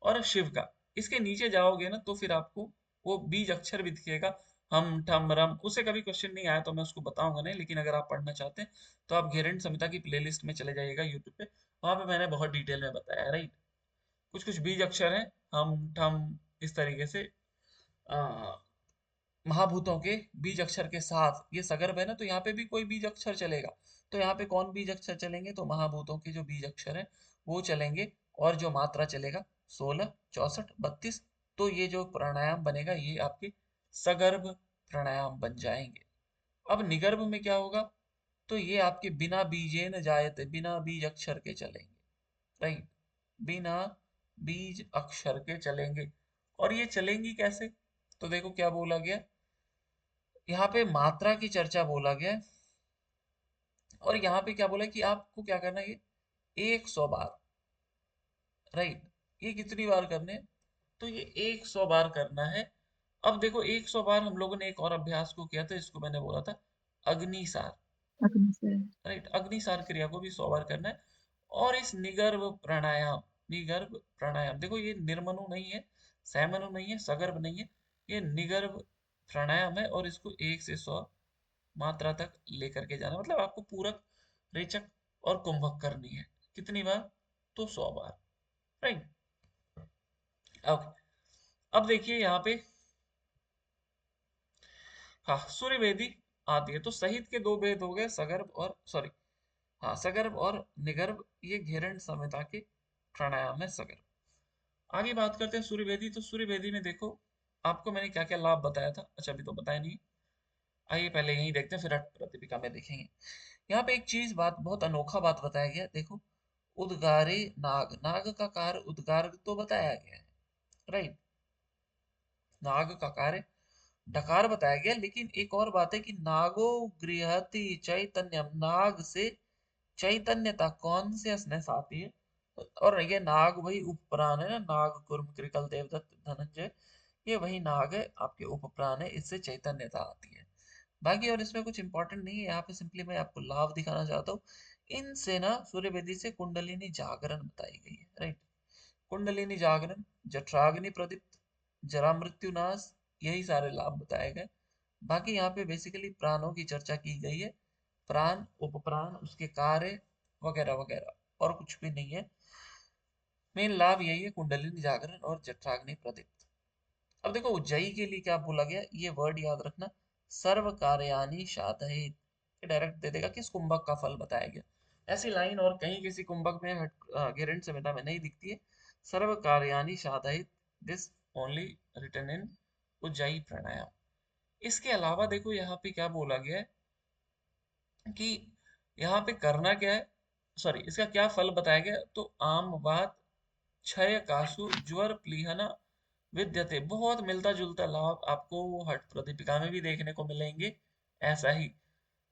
और शिव का। इसके नीचे जाओगे ना तो फिर आपको वो बीज अक्षर भी दिखेगा, हम ठम रम। उससे कभी क्वेश्चन नहीं आया तो मैं उसको बताऊंगा नहीं, लेकिन अगर आप पढ़ना चाहते हैं तो आप घेरंड संहिता की प्लेलिस्ट में चले जाइएगा यूट्यूब पे, वहां पे मैंने बहुत डिटेल में बताया है, राइट। कुछ कुछ बीज अक्षर हैं, हम ठम, इस तरीके से आ, महाभूतों के बीज अक्षर के साथ, ये सगर्भ है ना, तो यहाँ पे भी कोई बीज अक्षर चलेगा। तो यहाँ पे कौन बीज अक्षर चलेंगे, तो महाभूतों के जो बीज अक्षर हैं वो चलेंगे, और जो मात्रा चलेगा 16, 64, 32। तो ये जो प्राणायाम बनेगा ये आपके सगर्भ प्राणायाम बन जाएंगे। अब निगर्भ में क्या होगा, तो ये आपके बिना बीजेन जायते, बिना बीज अक्षर के चलेंगे, राइट, बिना बीज अक्षर के चलेंगे। और ये चलेंगी कैसे, तो देखो क्या बोला गया, यहाँ पे मात्रा की चर्चा बोला गया है, और यहाँ पे क्या बोला है कि आपको क्या करना है, ये 100 बार, राइट। ये कितनी बार करने हैं, तो ये 100 बार करना है। अब देखो 100 बार हम लोगों ने एक और अभ्यास को किया था, इसको मैंने बोला था अग्निसार, राइट। अग्निसार क्रिया को भी 100 बार करना है। और इस निगर्भ प्राणायाम, निगर्भ प्राणायाम, देखो ये निर्मनु नहीं है, सैमनु नहीं है, सगर्भ नहीं है, ये निगर्भ प्राणायाम है, और इसको 1 से 100 मात्रा तक लेकर के जाना, मतलब आपको पूरक, रेचक और कुंभक करनी है। कितनी बार, तो 100 बार, राइट। ओके, अब देखिए यहाँ पे, हाँ, सूर्य वेदी आती है, तो सहित के दो भेद हो गए, सगर्भ और, सॉरी, हाँ, सगर्भ और निगर्भ, ये घेरंड संहिता के प्राणायाम है सगर्भ। आगे बात करते हैं सूर्य वेदी। तो सूर्य वेदी में देखो आपको मैंने क्या क्या लाभ बताया था, अच्छा अभी तो बताया नहीं, आइए पहले यही देखते हैं, फिर प्रतिपिका में देखेंगे। यहाँ पे एक चीज, बात, बहुत अनोखा बात बताया गया, देखो, उद्गारे नाग, नाग का कार्य उद्गार तो बताया गया है, राइट, नाग का कार्य डकार बताया गया, लेकिन एक और बात है कि नागो गृहति चैतन्यम, नाग से चैतन्यता कौन से स्नेह से आती है, और ये नाग वही उपप्राण है ना, नाग कुर्म कृकल देवदत्त धनंजय, ये वही नाग है, आपके उपप्राण है, इससे चैतन्यता आती है। बाकी और इसमें कुछ इंपॉर्टेंट नहीं है, यहाँ पे सिंपली मैं आपको लाभ दिखाना चाहता हूँ। इनसे ना सूर्य वेदी से कुंडलिनी जागरण बताई गई है, राइट। कुंडलिनी जागरण, जठराग्नि प्रदीप्त, जरा मृत्यु नाश, यही सारे लाभ बताए गए। बाकी यहाँ पे बेसिकली प्राणों की चर्चा की गई है, प्राण, उपप्राण, उसके कार्य वगैरह वगैरह, और कुछ भी नहीं है। मेन लाभ यही है, कुंडलिनी जागरण और जठराग्नि प्रदीप्त। अब देखो उज्जयी के लिए क्या बोला गया, ये वर्ड याद रखना, सर्व कार्यानि साधयेत्, ये डायरेक्ट दे देगा किस कुंभक का फल बताया गया। ऐसी लाइन और कहीं किसी कुंभक में घेरंड संहिता में नहीं दिखती है। सर्व कार्यानि साधयेत्, this only written in Ujjayi pranayama. इसके अलावा देखो यहाँ पे क्या बोला गया है कि यहाँ पे करना क्या है, सॉरी, इसका क्या फल बताया गया, तो आम वात क्षय कासु ज्वर प्लीहना विद्यते, बहुत मिलता जुलता लाभ आपको वो हठ प्रदीपिका में भी देखने को मिलेंगे, ऐसा ही।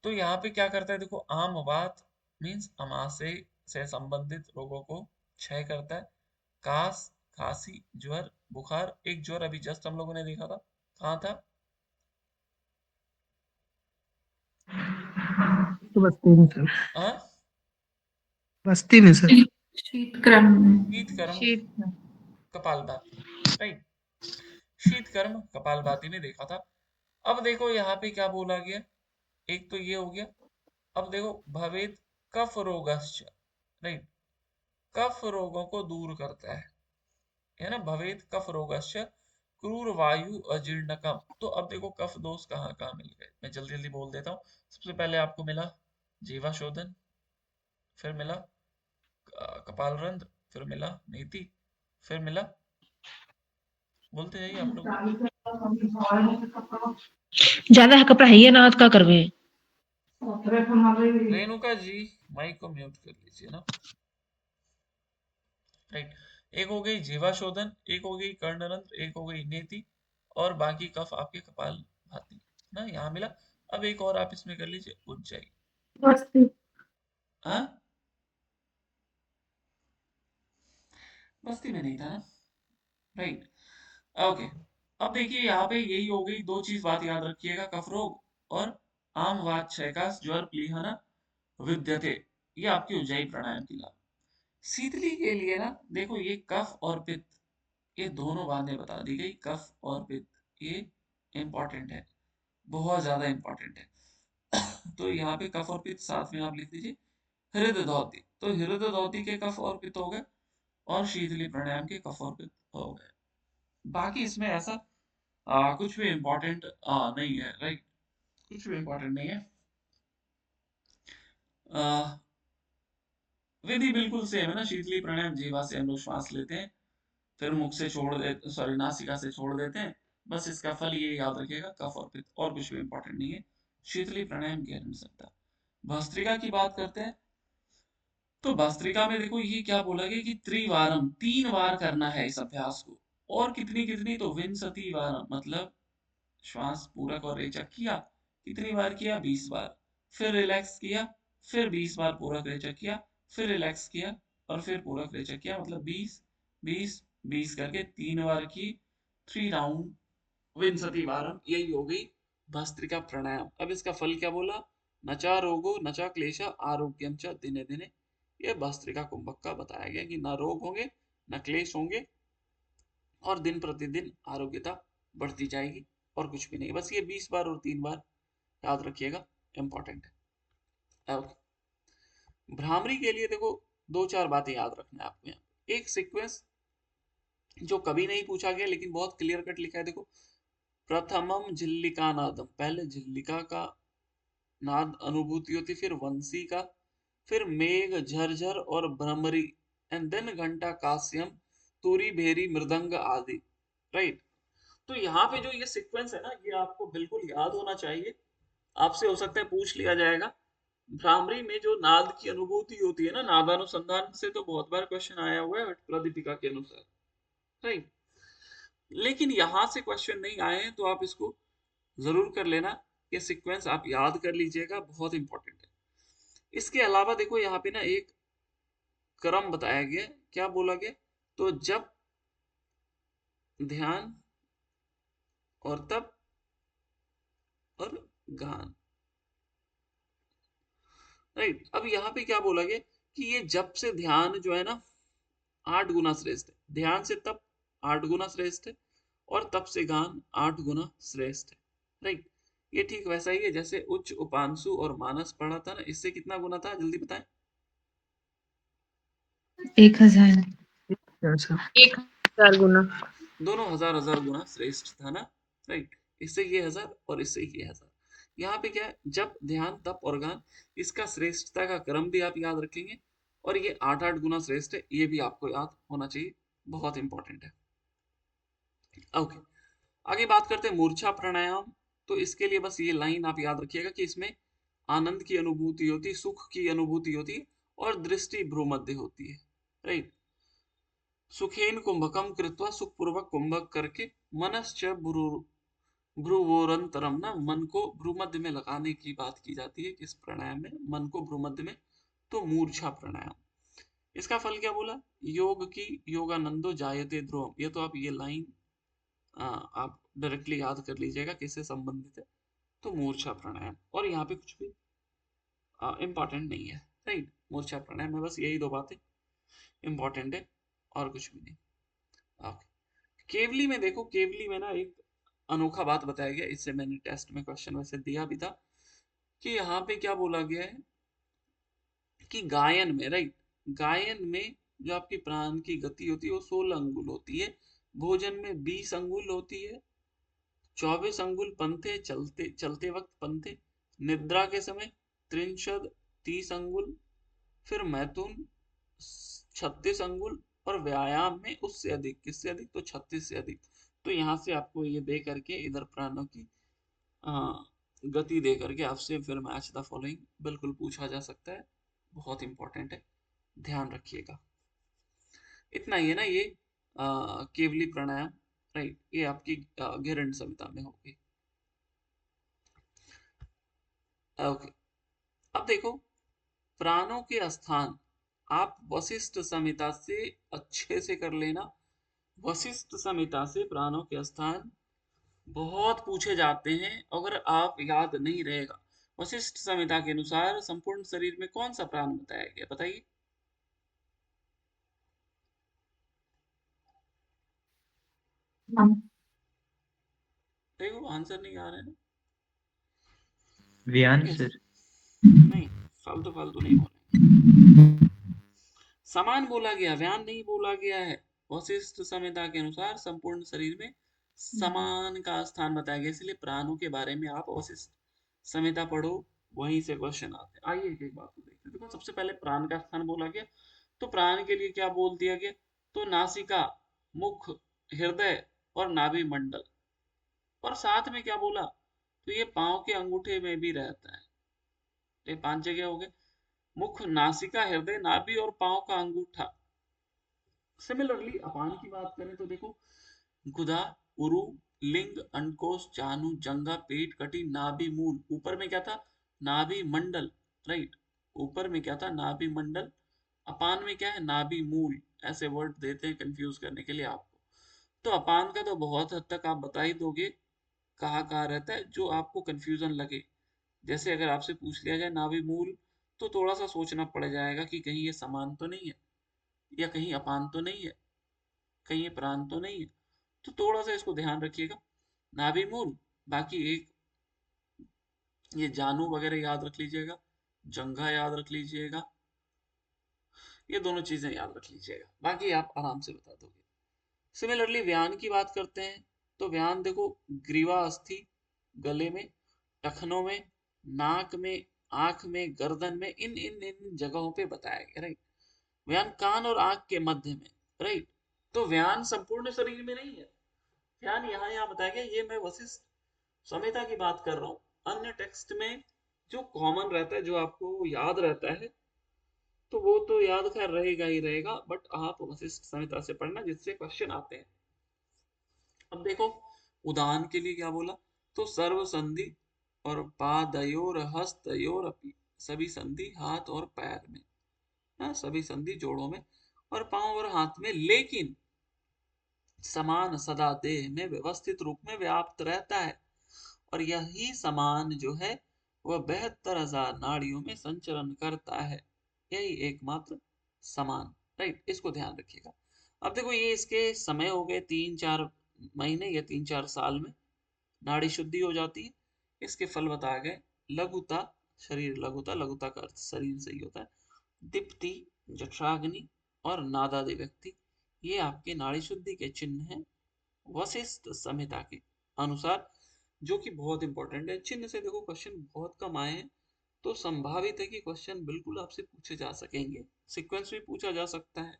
तो यहाँ पे क्या करता है, देखो, आम वात मीन्स अमाशय से संबंधित रोगों को क्षय करता है। कास, खांसी, ज्वर, बुखार, एक ज्वर अभी जस्ट हम लोगों ने देखा था, कहाँ था, तो बस्ती में सर, हाँ, बस्ती में सर। शीतक्रम में। शीत कर्म शीत, कपालभाति, राइट, शीत कर्म कपालभाति में देखा था। अब देखो यहाँ पे क्या बोला गया, एक तो ये हो गया। अब देखो भवेत कफ रोगश्च, राइट, कफ रोगों को दूर करता है ना, भवेत कफ रोगश्च क्रूर वायु अजीर्णकम। तो अब देखो कफ दोष कहाँ कहाँ मिल गए, मैं जल्दी जल्दी बोल देता हूँ। सबसे पहले आपको मिला जीवा शोधन, फिर मिला कपालरंध्र, फिर मिला नीति, फिर मिला, बोलते जाइए आप लोग। ज्यादा है कपड़ा है ये ना, आज का करवे। रेणुका जी माइक को म्यूट कर लीजिए ना, राइट। एक हो गई जीवा शोधन, एक हो गई कर्णरंध्र, एक हो गई नेति, और बाकी कफ आपके कपाल भाती ना, यहाँ मिला। अब एक और आप इसमें कर लीजिए उज्जयी, हाँ, बस्ती में नहीं था ना, राइट, ओके। अब देखिए यहाँ पे यही हो गई, दो चीज बात याद रखिएगा, कफ रोग और आम वात क्षयकास ज्वर प्लीहना विद्यते, ये आपकी उज्जयी प्राणायाम की लाभ। शीतली के लिए ना देखो, ये कफ और पित्त, ये दोनों बातें बता दी गई, कफ और पित्त, ये इंपॉर्टेंट है, बहुत ज्यादा इंपॉर्टेंट है। तो यहाँ पे कफ और पित्त साथ में आप लिख दीजिए। हृदय धौती, तो हृदय धौती के कफ और पित्त हो गए, और शीतली प्राणायाम के कफ और पित्त हो गए। बाकी इसमें ऐसा कुछ भी इम्पोर्टेंट नहीं है, राइट, कुछ भी इम्पोर्टेंट नहीं है। विधि बिल्कुल सेम है ना, शीतली प्राणायाम जीवा से हम लोग श्वास लेते हैं, फिर मुख से छोड़ देते, सॉरी नासिका से छोड़ देते हैं। बस इसका फल ये याद रखिएगा, कफ और पित्त, और कुछ भी इम्पोर्टेंट नहीं है। शीतली प्राणायाम गहन संहिता। भस्त्रिका की बात करते हैं, तो भस्त्रिका में देखो ये क्या बोला गया कि त्रिवारम, 3 बार करना है इस अभ्यास को। और कितनी कितनी, तो विंशति वारम, मतलब श्वास पूरक और रेचक किया, कितनी बार किया, 20 बार, फिर रिलैक्स किया, फिर 20 बार पूरक रेचक किया, फिर रिलैक्स किया, और फिर पूरक रेचक किया, मतलब 20 20 20 करके 3 बार की, 3 राउंड विंशति वारम, यही हो गई भस्त्रिका प्राणायाम। अब इसका फल क्या बोला, नचा रोगो नचा क्लेशा आरोग्यम च दिने दिने। ये भस्त्रिका कुंभक का बताया गया कि ना रोग होंगे, ना क्लेश होंगे, और दिन प्रतिदिन आरोग्यता बढ़ती जाएगी, और कुछ भी नहीं। बस ये 20 बार और 3 बार याद रखिएगा, इंपॉर्टेंट है। ओके, भ्रामरी के लिए देखो 2-4 बातें याद रखना है आपको। यहाँ एक सीक्वेंस जो कभी नहीं पूछा गया लेकिन बहुत क्लियर कट लिखा है, देखो, प्रथमम झिल्लिका नादम, पहले झिल्लिका का नाद अनुभूति होती, फिर वंशी का, फिर मेघ झरझर और भ्रमरी, एंड देन घंटा कास्यम तुरी भेरी मृदंग आदि, राइट। तो यहाँ पे जो ये सीक्वेंस है ना, ये आपको बिल्कुल याद होना चाहिए। आपसे हो सकता है पूछ लिया जाएगा। भ्रामरी में जो नाद की अनुभूति होती है ना, नादानुसंधान से तो बहुत बार क्वेश्चन आया हुआ है प्रदीपिका के अनुसार, राइट। लेकिन यहां से क्वेश्चन नहीं आए हैं, तो आप इसको जरूर कर लेना। ये सीक्वेंस आप याद कर लीजिएगा, बहुत इंपॉर्टेंट है। इसके अलावा देखो यहाँ पे ना एक क्रम बताया गया, क्या बोला गया, तो जब ध्यान और तप और गान, राइट। अब यहाँ पे क्या बोला गया कि ये जब से ध्यान जो है ना 8 गुना श्रेष्ठ है, ध्यान से तप 8 गुना श्रेष्ठ है, और तप से गान 8 गुना श्रेष्ठ है, राइट। ये ठीक वैसा ही है जैसे उच्च उपांशु और मानस पढ़ा था ना, इससे कितना गुना था, जल्दी बताएं। 1000। अच्छा, 1000 गुना। दोनों 1000 गुना श्रेष्ठ था ना, राइट। इससे ये 1000 और इससे ये 1000। यहाँ पे क्या है, जब ध्यान तप और गान, इसका श्रेष्ठता का क्रम भी आप याद रखेंगे, और ये 8-8 गुना श्रेष्ठ है, ये भी आपको याद होना चाहिए, बहुत इंपॉर्टेंट है। ओके, आगे बात करते हैं मूर्छा प्राणायाम। तो इसके लिए बस ये लाइन आप याद रखिएगा कि इसमें आनंद की अनुभूति होती, सुख की अनुभूति होती, और दृष्टि भ्रूमध्य होती है, राइट। सुखेन कुंभकम कृत्वा, सुखपूर्वक कुंभक करके, मनश्च भ्रुवोरंतरम, ना मन को भ्रूमध्य में लगाने की बात की जाती है किस प्राणायाम में, मन को भ्रूमध्य में, तो मूर्छा प्राणायाम। इसका फल क्या बोला, योग की योगानंदो जायते ध्रुवम। ये तो आप ये लाइन आप डायरेक्टली याद कर लीजिएगा किससे संबंधित है, तो मूर्छा प्राणायाम। और यहाँ पे कुछ भी इंपॉर्टेंट नहीं है, राइट। मूर्छा प्राणायाम में बस यही 2 बातें इंपॉर्टेंट है, और कुछ भी नहीं। ओके, केवली में देखो, केवली में ना एक अनोखा बात बताया गया, इससे मैंने टेस्ट में क्वेश्चन वैसे दिया भी था, कि यहाँ पे क्या बोला गया है कि गायन में, राइट, गायन में जो आपकी प्राण की गति होती है वो 16 अंगुल होती है, भोजन में 20 अंगुल होती है, 24 अंगुल पंथे, चलते चलते वक्त पंथे, निद्रा के समय 30 अंगुल, फिर मैथुन 36 अंगुल, और व्यायाम में उससे अधिक, किससे अधिक, तो 36 से अधिक। तो यहाँ से आपको ये दे करके इधर प्राणों की गति दे करके आपसे फिर मैच द फॉलोइंग बिल्कुल पूछा जा सकता है, बहुत इंपॉर्टेंट है, ध्यान रखिएगा। इतना ही है ना ये केवली प्राणायाम, राइट। ये आपकी घेरंड संहिता में होगी। ओके, अब देखो प्राणों के स्थान आप वशिष्ठ संहिता से अच्छे से कर लेना। वशिष्ठ संहिता से प्राणों के स्थान बहुत पूछे जाते हैं, अगर आप याद नहीं रहेगा। वशिष्ठ संहिता के अनुसार संपूर्ण शरीर में कौन सा प्राण बताया गया, बताइए। देखो आंसर नहीं आ रहे ना, व्यान ठीक है। सर। नहीं, फालतू फालतू नहीं बोले। समान बोला गया, व्यान नहीं बोला गया है। वशिष्ठ संहिता के अनुसार संपूर्ण शरीर में समान का स्थान बताया गया, इसलिए प्राणों के बारे में आप वशिष्ठ संहिता पढ़ो, वहीं से क्वेश्चन आते हैं। आइए एक एक बात को देखते हैं। देखो सबसे पहले प्राण का स्थान बोला गया, तो प्राण के लिए क्या बोल दिया गया, तो नासिका, मुख, हृदय और नाभि मंडल। और साथ में क्या बोला, तो ये पांव के अंगूठे में भी रहता है। ये 5 जगह हो गए, मुख, नासिका, हृदय, नाभि और पांव का अंगूठा। सिमिलरली अपान की बात करें तो देखो, गुदा, उरु, लिंग, अंडकोश, जानु, जंगा, पेट, कटी, नाभि, मूल। ऊपर में क्या था, नाभि मंडल, राइट। ऊपर में क्या था, नाभि मंडल। अपान में क्या है, नाभि मूल। ऐसे वर्ड देते हैं कंफ्यूज करने के लिए आपको। तो अपान का तो बहुत हद तक आप बता ही दोगे कहाँ रहता है, जो आपको कंफ्यूजन लगे। जैसे अगर आपसे पूछ लिया जाए नाभि मूल, तो थोड़ा सा सोचना पड़ जाएगा कि कहीं ये समान तो नहीं है, या कहीं अपान तो नहीं है, कहीं ये प्राण तो नहीं है। तो थोड़ा सा इसको ध्यान रखिएगा, नाभि मूल। बाकी एक ये जानू वगैरह याद रख लीजिएगा, जंघा याद रख लीजिएगा, ये दोनों चीजें याद रख लीजिएगा, बाकी आप आराम से बता दोगे। सिमिलरली व्यान की बात करते हैं, तो व्यान देखो, ग्रीवा अस्थि गले में, टखनों में, नाक में, आंख में, गर्दन में, इन इन इन जगहों पे बताया गया, राइट। व्यान कान और आंख के मध्य में, राइट। तो व्यान संपूर्ण शरीर में नहीं है, व्यान यहाँ बताया गया। ये मैं वशिष्ठ संहिता की बात कर रहा हूँ। अन्य टेक्स्ट में जो कॉमन रहता है, जो आपको याद रहता है, तो वो तो याद खैर रहेगा ही रहेगा, बट आप वशिष्ठ संहिता से पढ़ना, जिससे क्वेश्चन आते हैं। अब देखो उदाहरण के लिए क्या बोला, तो सर्व संधि और पादयोर हस्तयोर अपि, सभी संधि हाथ और पैर में, हाँ, सभी संधि जोड़ों में और पांव और हाथ में, लेकिन समान सदा देह में व्यवस्थित रूप में व्याप्त रहता है, और यही समान जो है वह 72,000 नाड़ियों में संचरण करता है, यही एकमात्र समान, राइट। इसको ध्यान रखिएगा। अब देखो ये इसके समय हो गए 3-4 महीने या 3-4 साल में नाड़ी शुद्धि हो जाती है। इसके फल बताए गए, लघुता, शरीर लघुता, लघुता का अर्थ शरीर से ही होता है, दीप्ति, जठराग्नि और नादादि व्यक्ति, ये आपके नाड़ी शुद्धि के चिन्ह हैं वशिष्ठ संहिता के अनुसार, जो कि बहुत इंपॉर्टेंट है। चिन्ह से देखो क्वेश्चन बहुत कम आए हैं, तो संभावित है कि क्वेश्चन बिल्कुल आपसे पूछे जा सकेंगे। सीक्वेंस भी पूछा जा सकता है,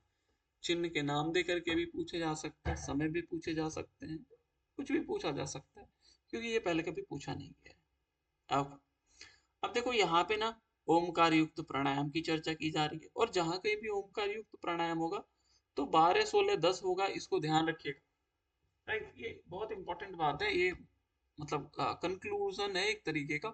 चिन्ह के नाम दे करके भी पूछे जा सकते हैं, समय भी पूछे जा सकते हैं, कुछ भी पूछा जा सकता है, क्योंकि ये पहले कभी पूछा नहीं गया है। अब देखो यहाँ पे ना ओमकार युक्त प्राणायाम की चर्चा की जा रही है, और जहां कहीं भी ओमकार युक्त प्राणायाम होगा तो 12, 16, 10 होगा, इसको ध्यान रखिएगा, राइट। ये बहुत इंपॉर्टेंट बात है, ये मतलब कंक्लूजन है एक तरीके का।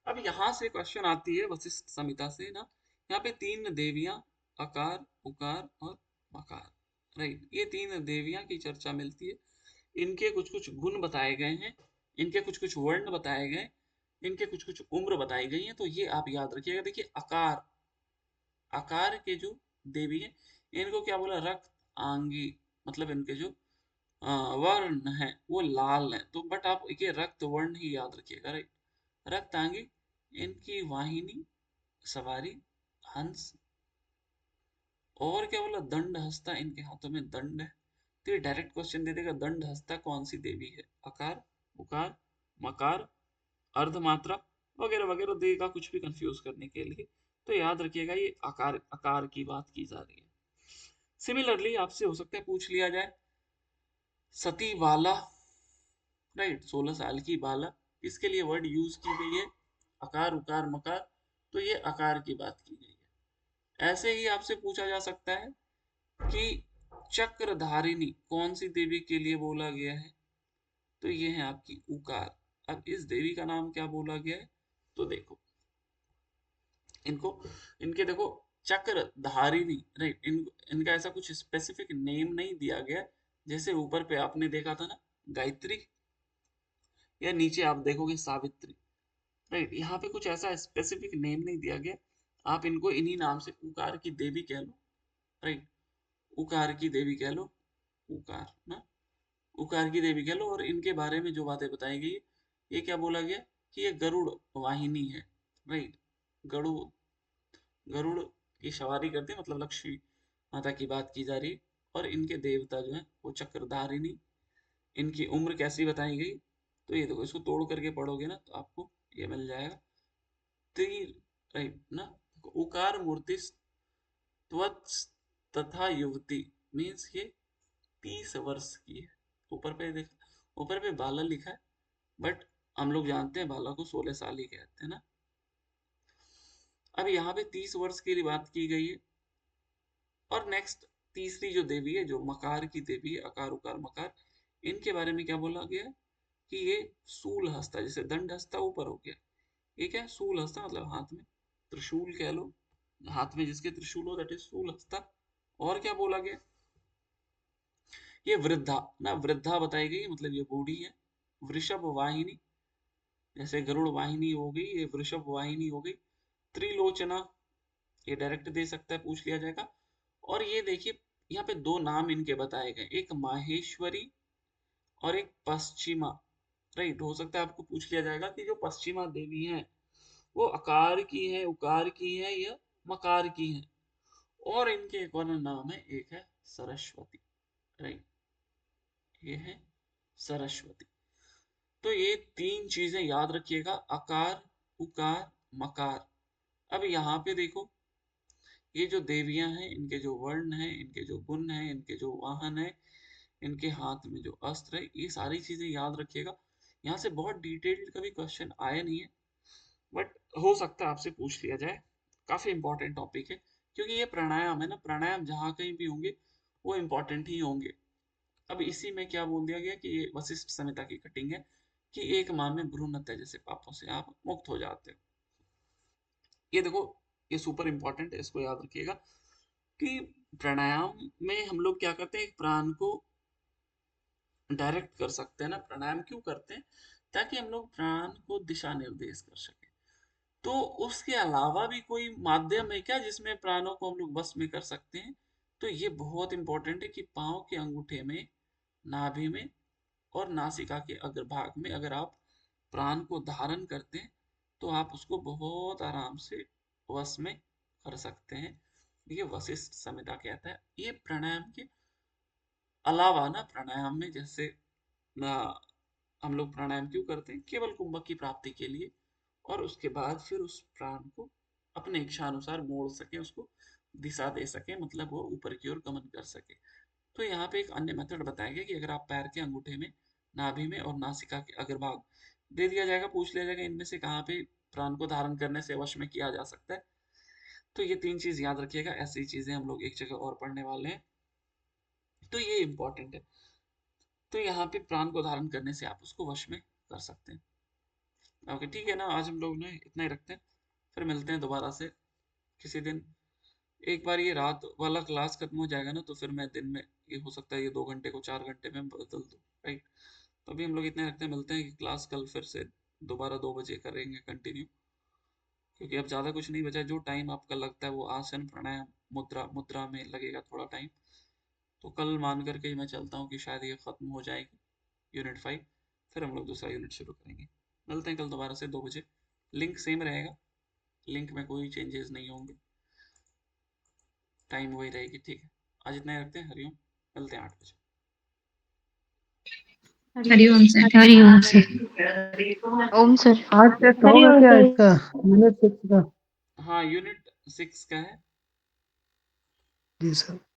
अब यहाँ से क्वेश्चन आती है वशिष्ठ संहिता से ना, यहाँ पे 3 देवियां, अकार, उकार और मकार, राइट। ये 3 देवियां की चर्चा मिलती है, इनके कुछ कुछ गुण बताए गए हैं, इनके कुछ कुछ वर्ण बताए गए, इनके कुछ कुछ उम्र बताई गई है, तो ये आप याद रखिएगा। देखिए आकार, आकार के जो देवी हैं, इनको क्या बोला, रक्त आंगी, मतलब इनके जो वर्ण है वो लाल है, तो बट आप ये रक्त वर्ण ही याद रखिएगा, राइट। रक्तांगी, इनकी वाहिनी, सवारी, हंस, और क्या बोला, दंड हस्ता, इनके हाथों में दंड है। तो ये डायरेक्ट क्वेश्चन दे देगा, दंड हस्ता कौन सी देवी है, अकार, उकार, मकार, अर्धमात्रा वगैरह वगैरह देगा, कुछ भी कंफ्यूज करने के लिए। तो याद रखिएगा ये आकार, आकार की बात की जा रही है। सिमिलरली आपसे हो सकता है पूछ लिया जाए सती बाला, राइट, 16 साल की बाला, इसके लिए वर्ड यूज की गई है अकार, उकार, मकार, तो ये आकार की बात की गई है। ऐसे ही आपसे पूछा जा सकता है कि चक्रधारिणी कौन सी देवी के लिए बोला गया है, तो ये है आपकी उकार। अब इस देवी का नाम क्या बोला गया है, तो देखो इनको, इनके देखो चक्रधारिणी, राइट, इनका ऐसा कुछ स्पेसिफिक नेम नहीं दिया गया, जैसे ऊपर पे आपने देखा था ना गायत्री, या नीचे आप देखोगे सावित्री, राइट। यहाँ पे कुछ ऐसा स्पेसिफिक नेम नहीं दिया गया, आप इनको इन्हीं नाम से उकार की देवी कह लो, राइट, उकार की देवी कह लो, उकार ना, उकार की देवी कह लो। और इनके बारे में जो बातें बताई गई, ये क्या बोला गया कि ये गरुड़ वाहिनी है, राइट। गरुड़ गरुड़ की सवारी करते हैं, मतलब लक्ष्मी माता की बात की जा रही है। और इनके देवता जो है वो चक्रधारिणी। इनकी उम्र कैसी बताई गई, तो ये देखो, इसको तोड़ करके पढ़ोगे ना तो आपको ये मिल जाएगा। तीर, राइट ना। उकार मूर्ति त्वच तथा युवती मीन्स ये 30 वर्ष की है। ऊपर पे देखा, ऊपर पे बाला लिखा है, बट हम लोग जानते हैं बाला को 16 साल ही कहते हैं ना। अब यहाँ पे 30 वर्ष की बात की गई है। और नेक्स्ट तीसरी जो देवी है, जो मकार की देवी है, अकार उकार मकार, इनके बारे में क्या बोला गया है कि ये सूल हस्ता, जैसे दंड हस्ता ऊपर हो गया, ये क्या है, सूल हस्ता, मतलब हाथ में त्रिशूल कह लो, हाथ में जिसके त्रिशूल हो दैट इज सूल हस्ता। और क्या बोला गया, ये वृद्धा ना, वृद्धा बताई गई, मतलब ये बूढ़ी है। वृषभ वाहिनी, जैसे गरुड़ वाहिनी हो गई, ये वृषभ वाहिनी हो गई। त्रिलोचना, ये डायरेक्ट दे सकता है, पूछ लिया जाएगा। और ये देखिए, यहाँ पे दो नाम इनके बताए गए, एक माहेश्वरी और एक पश्चिमा, राइट। हो सकता है आपको पूछ लिया जाएगा कि जो पश्चिमा देवी हैं वो आकार की है, उकार की है या मकार की है। और इनके एक और नाम है, एक है सरस्वती, राइट, ये है सरस्वती। तो ये तीन चीजें याद रखिएगा, आकार उकार मकार। अब यहाँ पे देखो, ये जो देवियां हैं, इनके जो वर्ण हैं, इनके जो गुण हैं, इनके जो वाहन है, इनके हाथ में जो अस्त्र है, ये सारी चीजें याद रखिएगा। यहाँ से बहुत डिटेल्ड कभी क्वेश्चन आया नहीं है, बट हो सकता है आपसे पूछ लिया जाए। काफी इंपॉर्टेंट टॉपिक है, क्योंकि ये प्राणायाम है ना, प्राणायाम जहाँ कहीं भी होंगे वो इंपॉर्टेंट ही होंगे। अब इसी में क्या बोल दिया गया कि ये वशिष्ठ संहिता की कटिंग है कि एक माह में भ्रूण हत्या जैसे पापों से आप मुक्त हो जाते हो। ये देखो, ये सुपर इंपॉर्टेंट है, इसको याद रखिएगा कि प्राणायाम में हम लोग क्या करते हैं, एक प्राण को डायरेक्ट कर सकते हैं ना। प्राणायाम क्यों करते हैं, ताकि हम लोग प्राण को दिशा निर्देश कर सके। तो उसके अलावा भी कोई माध्यम है क्या जिसमें प्राणों को हम लोग बस में कर सकते हैं, तो ये बहुत इंपॉर्टेंट है कि पाँव के अंगूठे में, नाभि में और नासिका के अग्रभाग में अगर आप प्राण को धारण करते हैं तो आप उसको बहुत आराम से वश में कर सकते हैं। ये वशिष्ठ संहिता कहता है। ये प्राणायाम के अलावा ना, प्राणायाम में जैसे ना, हम लोग प्राणायाम क्यों करते हैं, केवल कुंभक की प्राप्ति के लिए, और उसके बाद फिर उस प्राण को अपने इच्छा अनुसार मोड़ सके, उसको दिशा दे सके, मतलब वो ऊपर की ओर गमन कर सके। तो यहाँ पे एक अन्य मेथड बताया गया कि अगर आप पैर के अंगूठे में, नाभि में और नासिका के अग्रभाग दे दिया जाएगा, पूछ लिया जाएगा इनमें से कहाँ पे प्राण को धारण करने से वश में किया जा सकता है, तो ये तीन चीज याद रखिएगा। ऐसी चीजें हम लोग एक जगह और पढ़ने वाले हैं, तो ये इंपॉर्टेंट है। तो यहाँ पे प्राण को धारण करने से आप उसको वश में कर सकते हैं। ओके, ठीक है ना, आज हम लोग ने इतना ही रखते हैं, फिर मिलते हैं दोबारा से किसी दिन। एक बार ये रात वाला क्लास खत्म हो जाएगा ना, तो फिर मैं दिन में, ये हो सकता है ये 2 घंटे को 4 घंटे में बदल दूँ, राइट। तो अभी हम लोग इतने रखते हैं, मिलते हैं कि क्लास कल फिर से दोबारा 2 बजे करेंगे कंटिन्यू, क्योंकि अब ज़्यादा कुछ नहीं बचा। जो टाइम आपका लगता है वो आसन प्राणायाम मुद्रा मुद्रा में लगेगा थोड़ा टाइम, तो कल मान करके मैं चलता हूँ कि शायद ये खत्म हो जाएगी यूनिट 5, फिर हम लोग दूसरा यूनिट शुरू करेंगे। मिलते हैं कल दोबारा से 2 बजे। लिंक सेम रहेगा, लिंक में कोई चेंजेस नहीं होंगे, टाइम वही रहेगी, ठीक है। आज इतना ही रखते हैं, हरिओम, मिलते हैं 8 बजे। हरिओम सर। हरिओम सर। ओम सर। आज टेस्ट होगा हरिओम क्या सर। इसका, यूनिट 6 का? हाँ, यूनिट 6 का है। जी सर।